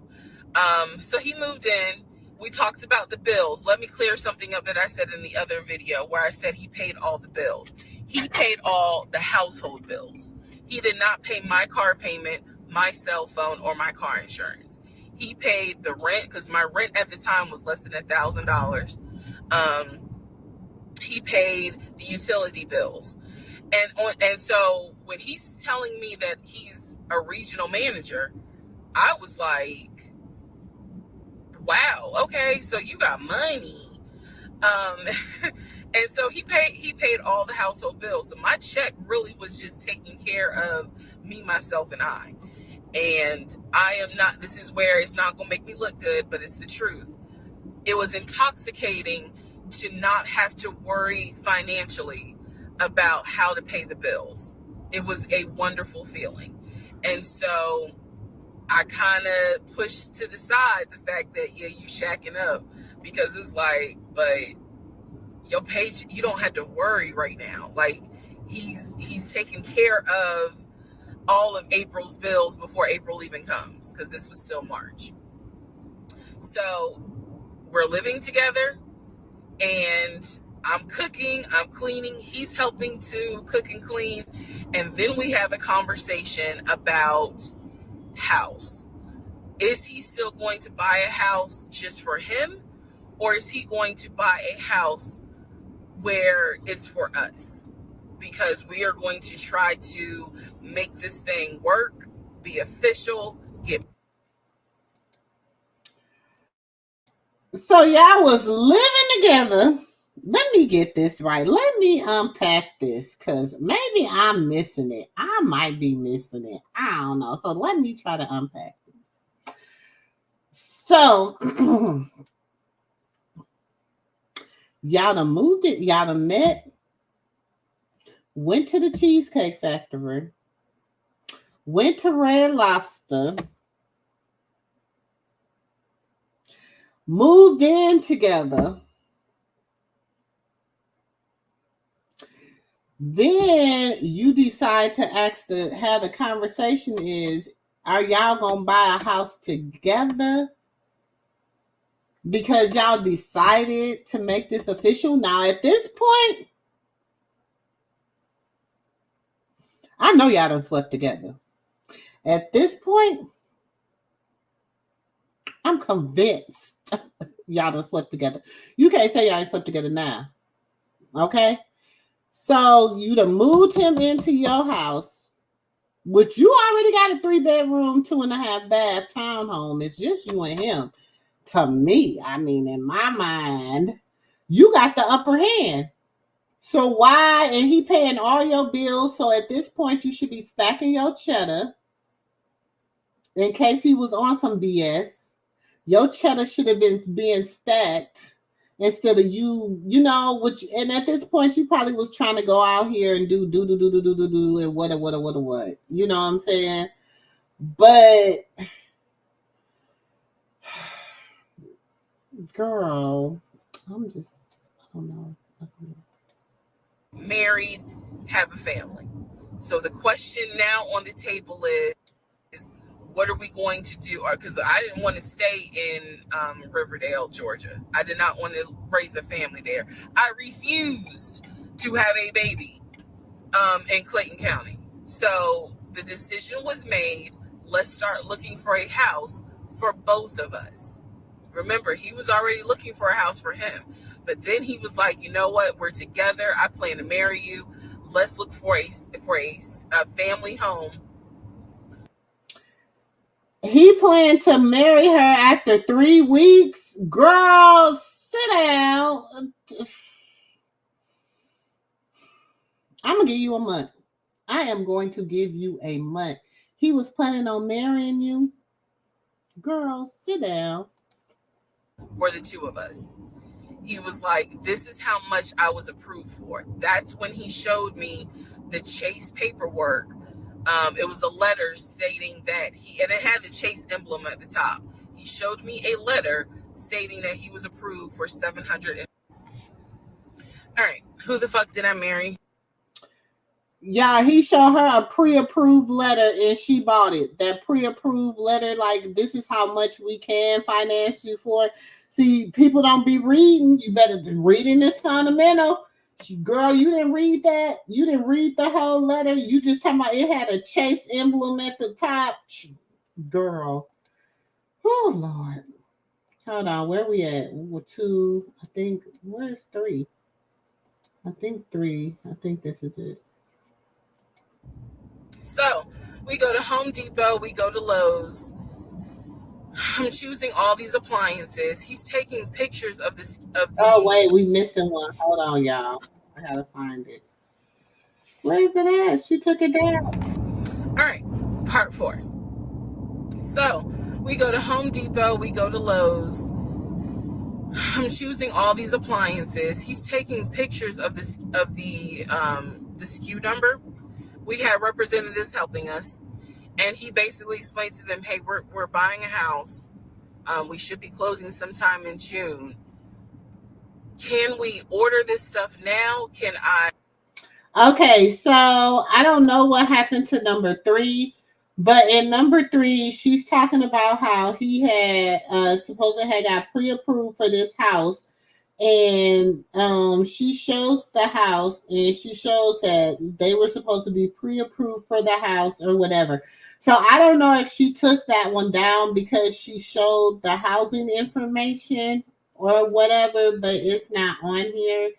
C: So he moved in. We talked about the bills. Let me clear something up that I said in the other video where I said he paid all the bills. He paid all the household bills. He did not pay my car payment, my cell phone, or my car insurance. He paid the rent because my rent at the time was less than $1,000. He paid the utility bills. And so when he's telling me that he's a regional manager, I was like, wow, okay, so you got money. And so he paid all the household bills. So my check really was just taking care of me, myself, and I. And I am not, this is where it's not going to make me look good, but it's the truth. It was intoxicating to not have to worry financially about how to pay the bills. It was a wonderful feeling. And so I kind of pushed to the side the fact that, yeah, you shacking up, because it's like, but your page, you don't have to worry right now. Like, he's taking care of all of April's bills before April even comes, because this was still March. So we're living together, and I'm cooking, I'm cleaning, he's helping to cook and clean, and then we have a conversation about house. Is he still going to buy a house just for him, or is he going to buy a house where it's for us? Because we are going to try to make this thing work, be official, get.
B: So y'all was living together. Let me get this right. Let me unpack this, because maybe I'm missing it. I might be missing it. I don't know. So let me try to unpack this. So y'all done moved it. Y'all done met. Went to the Cheesecake Factory. Went to Red Lobster. Moved in together. Then you decide to have the conversation is, are y'all gonna buy a house together? Because y'all decided to make this official. Now at this point, I know y'all done slept together. At this point, I'm convinced y'all done slept together. You can't say y'all ain't slept together now. Okay? So you'd have moved him into your house, which you already got a 3-bedroom, 2.5 bath townhome. It's just you and him. To me, I mean, in my mind, you got the upper hand. So why? And he paying all your bills. So at this point, you should be stacking your cheddar in case he was on some BS. Your cheddar should have been being stacked instead of which, and at this point you probably was trying to go out here and do and what. You know what I'm saying? But girl, I don't know.
C: Married, have a family. So the question now on the table is what are we going to do? Because I didn't want to stay in Riverdale, Georgia. I did not want to raise a family there. I refused to have a baby in Clayton County. So the decision was made. Let's start looking for a house for both of us. Remember, he was already looking for a house for him. But then he was like, you know what? We're together. I plan to marry you. Let's look for a family home.
B: He planned to marry her after 3 weeks. Girl, sit down. I'm going to give you a month. I am going to give you a month. He was planning on marrying you. Girl, sit down.
C: For the two of us. He was like, this is how much I was approved for. That's when he showed me the Chase paperwork. It was a letter stating that and it had the Chase emblem at the top. He showed me a letter stating that he was approved for $700. All right, who the fuck did I marry?
B: Yeah, he showed her a pre-approved letter and she bought it. That pre-approved letter, like, this is how much we can finance you for. See, people don't be reading. You better be reading this fundamental. Girl, you didn't read that. You didn't read the whole letter. You just talking about it had a Chase emblem at the top. Girl. Oh, Lord. Hold on. Where we at? We're 2. I think. Where's 3? I think 3. I think this is it.
C: So we go to Home Depot. We go to Lowe's. I'm choosing all these appliances. He's taking pictures of this.
B: Oh, wait. We missing one. Hold on, y'all. I gotta find it. Where is it at? She took it down.
C: All right. Part 4. So we go to Home Depot. We go to Lowe's. I'm choosing all these appliances. He's taking pictures of the SKU number. We had representatives helping us, and he basically explained to them, hey, we're buying a house. We should be closing sometime in June. Can we order this stuff now? Can I?
B: Okay, so I don't know what happened to number 3, but in number 3, she's talking about how he had supposedly had got pre-approved for this house. And she shows the house and she shows that they were supposed to be pre-approved for the house or whatever. So I don't know if she took that one down because she showed the housing information or whatever, but it's not on here.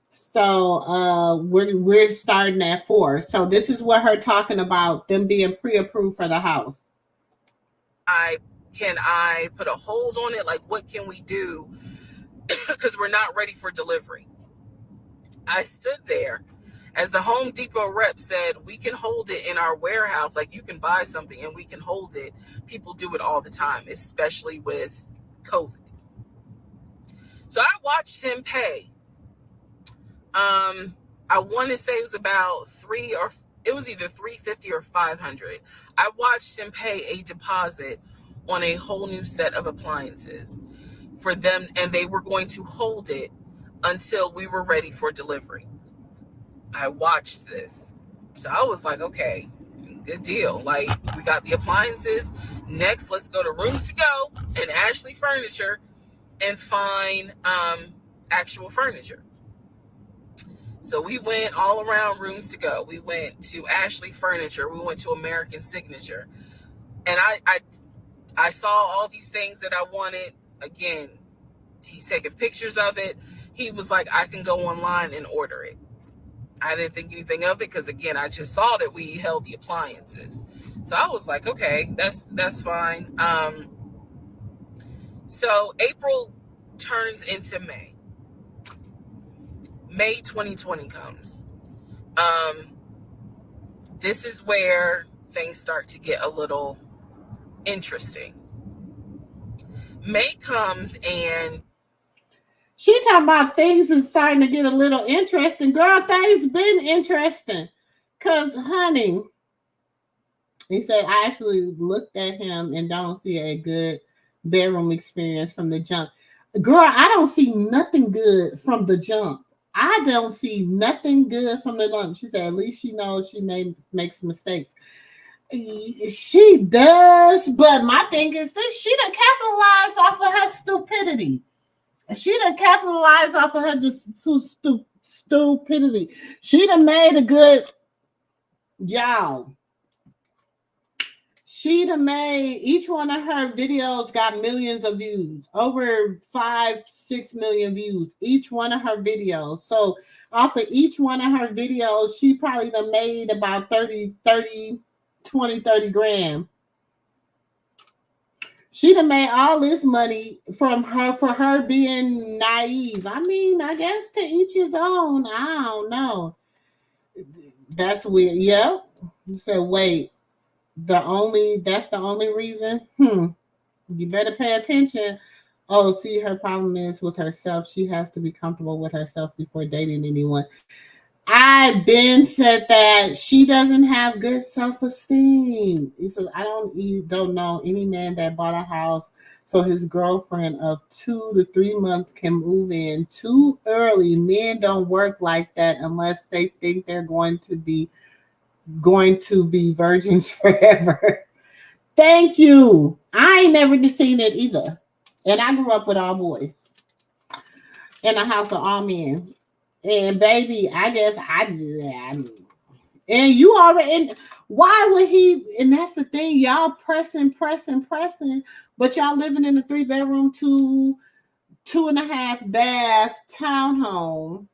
B: So we're starting at 4. So this is what her talking about, them being pre-approved for the house.
C: Can I put a hold on it? Like, what can we do? Because we're not ready for delivery. I stood there as the Home Depot rep said, we can hold it in our warehouse. Like, you can buy something and we can hold it. People do it all the time, especially with COVID. So I watched him pay. I want to say it was about it was either $350 or $500. I watched him pay a deposit on a whole new set of appliances for them, and they were going to hold it until we were ready for delivery. I watched this. So I was like, okay, good deal. Like, we got the appliances. Next, let's go to Rooms to Go and Ashley Furniture and find actual furniture. So we went all around Rooms to Go. We went to Ashley Furniture. We went to American Signature. And I saw all these things that I wanted. Again, he's taking pictures of it. He was like, I can go online and order it. I didn't think anything of it because, again, I just saw that we held the appliances. So I was like, okay, that's fine. So April turns into May. May 2020 comes. This is where things start to get a little interesting. May comes and
B: she talking about things is starting to get a little interesting. Girl, things been interesting. Cause honey, he said, I actually looked at him and don't see a good bedroom experience from the jump. Girl, I don't see nothing good from the jump. I don't see nothing good from the jump. She said, at least she knows she makes mistakes. She does, but my thing is this: she done capitalized off of her stupidity. She done capitalized off of her stupidity. She done made a good y'all. She done made each one of her videos got millions of views, over 5-6 million views, each one of her videos. So off of each one of her videos, she probably done made about 30 grand. She done made all this money from her for her being naive. I mean, I guess to each his own. I don't know. That's weird. Yep. You said, wait. That's the only reason. You better pay attention. Oh, see, her problem is with herself. She has to be comfortable with herself before dating anyone. I've been said that she doesn't have good self-esteem. He said, I don't know any man that bought a house so his girlfriend of 2 to 3 months can move in too early. Men don't work like that unless they think they're going to be virgins forever. Thank you. I ain't never seen it either. And I grew up with all boys in a house of all men. And baby, I guess and you already, why would he, and that's the thing, y'all pressing, but y'all living in a 3-bedroom, 2.5 bath townhome.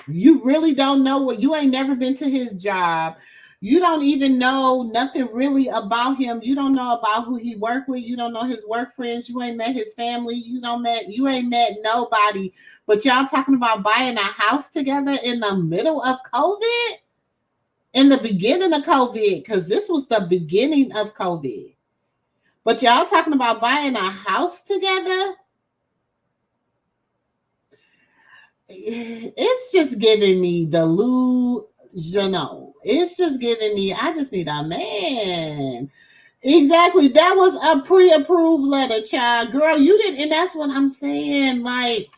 B: You really don't know what, you ain't never been to his job. You don't even know nothing really about him. You don't know about who he worked with. You don't know his work friends. You ain't met his family. You ain't met nobody. But y'all talking about buying a house together in the middle of COVID? In the beginning of COVID, because this was the beginning of COVID. But y'all talking about buying a house together? It's just giving me delusional. It's just giving me, I just need a man. Exactly. That was a pre-approved letter, child. Girl, you didn't, and that's what I'm saying. Like,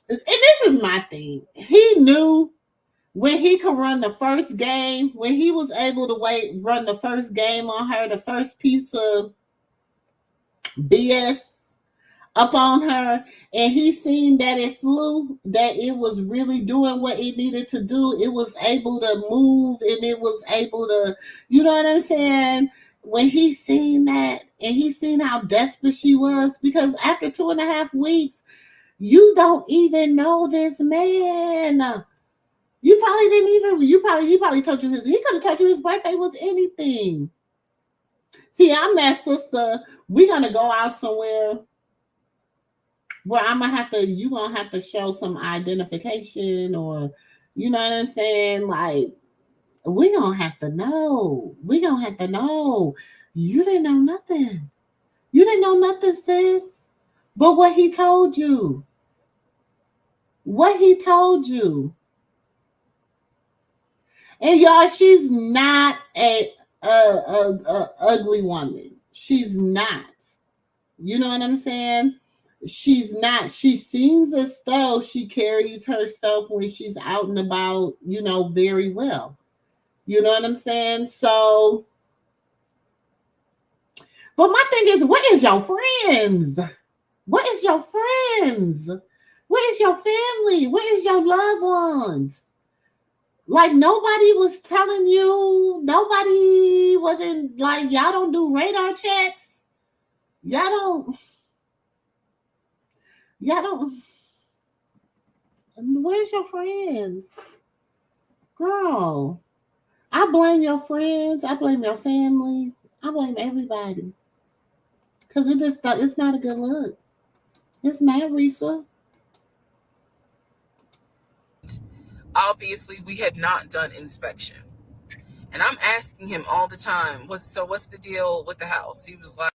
B: and this is my thing. He knew when he could run the first game, when he was able to run the first game on her, the first piece of BS up on her, and he seen that it flew, that it was really doing what it needed to do. It was able to move, and it was able to, you know what I'm saying? When he seen that, and he seen how desperate she was, because after 2.5 weeks, you don't even know this man. He probably told you he could have told you his birthday was anything. See, I'm that sister. We're gonna go out somewhere where you're gonna have to show some identification, or you know what I'm saying? Like, we're gonna have to know. You didn't know nothing. You didn't know nothing, sis. But what he told you. And y'all, she's not a ugly woman. She's not. You know what I'm saying? She's not. She seems as though she carries herself when she's out and about, very well. You know what I'm saying? So, but my thing is, what is your friends? What is your friends? What is your family? What is your loved ones? Like, nobody was telling you, nobody wasn't like, y'all don't do radar checks. Y'all don't. Where's your friends? Girl, I blame your friends. I blame your family. I blame everybody. Because it's not a good look. It's not, Risa.
C: Obviously, we had not done inspection. And I'm asking him all the time, what's the deal with the house? He was like,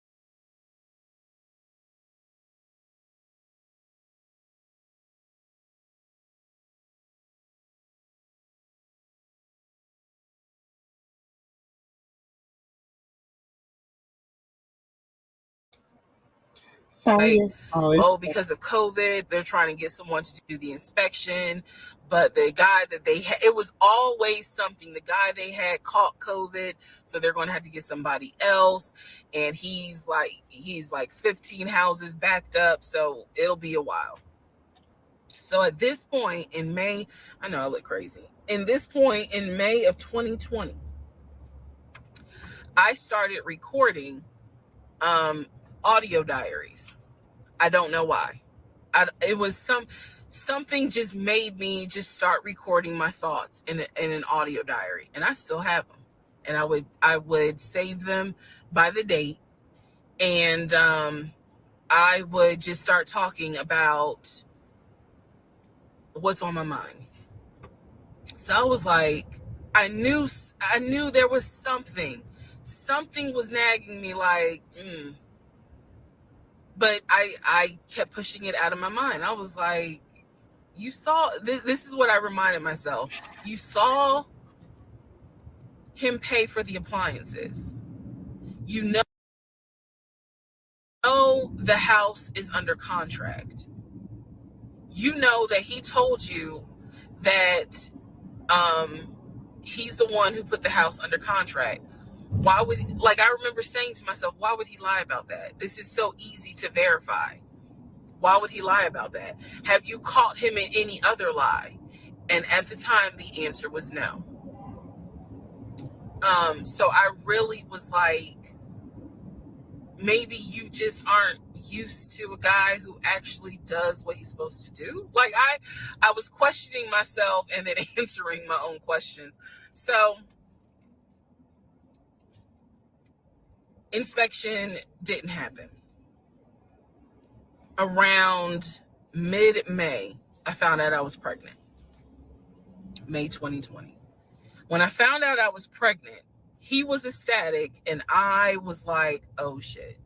B: Sorry.
C: oh, because of COVID, they're trying to get someone to do the inspection. But the guy that they had, it was always something. The guy they had caught COVID, so they're going to have to get somebody else. And he's like 15 houses backed up, so it'll be a while. So at this point in May, I know I look crazy. In this point in May of 2020, I started recording audio diaries. I don't know why. It was something just made me just start recording my thoughts in an audio diary, and I still have them. And I would save them by the date, and I would just start talking about what's on my mind. So I was like, I knew there was something was nagging me, like, but I kept pushing it out of my mind. I was like, you saw, this is what I reminded myself. You saw him pay for the appliances. You know the house is under contract. You know that he told you that he's the one who put the house under contract. Why would, like, I remember saying to myself, why would he lie about that? This is so easy to verify. Why would he lie about that? Have you caught him in any other lie? And at the time, the answer was no. So I really was like, maybe you just aren't used to a guy who actually does what he's supposed to do. Like, I was questioning myself and then answering my own questions. So inspection didn't happen. Around mid-May, I found out I was pregnant. May 2020. When I found out I was pregnant, he was ecstatic and I was like, oh shit.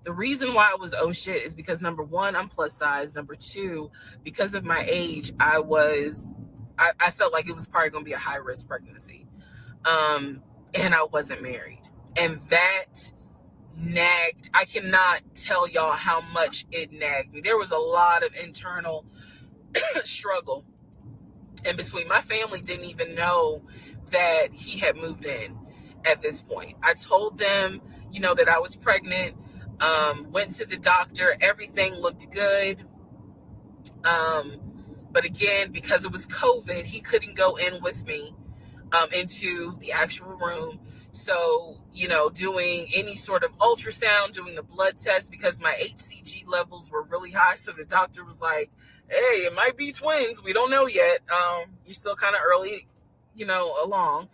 C: The reason why I was oh shit is because, number one, I'm plus size. Number two, because of my age, I felt like it was probably going to be a high risk pregnancy. And I wasn't married. And that nagged. I cannot tell y'all how much it nagged me. There was a lot of internal struggle in between. My family didn't even know that he had moved in at this point. I told them, that I was pregnant, went to the doctor, everything looked good. But again, because it was COVID, he couldn't go in with me into the actual room. So, doing any sort of ultrasound, doing the blood test, because my HCG levels were really high. So the doctor was like, hey, it might be twins. We don't know yet. You're still kind of early, along.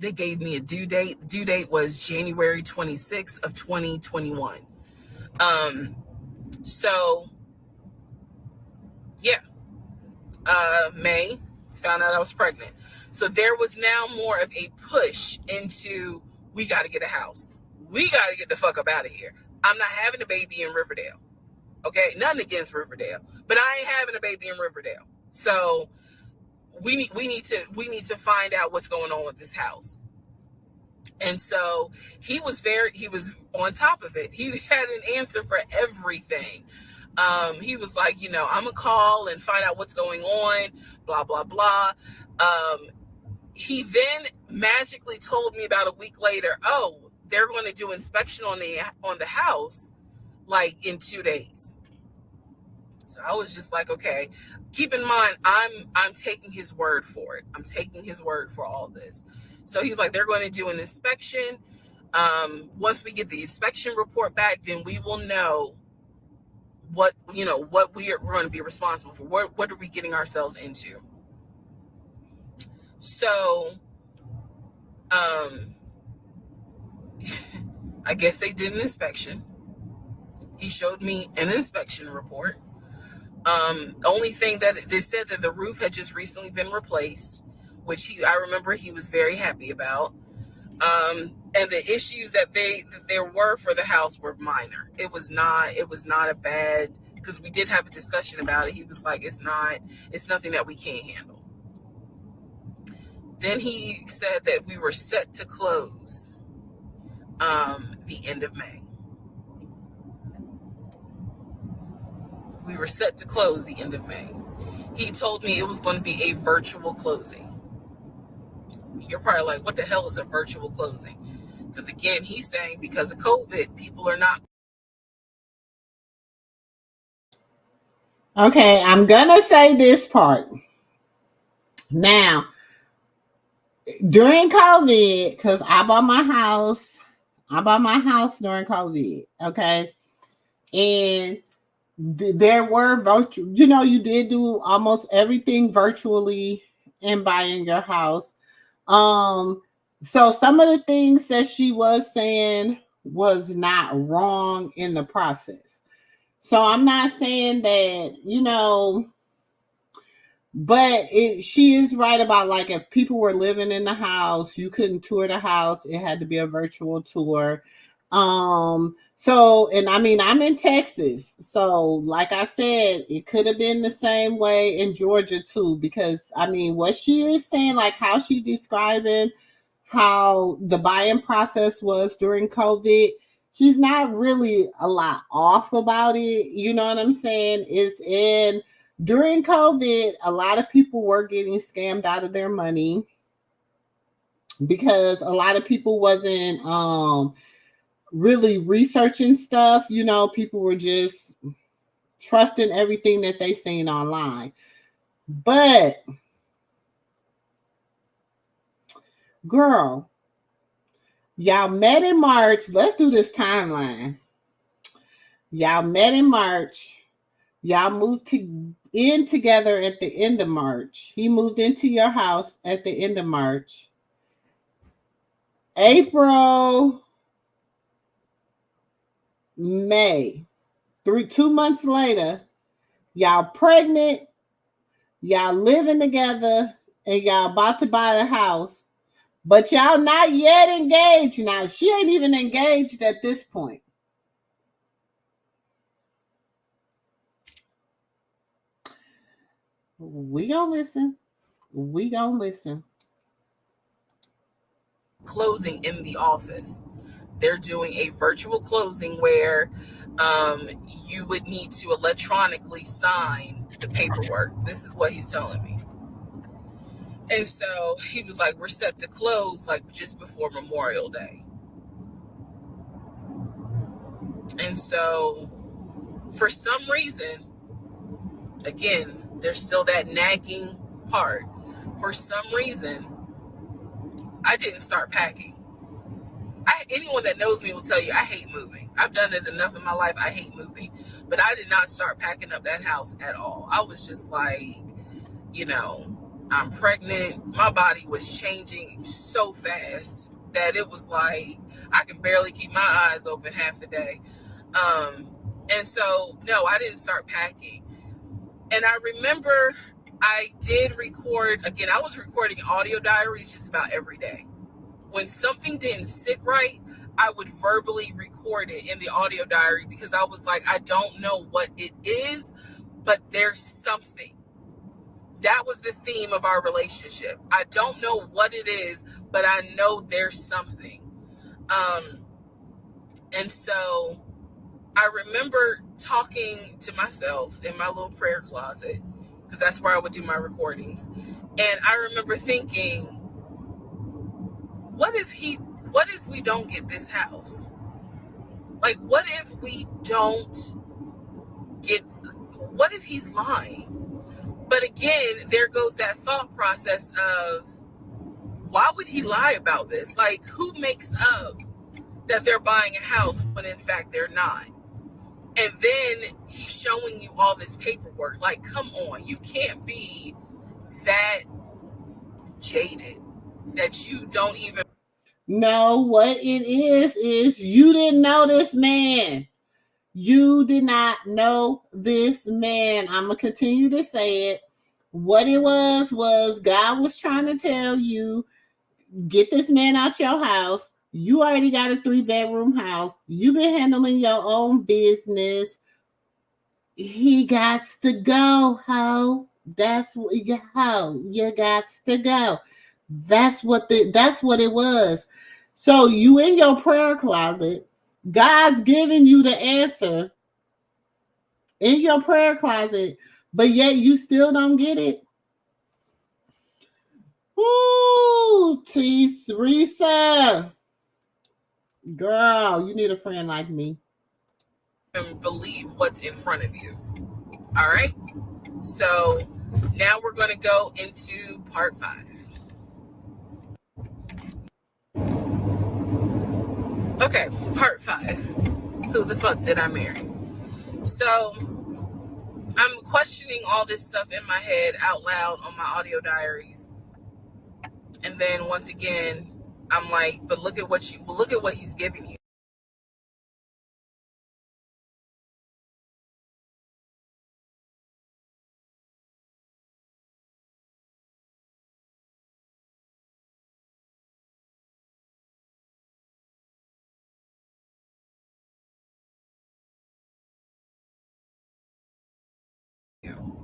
C: They gave me a due date. The due date was January 26th of 2021. So yeah, May, found out I was pregnant. So there was now more of a push into, we got to get a house. We got to get the fuck up out of here. I'm not having a baby in Riverdale. Okay, nothing against Riverdale, but I ain't having a baby in Riverdale. So we need to find out what's going on with this house. And so he was on top of it. He had an answer for everything. He was like, I'm gonna call and find out what's going on, blah, blah, blah. He then magically told me about a week later, oh, they're going to do inspection on the house, like in 2 days. So I was just like, okay, keep in mind, I'm taking his word for it. I'm taking his word for all this. So he's like, they're going to do an inspection. Once we get the inspection report back, then we will know what we are going to be responsible for. What are we getting ourselves into? So, I guess they did an inspection. He showed me an inspection report. The only thing that they said that the roof had just recently been replaced, which I remember he was very happy about. And the issues that there were for the house were minor. It was not a bad, because we did have a discussion about it. He was like, it's nothing that we can't handle. Then he said that we were set to close the end of May. We were set to close the end of May. He told me it was going to be a virtual closing. You're probably like, what the hell is a virtual closing? Because again, he's saying because of COVID, people are not.
B: Okay, I'm gonna say this part. Now, during COVID, because I bought my house during COVID, okay? And there were virtual, you did do almost everything virtually in buying your house. So some of the things that she was saying was not wrong in the process. So I'm not saying that, but she is right about, like, if people were living in the house, you couldn't tour the house. It had to be a virtual tour. So, and I mean, I'm in Texas. So, like I said, it could have been the same way in Georgia too, because I mean, what she is saying, like how she's describing how the buying process was during COVID, she's not really a lot off about it. You know what I'm saying? During COVID, a lot of people were getting scammed out of their money because a lot of people wasn't really researching stuff. People were just trusting everything that they seen online. But girl, y'all met in March. Let's do this timeline. Y'all met in March. Y'all moved in together at the end of March. He moved into your house at the end of March. April, May, 2 months later, y'all pregnant, y'all living together, and y'all about to buy the house, but y'all not yet engaged. Now, she ain't even engaged at this point. We gonna listen.
C: Closing in the office. They're doing a virtual closing where you would need to electronically sign the paperwork. This is what he's telling me. And so he was like, we're set to close like just before Memorial Day. And so for some reason, again, there's still that nagging part. For some reason, I didn't start packing. Anyone that knows me will tell you I hate moving. I've done it enough in my life. I hate moving. But I did not start packing up that house at all. I was just like, I'm pregnant. My body was changing so fast that it was like I can barely keep my eyes open half the day. And so, no, I didn't start packing. And I remember I did record, again, I was recording audio diaries just about every day. When something didn't sit right, I would verbally record it in the audio diary because I was like, I don't know what it is, but there's something. That was the theme of our relationship. I don't know what it is, but I know there's something. And so I remember talking to myself in my little prayer closet, because that's where I would do my recordings. And I remember thinking, what if we don't get this house? Like, what if he's lying? But again, there goes that thought process of, why would he lie about this? Like, who makes up that they're buying a house when in fact they're not?
E: And then he's showing you all this paperwork. Like, come on, you can't be that jaded that you don't even.
B: No, what it is you didn't know this man. You did not know this man. I'm going to continue to say it. What it was God was trying to tell you, get this man out your house. You already got a 3-bedroom house. You've been handling your own business. He got to go, ho. That's what you got to go. That's what it was. So you in your prayer closet, God's giving you the answer in your prayer closet, but yet you still don't get it. Ooh, Teresa. Girl, you need a friend like me.
E: Believe what's in front of you. All right. So now we're going to go into part 5. Okay, part 5. Who the fuck did I marry? So I'm questioning all this stuff in my head out loud on my audio diaries. And then once again, I'm like, but look at what he's giving you.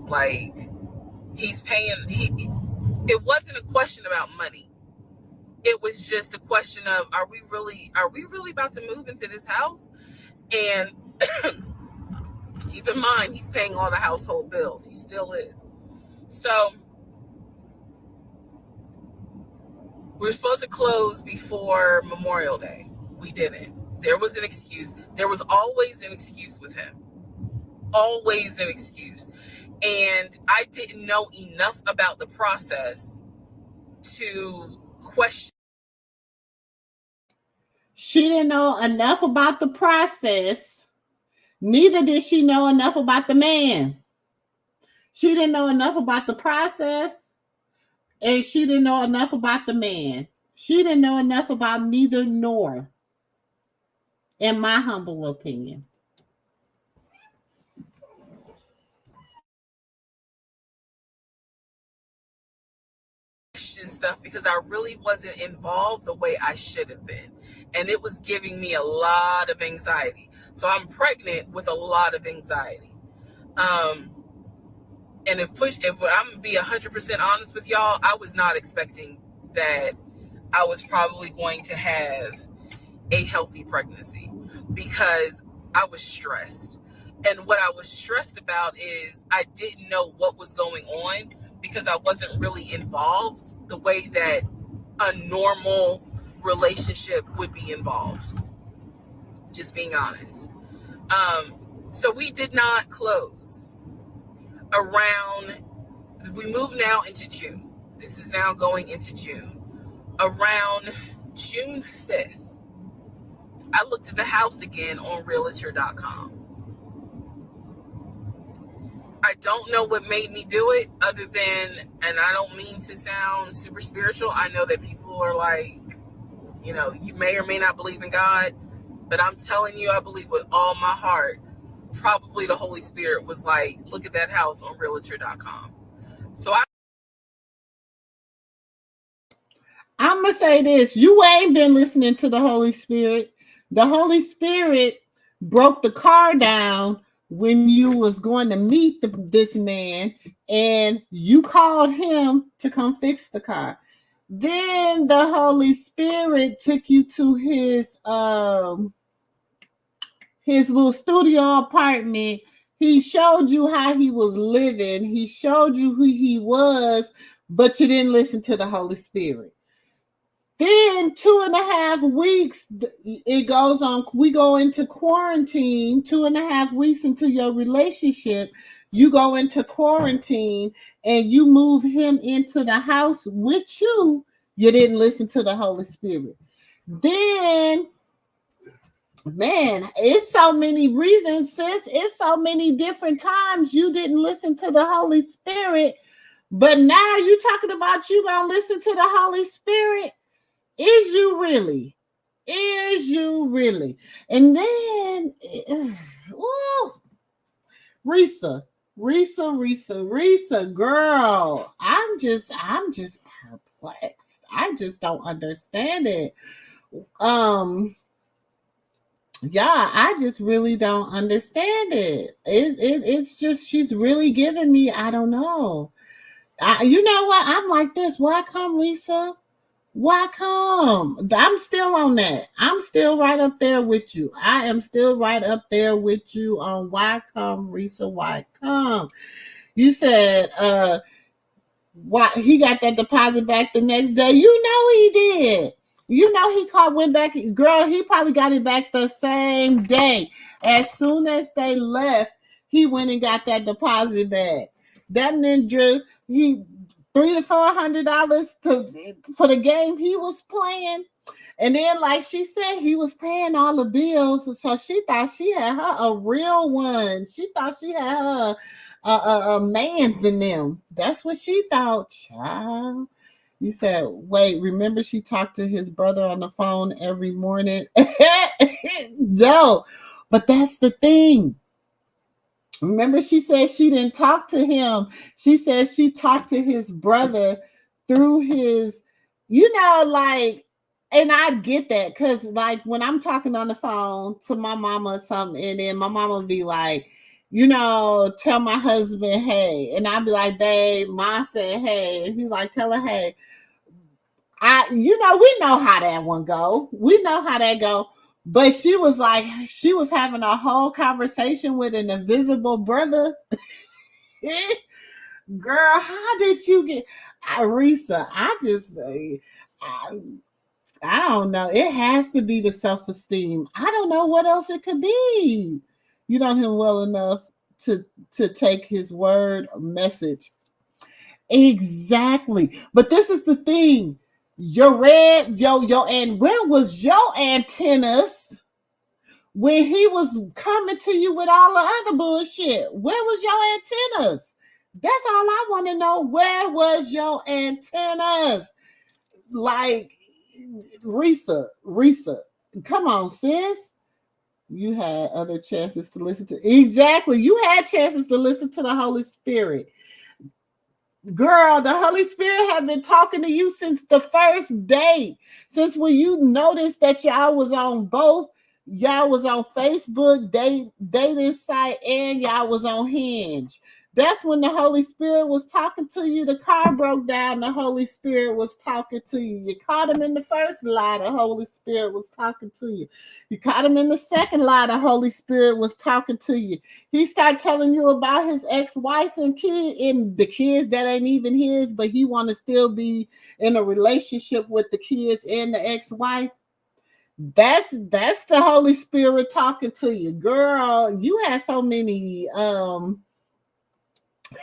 E: Like, he's paying. It wasn't a question about money. It was just a question of, are we really about to move into this house? And keep in mind, he's paying all the household bills. He still is. So we were supposed to close before Memorial Day. We didn't. There was an excuse. There was always an excuse with him. Always an excuse. And I didn't know enough about the process to question.
B: She didn't know enough about the process. Neither did she know enough about the man. She didn't know enough about the process, and she didn't know enough about the man. She didn't know enough about neither nor, in my humble opinion.
E: Stuff because I really wasn't involved the way I should have been, and it was giving me a lot of anxiety. So I'm pregnant with a lot of anxiety. And if I'm gonna be 100% honest with y'all, I was not expecting that I was probably going to have a healthy pregnancy because I was stressed. And what I was stressed about is I didn't know what was going on because I wasn't really involved the way that a normal relationship would be involved. Just being honest. So we did not close we move now into June. This is now going into June. Around June 5th, I looked at the house again on realtor.com. I don't know what made me do it other than, and I don't mean to sound super spiritual. I know that people are like, you may or may not believe in God, but I'm telling you, I believe with all my heart, probably the Holy Spirit was like, look at that house on realtor.com. So
B: I'm going to say this. You ain't been listening to the Holy Spirit. The Holy Spirit broke the car down when you was going to meet this man, and you called him to come fix the car. Then the Holy Spirit took you to his little studio apartment. He showed you how he was living. He showed you who he was, but you didn't listen to the Holy Spirit. Then 2.5 weeks, it goes on. We go into quarantine. 2.5 weeks into your relationship, you go into quarantine and you move him into the house with you. You didn't listen to the Holy Spirit. Then Man, it's so many reasons, sis. It's so many different times you didn't listen to the Holy Spirit, but now you talking about you gonna listen to the Holy Spirit. Is you really? Is you really? And then, woo, Risa, Risa, girl, I'm just perplexed. I just don't understand it. Um, yeah, I just really don't understand it. It's just she's really giving me. I don't know. You know what? I'm like this. Why come, Risa? Why come? I'm still on that. I'm still right up there with you. I am still right up there with you on why come, Risa, why come? You said why he got that deposit back the next day. You know he did. You know he went back. Girl, he probably got it back the same day. As soon as they left, he went and got that deposit back. That ninja, he $300 to $400 for the game he was playing. And then, like she said, he was paying all the bills. So she thought she had her a real one. She thought she had her a man's in them. That's what she thought, child. You said, wait, remember she talked to his brother on the phone every morning? No, but that's the thing. Remember, she said she didn't talk to him. She said she talked to his brother through his, like, and I get that because, like, when I'm talking on the phone to my mama or something, and then my mama would be like, tell my husband, hey. And I'd be like, babe, Ma said, hey. And he's like, tell her, hey. We know how that one go. We know how that go. But she was like, she was having a whole conversation with an invisible brother. Girl, how did you get Risa? I don't know. It has to be the self-esteem. I don't know what else it could be. You know him well enough to take his word message. Exactly. But this is the thing. And where was your antennas when he was coming to you with all the other bullshit? Where was your antennas? That's all I want to know. Where was your antennas? Like, Risa, come on, sis. You had other chances to listen to. Exactly. You had chances to listen to the Holy Spirit. Girl, the Holy Spirit have been talking to you since the first day. Since when you noticed that y'all was on Facebook dating site, and y'all was on Hinge. That's when the Holy Spirit was talking to you. The car broke down. The Holy Spirit was talking to you. You caught him in the first lie. The Holy Spirit was talking to you. You caught him in the second lie. The Holy Spirit was talking to you. He started telling you about his ex-wife and kid, and the kids that ain't even his, but he want to still be in a relationship with the kids and the ex-wife. That's the Holy Spirit talking to you, girl. You had so many.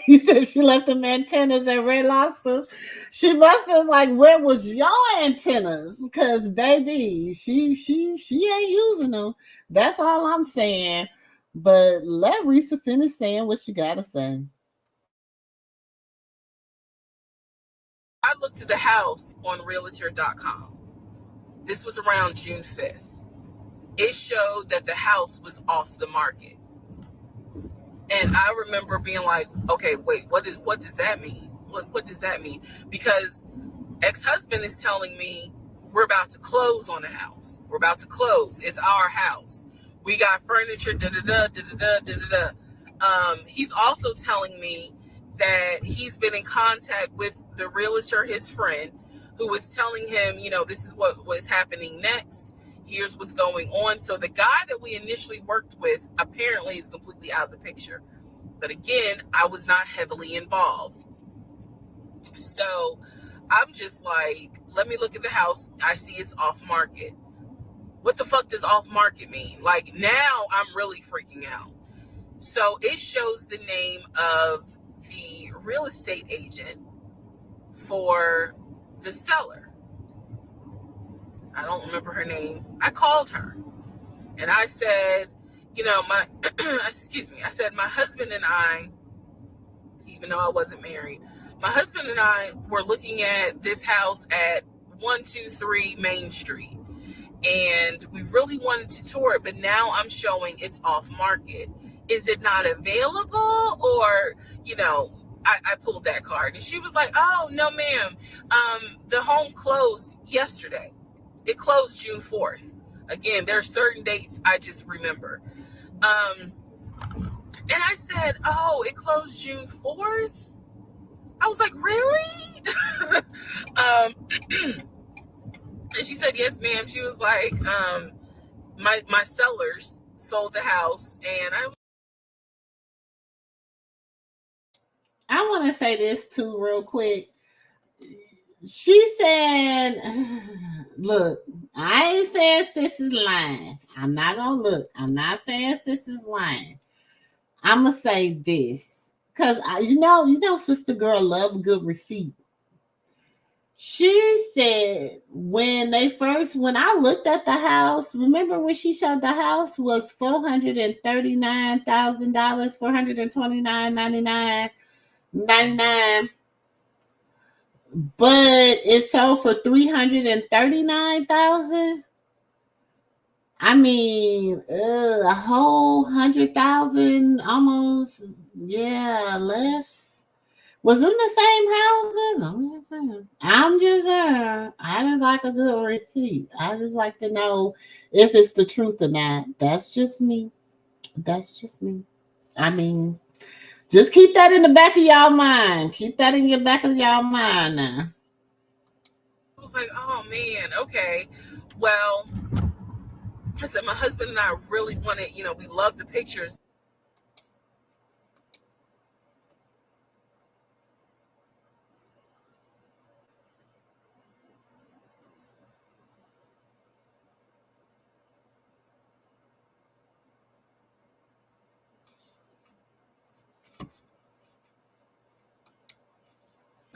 B: He said she left them antennas at Red Lobsters. She must have where was your antennas? Because baby, she ain't using them. That's all I'm saying. But let Risa finish saying what she gotta say.
E: I looked at the house on realtor.com. This was around June 5th. It showed that the house was off the market. And I remember being like, okay, wait, what does that mean? What does that mean? Because ex-husband is telling me we're about to close on the house. We're about to close. It's our house. We got furniture, da-da-da. He's also telling me that he's been in contact with the realtor, his friend, who was telling him, this is what was happening next. Here's what's going on. So the guy that we initially worked with apparently is completely out of the picture. But again, I was not heavily involved. So I'm just like, let me look at the house. I see it's off market. What the fuck does off market mean? Like, now I'm really freaking out. So it shows the name of the real estate agent for the seller. I don't remember her name. I called her. And I said, you know, I said, my husband and I, even though I wasn't married, my husband and I were looking at this house at 123 Main Street. And we really wanted to tour it, but now I'm showing it's off market. Is it not available? Or, you know, I pulled that card. And she was like, oh, no, ma'am. The home closed yesterday. It closed June 4th. Again, there are certain dates I just remember. And I said, oh, it closed June 4th? I was like, really? And she said, yes, ma'am. She was like, my sellers sold the house, and
B: I want to say this too real quick. She said, look, I ain't saying sis is lying. I'm not going to look. I'm not saying sis is lying. I'm going to say this. Because, you know, sister girl love good receipt. She said when I looked at the house, remember when she showed the house was $439,000, $429,99.99, but it sold for $339,000. I mean, a whole 100,000, almost, yeah, less. Was them the same houses? I'm just saying. I just like a good receipt. I just like to know if it's the truth or not. That's just me. I mean, just keep that in the back of y'all mind. Keep that in your back of y'all mind now.
E: I was like, oh man, okay. Well, I said my husband and I really wanted, you know, we love the pictures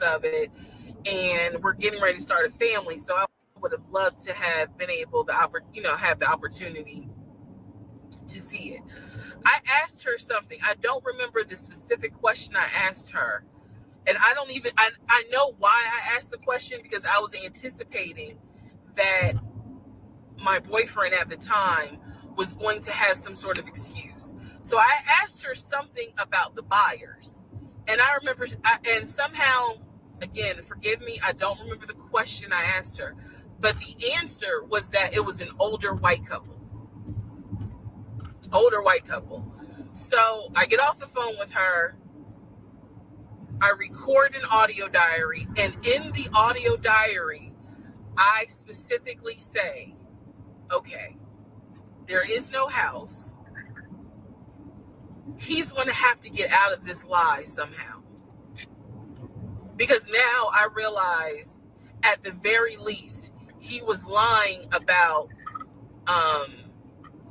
E: of it, and we're getting ready to start a family. So I would have loved to have been able to, have the opportunity to see it. I asked her something. I don't remember the specific question I asked her. And I know why I asked the question, because I was anticipating that my boyfriend at the time was going to have some sort of excuse. So I asked her something about the buyers. And I remember, and somehow, again, forgive me, I don't remember the question I asked her. But the answer was that it was an older white couple. So I get off the phone with her. I record an audio diary. And in the audio diary, I specifically say, okay, there is no house. He's going to have to get out of this lie somehow. Because now I realize, at the very least, he was lying about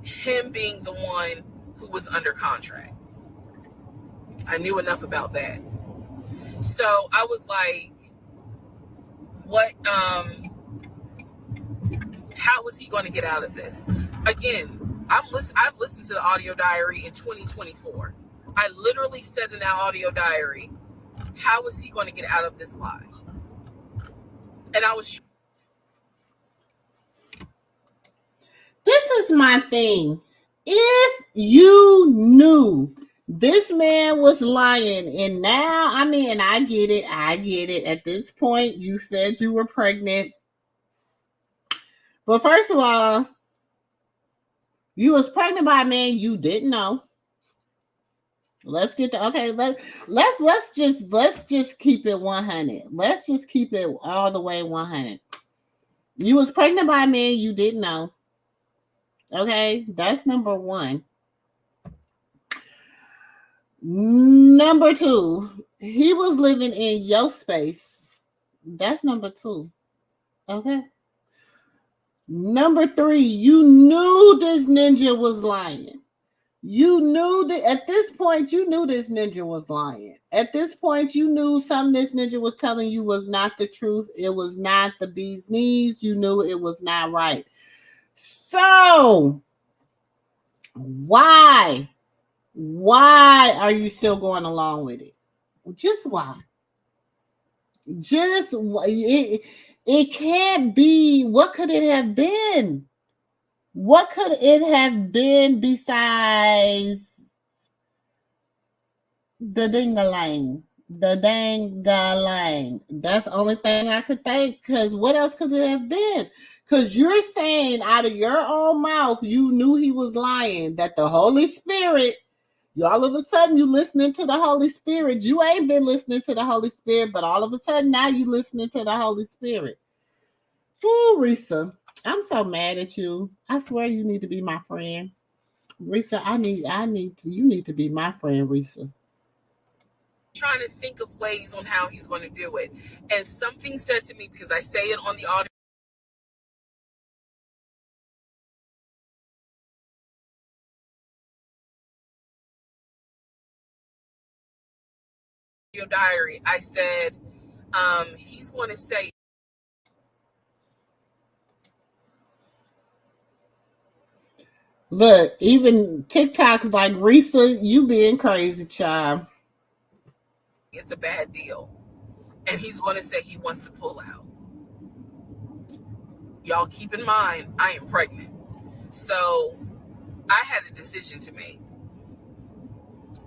E: him being the one who was under contract. I knew enough about that. So I was like, what, how was he going to get out of this? Again, I've listened to the audio diary in 2024. I literally said in that audio diary, how is he going to get out of this lie? And I was.
B: This is my thing. If you knew this man was lying, and now, I mean, I get it. At this point, you said you were pregnant. But first of all, you was pregnant by a man you didn't know. Let's get to okay. Let's just keep it 100. Let's just keep it all the way 100. You was pregnant by a man you didn't know. Okay, that's number one. Number two, he was living in your space. That's number two. Okay. Number three, you knew this ninja was lying. You knew that at this point, you knew this ninja was lying. At this point, you knew something this ninja was telling you was not the truth. It was not the bee's knees. You knew it was not right. So, Why? Why are you still going along with it? Just why? Just it can't be. What could it have been? What could it have been besides the dingalang? The dangalang. That's the only thing I could think. Because what else could it have been? Because you're saying out of your own mouth, you knew he was lying, that the Holy Spirit, you all of a sudden you listening to the Holy Spirit. You ain't been listening to the Holy Spirit, but all of a sudden now you listening to the Holy Spirit. Fool, Risa. I'm so mad at you. I swear you need to be my friend. Risa, you need to be my friend, Risa.
E: Trying to think of ways on how he's going to do it. And something said to me, because I say it on the audio diary, I said, he's going to say,
B: look, even TikTok's like, Risa, you being crazy, child.
E: it's a bad deal. And he's going to say he wants to pull out. Y'all keep in mind, I am pregnant. So I had a decision to make.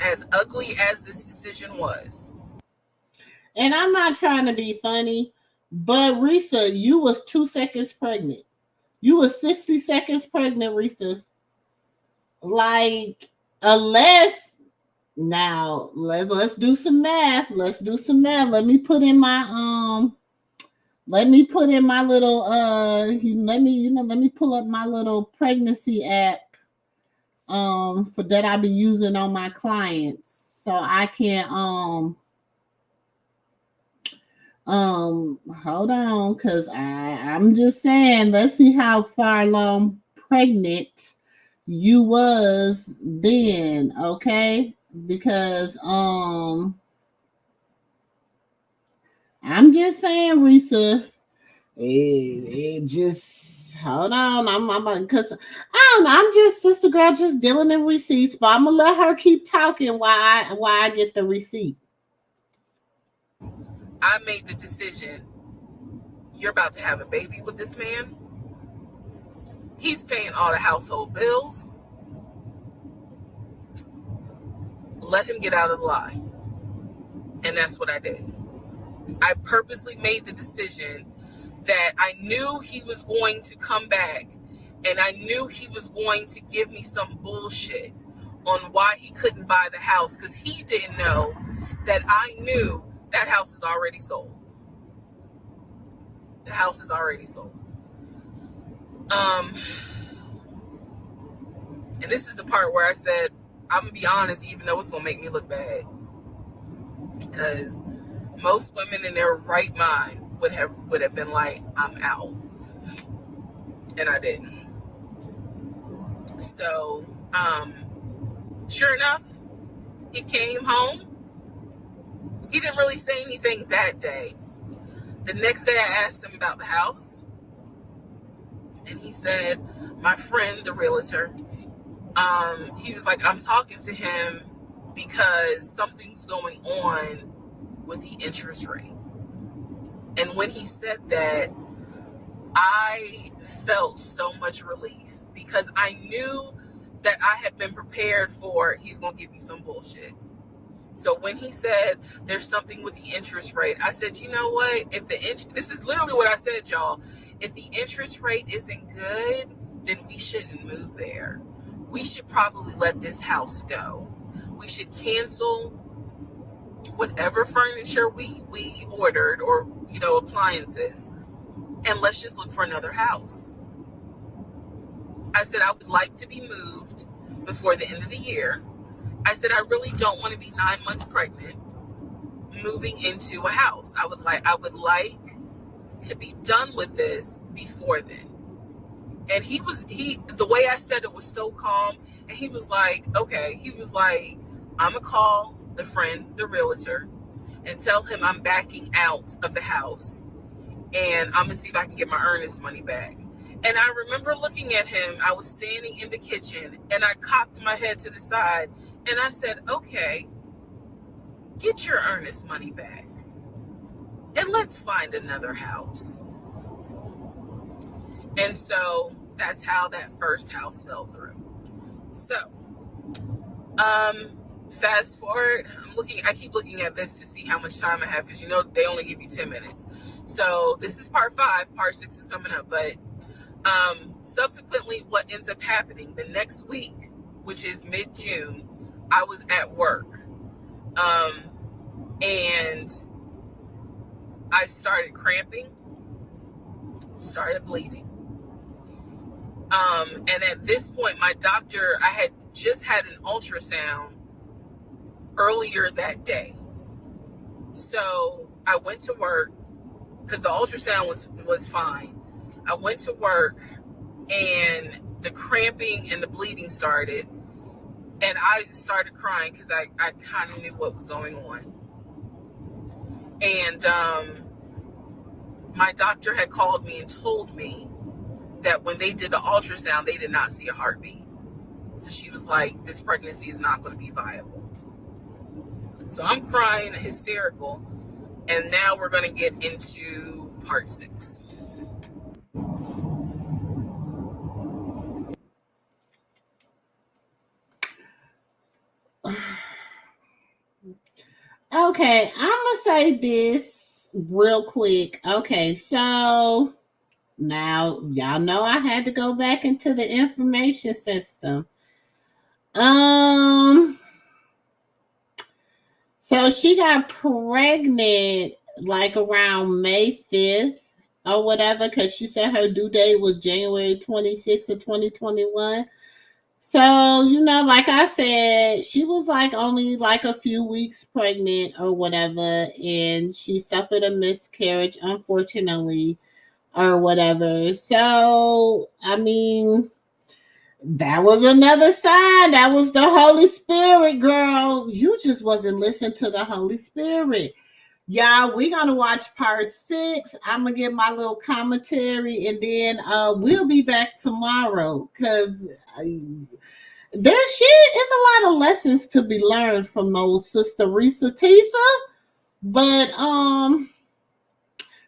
E: As ugly as this decision was.
B: And I'm not trying to be funny, but Risa, you was 2 seconds pregnant. You was 60 seconds pregnant, Risa. Like, unless now let's do some math. Let's do some math. Let me put in my little let me pull up my little pregnancy app for that I be using on my clients so I can hold on, because I'm just saying, let's see how far along pregnant you was then, okay? Because I'm just saying, Risa, it just hold on. I'm because I don't know. I'm just sister girl, just dealing in receipts, but I'm gonna let her keep talking while I get the receipt.
E: I made the decision. You're about to have a baby with this man. He's paying all the household bills. Let him get out of the lie. And that's what I did. I purposely made the decision that I knew he was going to come back, and I knew he was going to give me some bullshit on why he couldn't buy the house, because he didn't know that I knew that house is already sold. The house is already sold. And this is the part where I said, I'm going to be honest, even though it's going to make me look bad. Because most women in their right mind would have been like, I'm out. And I didn't. So, sure enough, he came home. He didn't really say anything that day. The next day I asked him about the house. And he said, my friend, the realtor, he was like, I'm talking to him because something's going on with the interest rate. And when he said that, I felt so much relief, because I knew that I had been prepared for he's going to give you some bullshit. So when he said there's something with the interest rate, I said, you know what? This is literally what I said, y'all. If the interest rate isn't good, then we shouldn't move there. We should probably let this house go. We should cancel whatever furniture we ordered, or, appliances, and let's just look for another house. I said, I would like to be moved before the end of the year. I said, I really don't want to be 9 months pregnant moving into a house. I would like to be done with this before then. And the way I said it was so calm. And he was like, okay. He was like, I'm going to call the friend, the realtor, and tell him I'm backing out of the house. And I'm going to see if I can get my earnest money back. And I remember looking at him. I was standing in the kitchen and I cocked my head to the side and I said, okay, get your earnest money back and let's find another house. And so that's how that first house fell through. So, fast forward, I keep looking at this to see how much time I have because they only give you 10 minutes. So this is part 5, part 6 is coming up. But subsequently, what ends up happening the next week, which is mid-June, I was at work. And I started cramping, started bleeding. And at this point, my doctor, I had just had an ultrasound earlier that day. So I went to work because the ultrasound was fine. I went to work and the cramping and the bleeding started. And I started crying because I kind of knew what was going on. And my doctor had called me and told me that when they did the ultrasound, they did not see a heartbeat. So she was like, this pregnancy is not going to be viable. So I'm crying, hysterical. And now we're going to get into part 6.
B: Okay, I'm going to say this real quick. Okay, so now y'all know I had to go back into the information system. So she got pregnant like around May 5th or whatever, because she said her due date was January 26th of 2021. So, like I said, she was like only like a few weeks pregnant or whatever, and she suffered a miscarriage, unfortunately, or whatever. So, I mean, that was another sign. That was the Holy Spirit, girl. You just wasn't listening to the Holy Spirit. Y'all, we're going to watch part 6. I'm going to give my little commentary, and then we'll be back tomorrow because there is a lot of lessons to be learned from old Sister Risa Tisa. But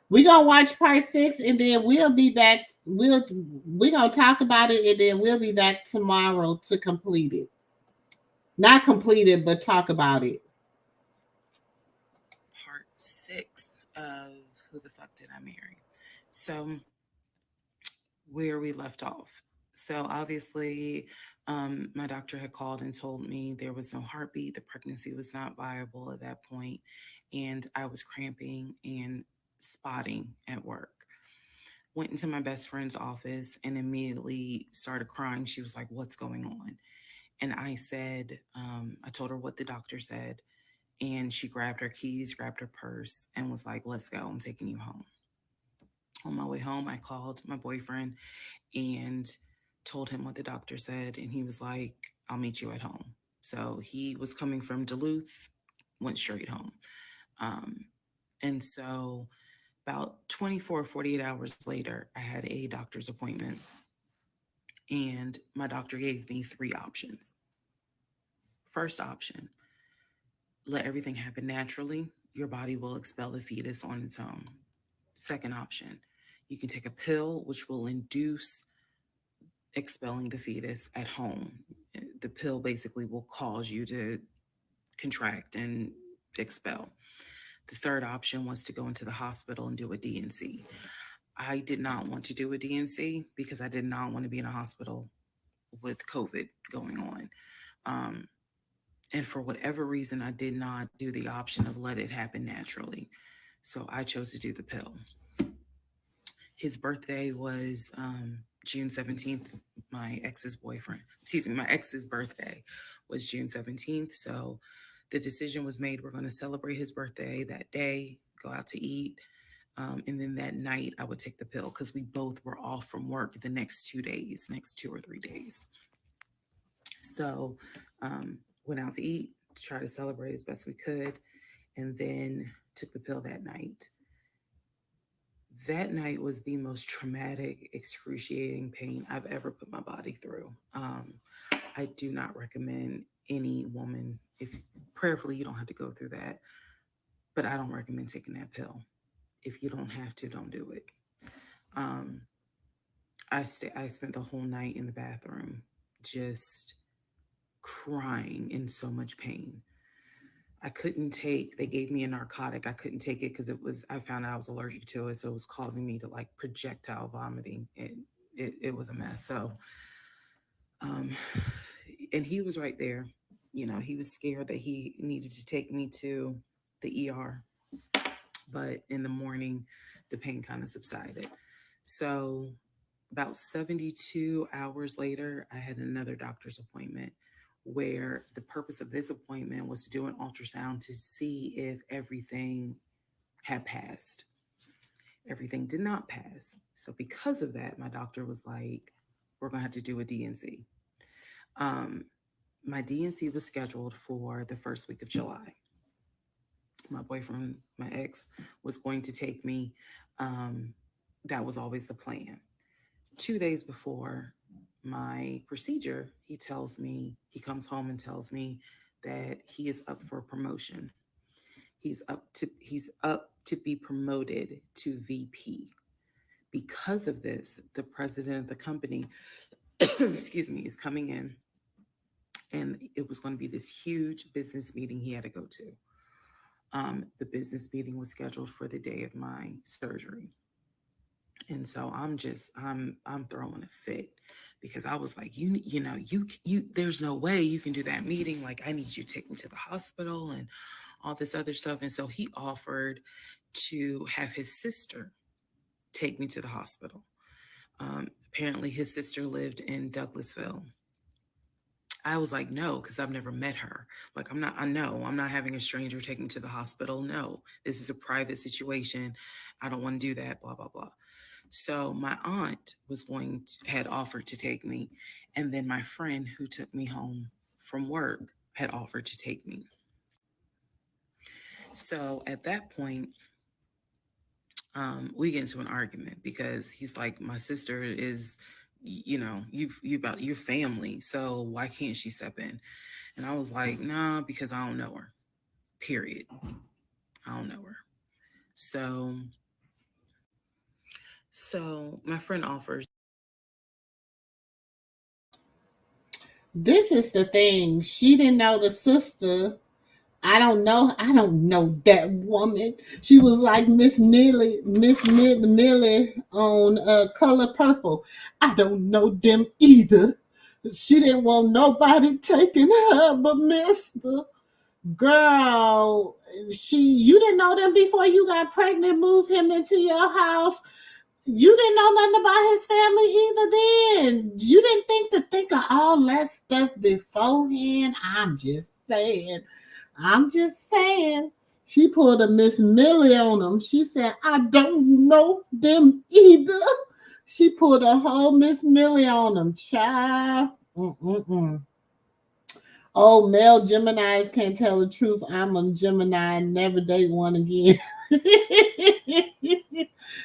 B: we're gonna watch part 6 and then we'll be back. We're gonna talk about it and then we'll be back tomorrow to complete it. Not complete it, but talk about it.
C: Part 6 of Who the Fuck Did I Marry? So where we left off. So obviously, my doctor had called and told me there was no heartbeat. The pregnancy was not viable at that point, and I was cramping and spotting at work. Went into my best friend's office and immediately started crying. She was like, "What's going on?" And I said, I told her what the doctor said, and she grabbed her keys, grabbed her purse, and was like, "Let's go. I'm taking you home." On my way home, I called my boyfriend and told him what the doctor said. And he was like, "I'll meet you at home." So he was coming from Duluth, went straight home. And so about 24, 48 hours later, I had a doctor's appointment. And my doctor gave me 3 options. First option, let everything happen naturally. Your body will expel the fetus on its own. Second option, you can take a pill which will induce expelling the fetus at home. The pill basically will cause you to contract and expel. The third option was to go into the hospital and do a D&C. I did not want to do a D&C because I did not want to be in a hospital with COVID going on. And for whatever reason, I did not do the option of let it happen naturally. So I chose to do the pill. His birthday was June 17th. My ex's birthday was June 17th. So the decision was made, we're going to celebrate his birthday that day, go out to eat. And then that night I would take the pill because we both were off from work the next 2 or 3 days. So went out to eat, to try to celebrate as best we could, and then took the pill that night. That night was the most traumatic, excruciating pain I've ever put my body through. I do not recommend any woman, if prayerfully you don't have to go through that, but I don't recommend taking that pill. If you don't have to, don't do it. Um, I spent the whole night in the bathroom, just crying in so much pain. I couldn't take, they gave me a narcotic. I couldn't take it because I found out I was allergic to it. So it was causing me to like projectile vomiting. It was a mess. So, um, and he was right there. You know, he was scared that he needed to take me to the ER. But in the morning, the pain kind of subsided. So about 72 hours later, I had another doctor's appointment where the purpose of this appointment was to do an ultrasound to see if everything had passed. Everything did not pass. So, because of that, my doctor was like, we're going to have to do a DNC. Um, my DNC was scheduled for the first week of July. My boyfriend, my ex, was going to take me. Um, that was always the plan. 2 days before my procedure, he comes home and tells me that he is up for a promotion. He's up to be promoted to VP. Because of this, the president of the company, excuse me, is coming in, and it was going to be this huge business meeting he had to go to. The business meeting was scheduled for the day of my surgery. And so I'm throwing a fit because I was like, you there's no way you can do that meeting. Like, I need you to take me to the hospital and all this other stuff. And so he offered to have his sister take me to the hospital. Apparently his sister lived in Douglasville. I was like, no, because I've never met her. Like, I know I'm not having a stranger take me to the hospital. No, this is a private situation. I don't want to do that, blah, blah, blah. So my aunt had offered to take me. And then my friend who took me home from work had offered to take me. So at that point, we get into an argument because he's like, my sister is, you about your family. So why can't she step in? And I was like, nah, because I don't know her, period. I don't know her. So my friend offers.
B: This is the thing. She didn't know the sister. I don't know. I don't know that woman. She was like Miss Millie on Color Purple. I don't know them either. She didn't want nobody taking her but Mister. Girl, you didn't know them before you got pregnant, moved him into your house. You didn't know nothing about his family either then. You didn't think of all that stuff beforehand. I'm just saying. She pulled a Miss Millie on him. She said, I don't know them either. She pulled a whole Miss Millie on him. Child. Mm-mm-mm. Oh, male Geminis can't tell the truth. I'm a Gemini and never date one again.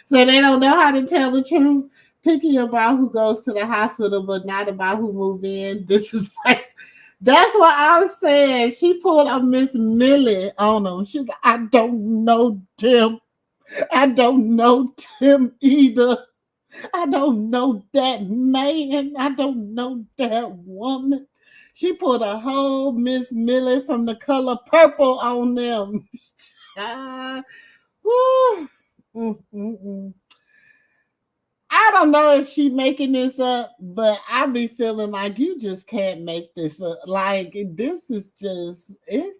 B: So they don't know how to tell the truth. Picky about who goes to the hospital, but not about who move in. This is price. That's what I was saying. She pulled a Miss Millie on him. She's like, I don't know Tim. I don't know Tim either. I don't know that man. I don't know that woman. She put a whole Miss Millie from The Color Purple on them. Ah, whew. Mm. I don't know if she making this up, but I be feeling like you just can't make this up. Like, it's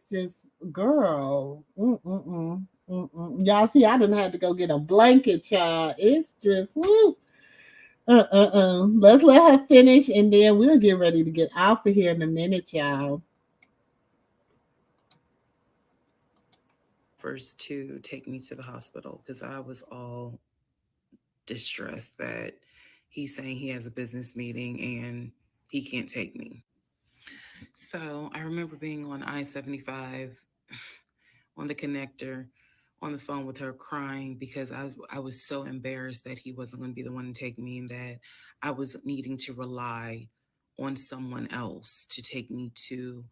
B: just, girl. Y'all see, I didn't have to go get a blanket, child. It's just, woo. Let's let her finish, and then we'll get ready to get off of here in a minute, y'all.
C: First to take me to the hospital because I was all distressed that he's saying he has a business meeting and he can't take me. So I remember being on I-75 on the connector on the phone with her crying because I was so embarrassed that he wasn't going to be the one to take me, and that I was needing to rely on someone else to take me to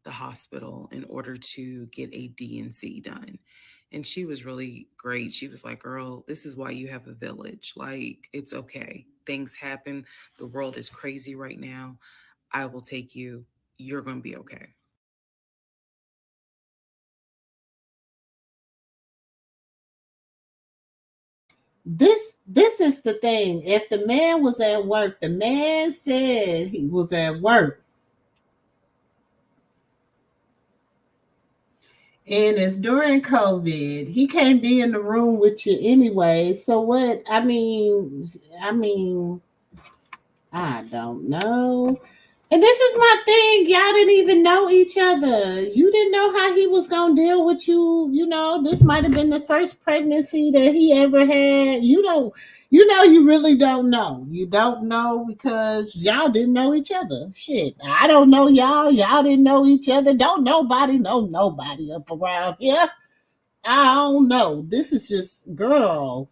C: the hospital in order to get a DNC done. And she was really great. She was like, "Girl, this is why you have a village. Like, it's okay. Things happen. The world is crazy right now. I will take you. You're going to be okay."
B: This is the thing. If the man was at work, the man said he was at work. And it's during COVID. He can't be in the room with you anyway. So what? I don't know. And this is my thing. Y'all didn't even know each other. You didn't know how he was gonna deal with you. You know, this might have been the first pregnancy that he ever had. You don't. You know, you really don't know. You don't know because y'all didn't know each other. Shit, I don't know y'all. Y'all didn't know each other. Don't nobody know nobody up around here. I don't know. This is just girl.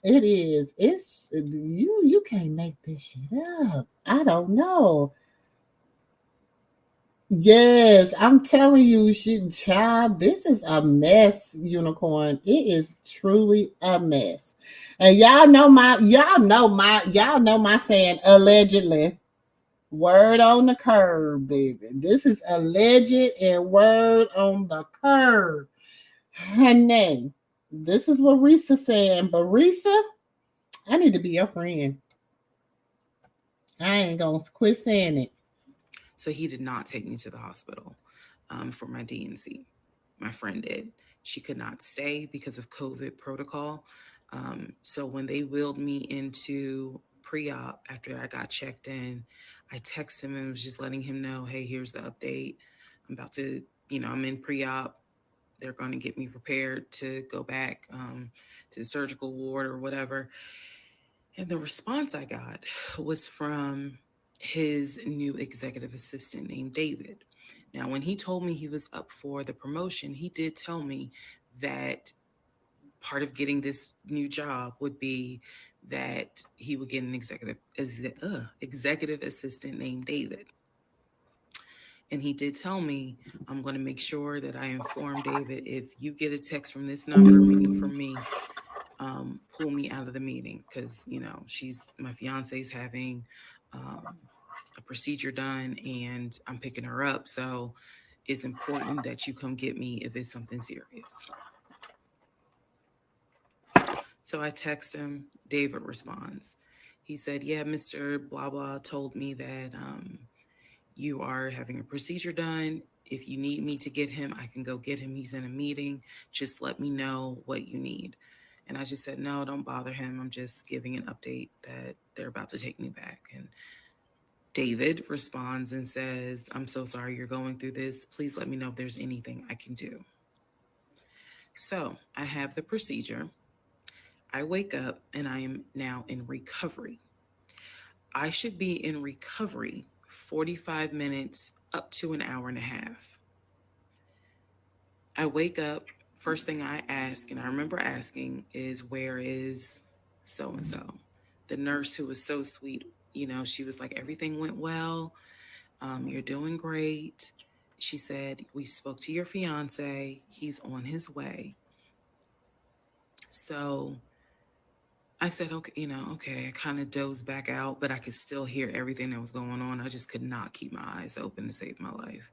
B: It is. It's you. You can't make this shit up. I don't know. Yes, I'm telling you, she child, this is a mess, unicorn. It is truly a mess. And y'all know my saying allegedly. Word on the curb, baby. This is alleged and word on the curb. Honey, this is what Risa saying. But Risa, I need to be your friend. I ain't gonna quit saying it.
C: So he did not take me to the hospital for my DNC. My friend did. She could not stay because of COVID protocol. So when they wheeled me into pre-op after I got checked in, I texted him and was just letting him know, hey, here's the update. I'm about to, I'm in pre-op. They're going to get me prepared to go back to the surgical ward or whatever. And the response I got was from his new executive assistant named David. Now, when he told me he was up for the promotion, he did tell me that part of getting this new job would be that he would get an executive assistant named David. And he did tell me, I'm going to make sure that I inform David if you get a text from this number, meaning from me, pull me out of the meeting because, my fiance's having a procedure done and I'm picking her up. So it's important that you come get me if it's something serious. So I text him. David responds. He said, yeah, Mr. Blah, blah told me that you are having a procedure done. If you need me to get him, I can go get him. He's in a meeting. Just let me know what you need. And I just said, no, don't bother him. I'm just giving an update that they're about to take me back. And David responds and says, I'm so sorry you're going through this. Please let me know if there's anything I can do. So I have the procedure. I wake up and I am now in recovery. I should be in recovery 45 minutes up to an hour and a half. I wake up, first thing I ask, and I remember asking, is where is so and so? The nurse who was so sweet, she was like, everything went well. You're doing great. She said, we spoke to your fiance. He's on his way. So I said, okay, okay. I kind of dozed back out, but I could still hear everything that was going on. I just could not keep my eyes open to save my life.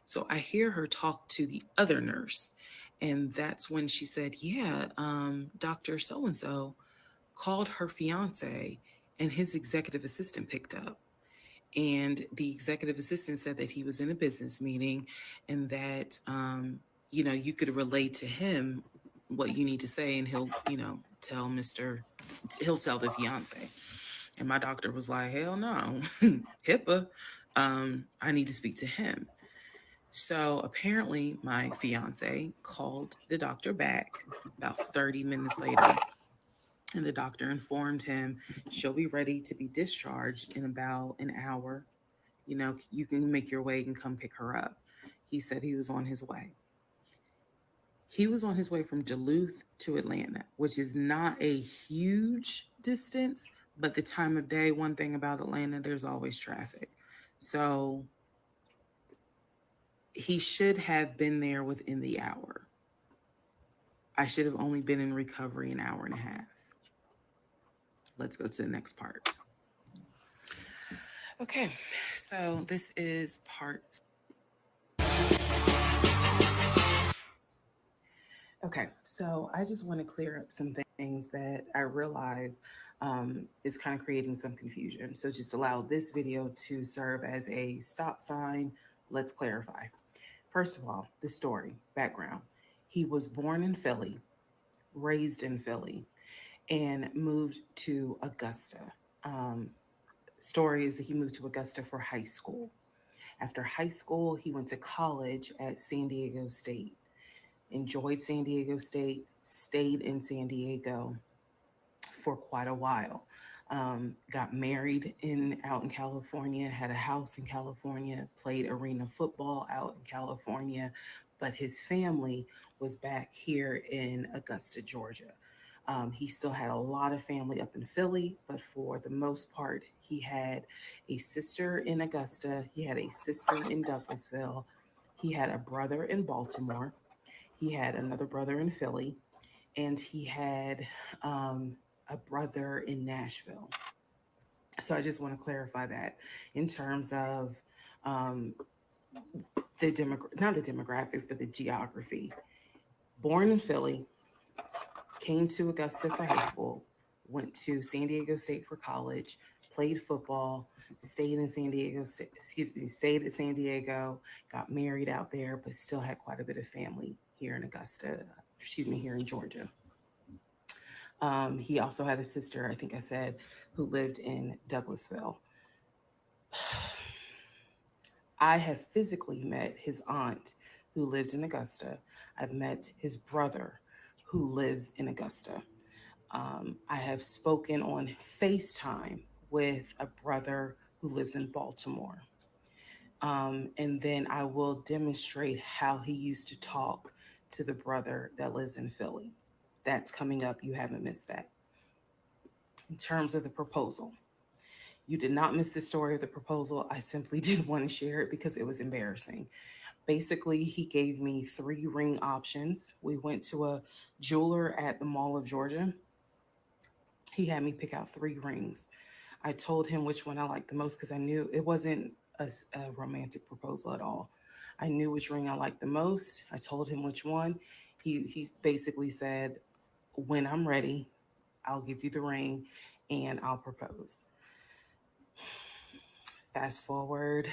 C: So I hear her talk to the other nurse. And that's when she said, yeah, Dr. So-and-so called her fiance and his executive assistant picked up. And the executive assistant said that he was in a business meeting and that, you could relay to him what you need to say and he'll tell the fiance. And my doctor was like, hell no, HIPAA. I need to speak to him. So apparently my fiance called the doctor back about 30 minutes later. And the doctor informed him she'll be ready to be discharged in about an hour. You can make your way and come pick her up. He said he was on his way. He was on his way from Duluth to Atlanta, which is not a huge distance, but the time of day, one thing about Atlanta, there's always traffic. So he should have been there within the hour. I should have only been in recovery an hour and a half. Let's go to the next part. Okay, so this is part. Okay, so I just want to clear up some things that I realize is kind of creating some confusion. So just allow this video to serve as a stop sign. Let's clarify. First of all, the story, background. He was born in Philly, raised in Philly, and moved to Augusta. Um, Story is that he moved to Augusta for high school. After high school, he went to college at San Diego State. Enjoyed San Diego State, stayed in San Diego for quite a while. Got married out in California, had a house in California, played arena football out in California, but his family was back here in Augusta, Georgia. He still had a lot of family up in Philly, but for the most part, he had a sister in Augusta, he had a sister in Douglasville, he had a brother in Baltimore, he had another brother in Philly, and he had a brother in Nashville. So I just want to clarify that in terms of um, not the demographics, but the geography. Born in Philly, came to Augusta for high school, went to San Diego State for college, played football, stayed in San Diego, stayed at San Diego, got married out there, but still had quite a bit of family here in here in Georgia. He also had a sister, I think I said, who lived in Douglasville. I have physically met his aunt who lived in Augusta. I've met his brother who lives in Augusta. I have spoken on FaceTime with a brother who lives in Baltimore. And then I will demonstrate how he used to talk to the brother that lives in Philly. That's coming up. You haven't missed that. In terms of the proposal, you did not miss the story of the proposal. I simply didn't want to share it because it was embarrassing. Basically, he gave me 3 ring options. We went to a jeweler at the Mall of Georgia. He had me pick out 3 rings. I told him which one I liked the most because I knew it wasn't a romantic proposal at all. I knew which ring I liked the most. I told him which one. He basically said, when I'm ready, I'll give you the ring and I'll propose. Fast forward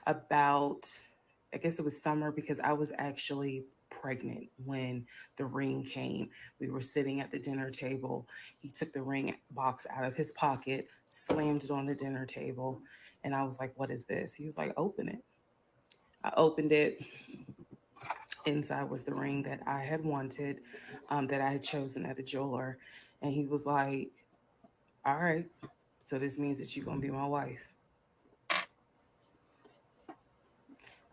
C: about, I guess it was summer because I was actually pregnant when the ring came. We were sitting at the dinner table. He took the ring box out of his pocket, slammed it on the dinner table, and I was like, what is this? He was like, open it. I opened it. Inside was the ring that I had wanted, that I had chosen at the jeweler. And he was like, all right, so this means that you're going to be my wife.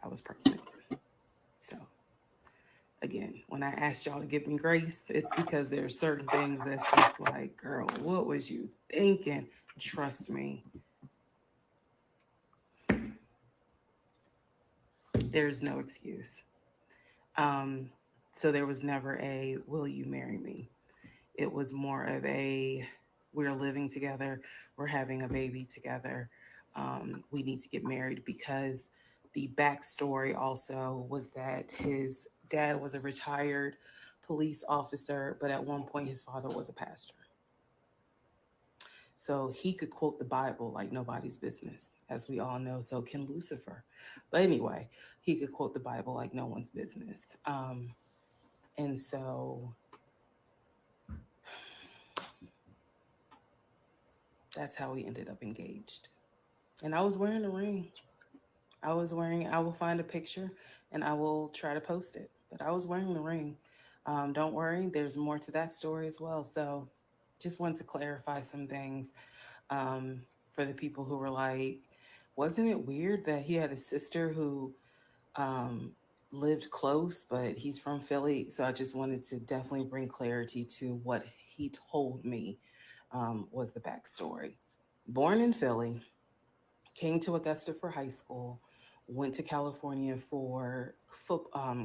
C: I was pregnant. So, again, when I asked y'all to give me grace, it's because there are certain things that's just like, girl, what was you thinking? Trust me. There's no excuse. So there was never a, will you marry me? It was more of a, we're living together, we're having a baby together. We need to get married because the backstory also was that his dad was a retired police officer, but at one point his father was a pastor. So he could quote the Bible like nobody's business, as we all know. So can Lucifer. But anyway, he could quote the Bible like no one's business. And so that's how we ended up engaged. And I was wearing a ring. I will find a picture and I will try to post it. But I was wearing the ring. Don't worry, there's more to that story as well. So just wanted to clarify some things for the people who were like, wasn't it weird that he had a sister who lived close, but he's from Philly. So I just wanted to definitely bring clarity to what he told me was the backstory. Born in Philly, came to Augusta for high school, went to California for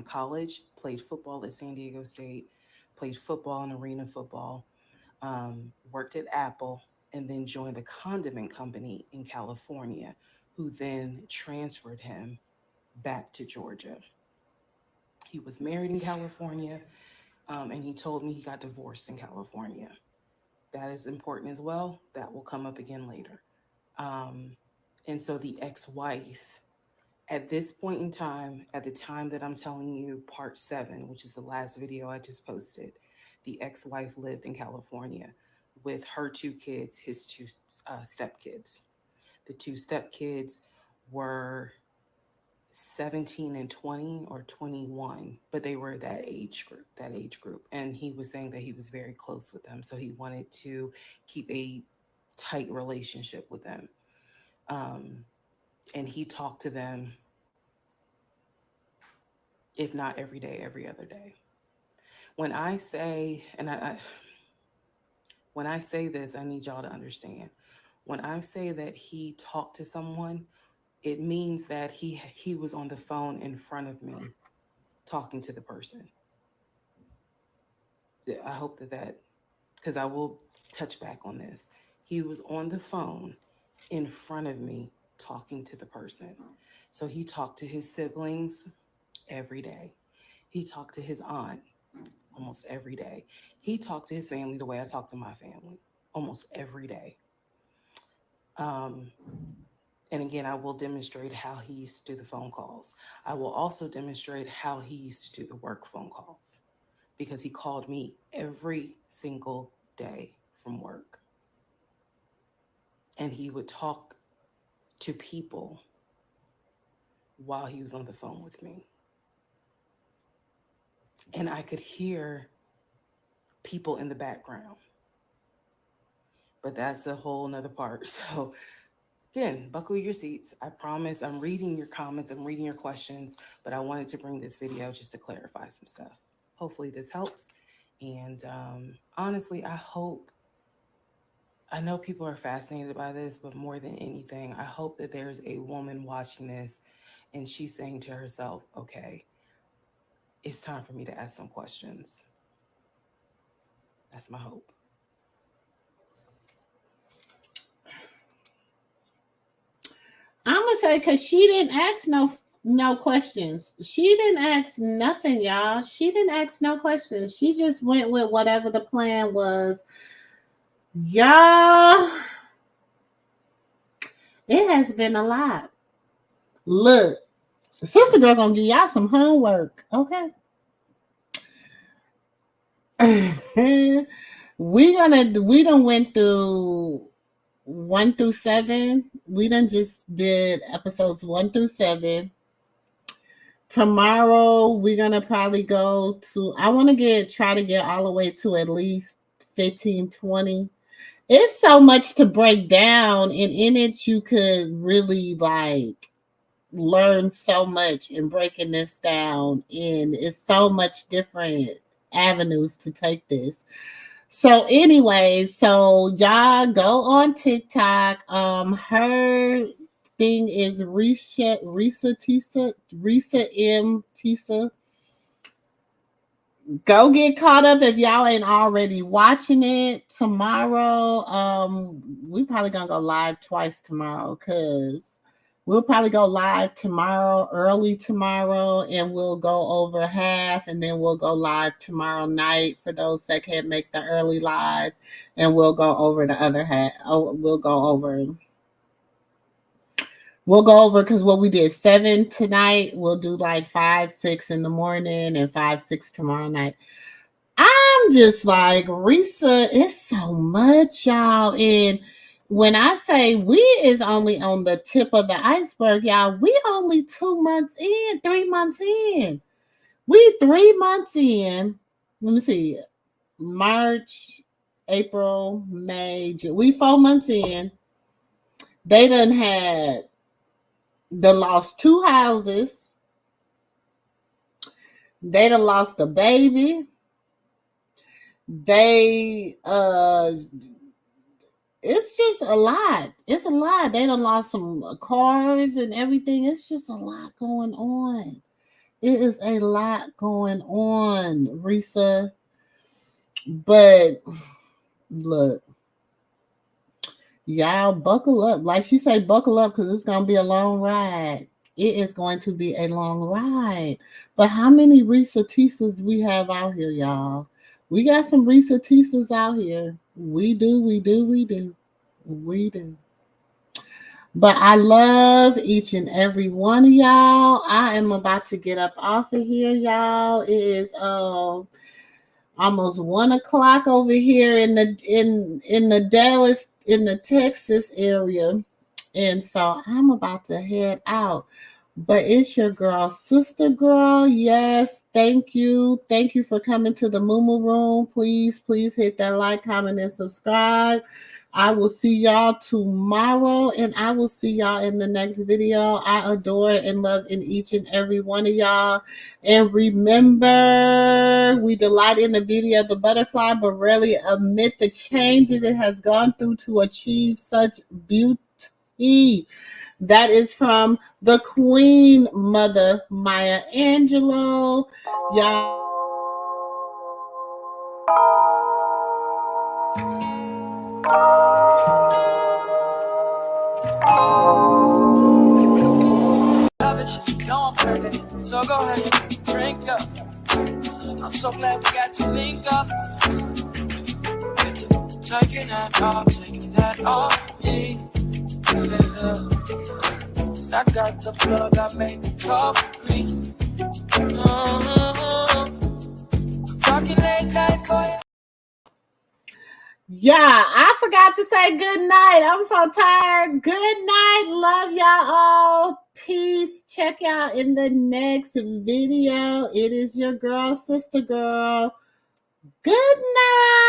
C: college, played football at San Diego State, played football and arena football, worked at Apple, and then joined the condiment company in California, who then transferred him back to Georgia. He was married in California, and he told me he got divorced in California. That is important as well. That will come up again later. Um, and so the ex wife, at this point in time, at the time that I'm telling you, part 7, which is the last video I just posted, the ex wife lived in California with her 2 kids, his 2 stepkids. The 2 stepkids were 17 and 20 or 21, but they were that age group, and he was saying that he was very close with them, so he wanted to keep a tight relationship with them. um, and he talked to them, if not every day, every other day. When I say, when I say this, I need y'all to understand, when I say that he talked to someone, it means that he was on the phone in front of me talking to the person. I hope that, because I will touch back on this. He was on the phone in front of me talking to the person. So he talked to his siblings every day. He talked to his aunt almost every day. He talked to his family the way I talk to my family almost every day. Um, and again, I will demonstrate how he used to do the phone calls. I will also demonstrate how he used to do the work phone calls, because he called me every single day from work. And he would talk to people while he was on the phone with me. And I could hear people in the background. But that's a whole nother part. So again, buckle your seats. I promise I'm reading your comments, I'm reading your questions, but I wanted to bring this video just to clarify some stuff. Hopefully this helps. And honestly, I know people are fascinated by this, but more than anything, I hope that there's a woman watching this and she's saying to herself, okay, it's time for me to ask some questions. That's my hope.
B: I'm gonna say, because she didn't ask no questions. She didn't ask nothing, y'all. She didn't ask no questions. She just went with whatever the plan was. Y'all, it has been a lot. Look, Sister Girl gonna give y'all some homework, okay? we done went through 1 through 7. We done just did episodes 1 through 7. Tomorrow we're gonna probably go to, I want to try to get all the way to at least 15, 20. It's so much to break down, and in it you could really like learn so much in breaking this down, and it's so much different avenues to take this. So anyway, so y'all go on TikTok. Her thing is Risa M Tisa. Go get caught up if y'all ain't already watching it. Tomorrow, we probably gonna go live twice tomorrow, because we'll probably go live tomorrow, early tomorrow, and we'll go over half, and then we'll go live tomorrow night for those that can't make the early live, and we'll go over the other half. Oh, we'll go over because what we did 7 tonight, we'll do like 5, 6 in the morning, and 5, 6 tomorrow night. I'm just like, Risa, it's so much, y'all. And when I say we is only on the tip of the iceberg, y'all, we only 2 months in, 3 months in. We 3 months in. Let me see. March, April, May, June. We 4 months in. They done lost 2 houses. They done lost a baby. They it's just a lot. It's a lot. They done lost some cars and everything. It's just a lot going on. It is a lot going on, Risa. But look, y'all buckle up. Like she said, buckle up because it's gonna be a long ride. It is going to be a long ride. But how many Risa Tisas we have out here, y'all? We got some Risa Tisas out here. We do. But I love each and every one of y'all. I am about to get up off of here, y'all. It is almost 1:00 over here in the Dallas, in the Texas area. And so I'm about to head out. But it's your girl, Sister Girl. Yes, thank you. Thank you for coming to the Moo Room. Please hit that like, comment, and subscribe. I will see y'all tomorrow, and I will see y'all in the next video. I adore and love in each and every one of y'all. And remember, we delight in the beauty of the butterfly, but rarely admit the changes it has gone through to achieve such beauty. That is from the Queen Mother, Maya Angelou. Y'all.
A: know I'm crazy, so go ahead and drink up. I'm so glad we got to link up. Get to taking that off me. Yeah. 'Cause I got the plug, I made the coffee. Talking late night for you.
B: Yeah, I forgot to say good night. I'm so tired. Good night. Love y'all all. Peace. Check out in the next video. It is your girl, Sister Girl. Good night.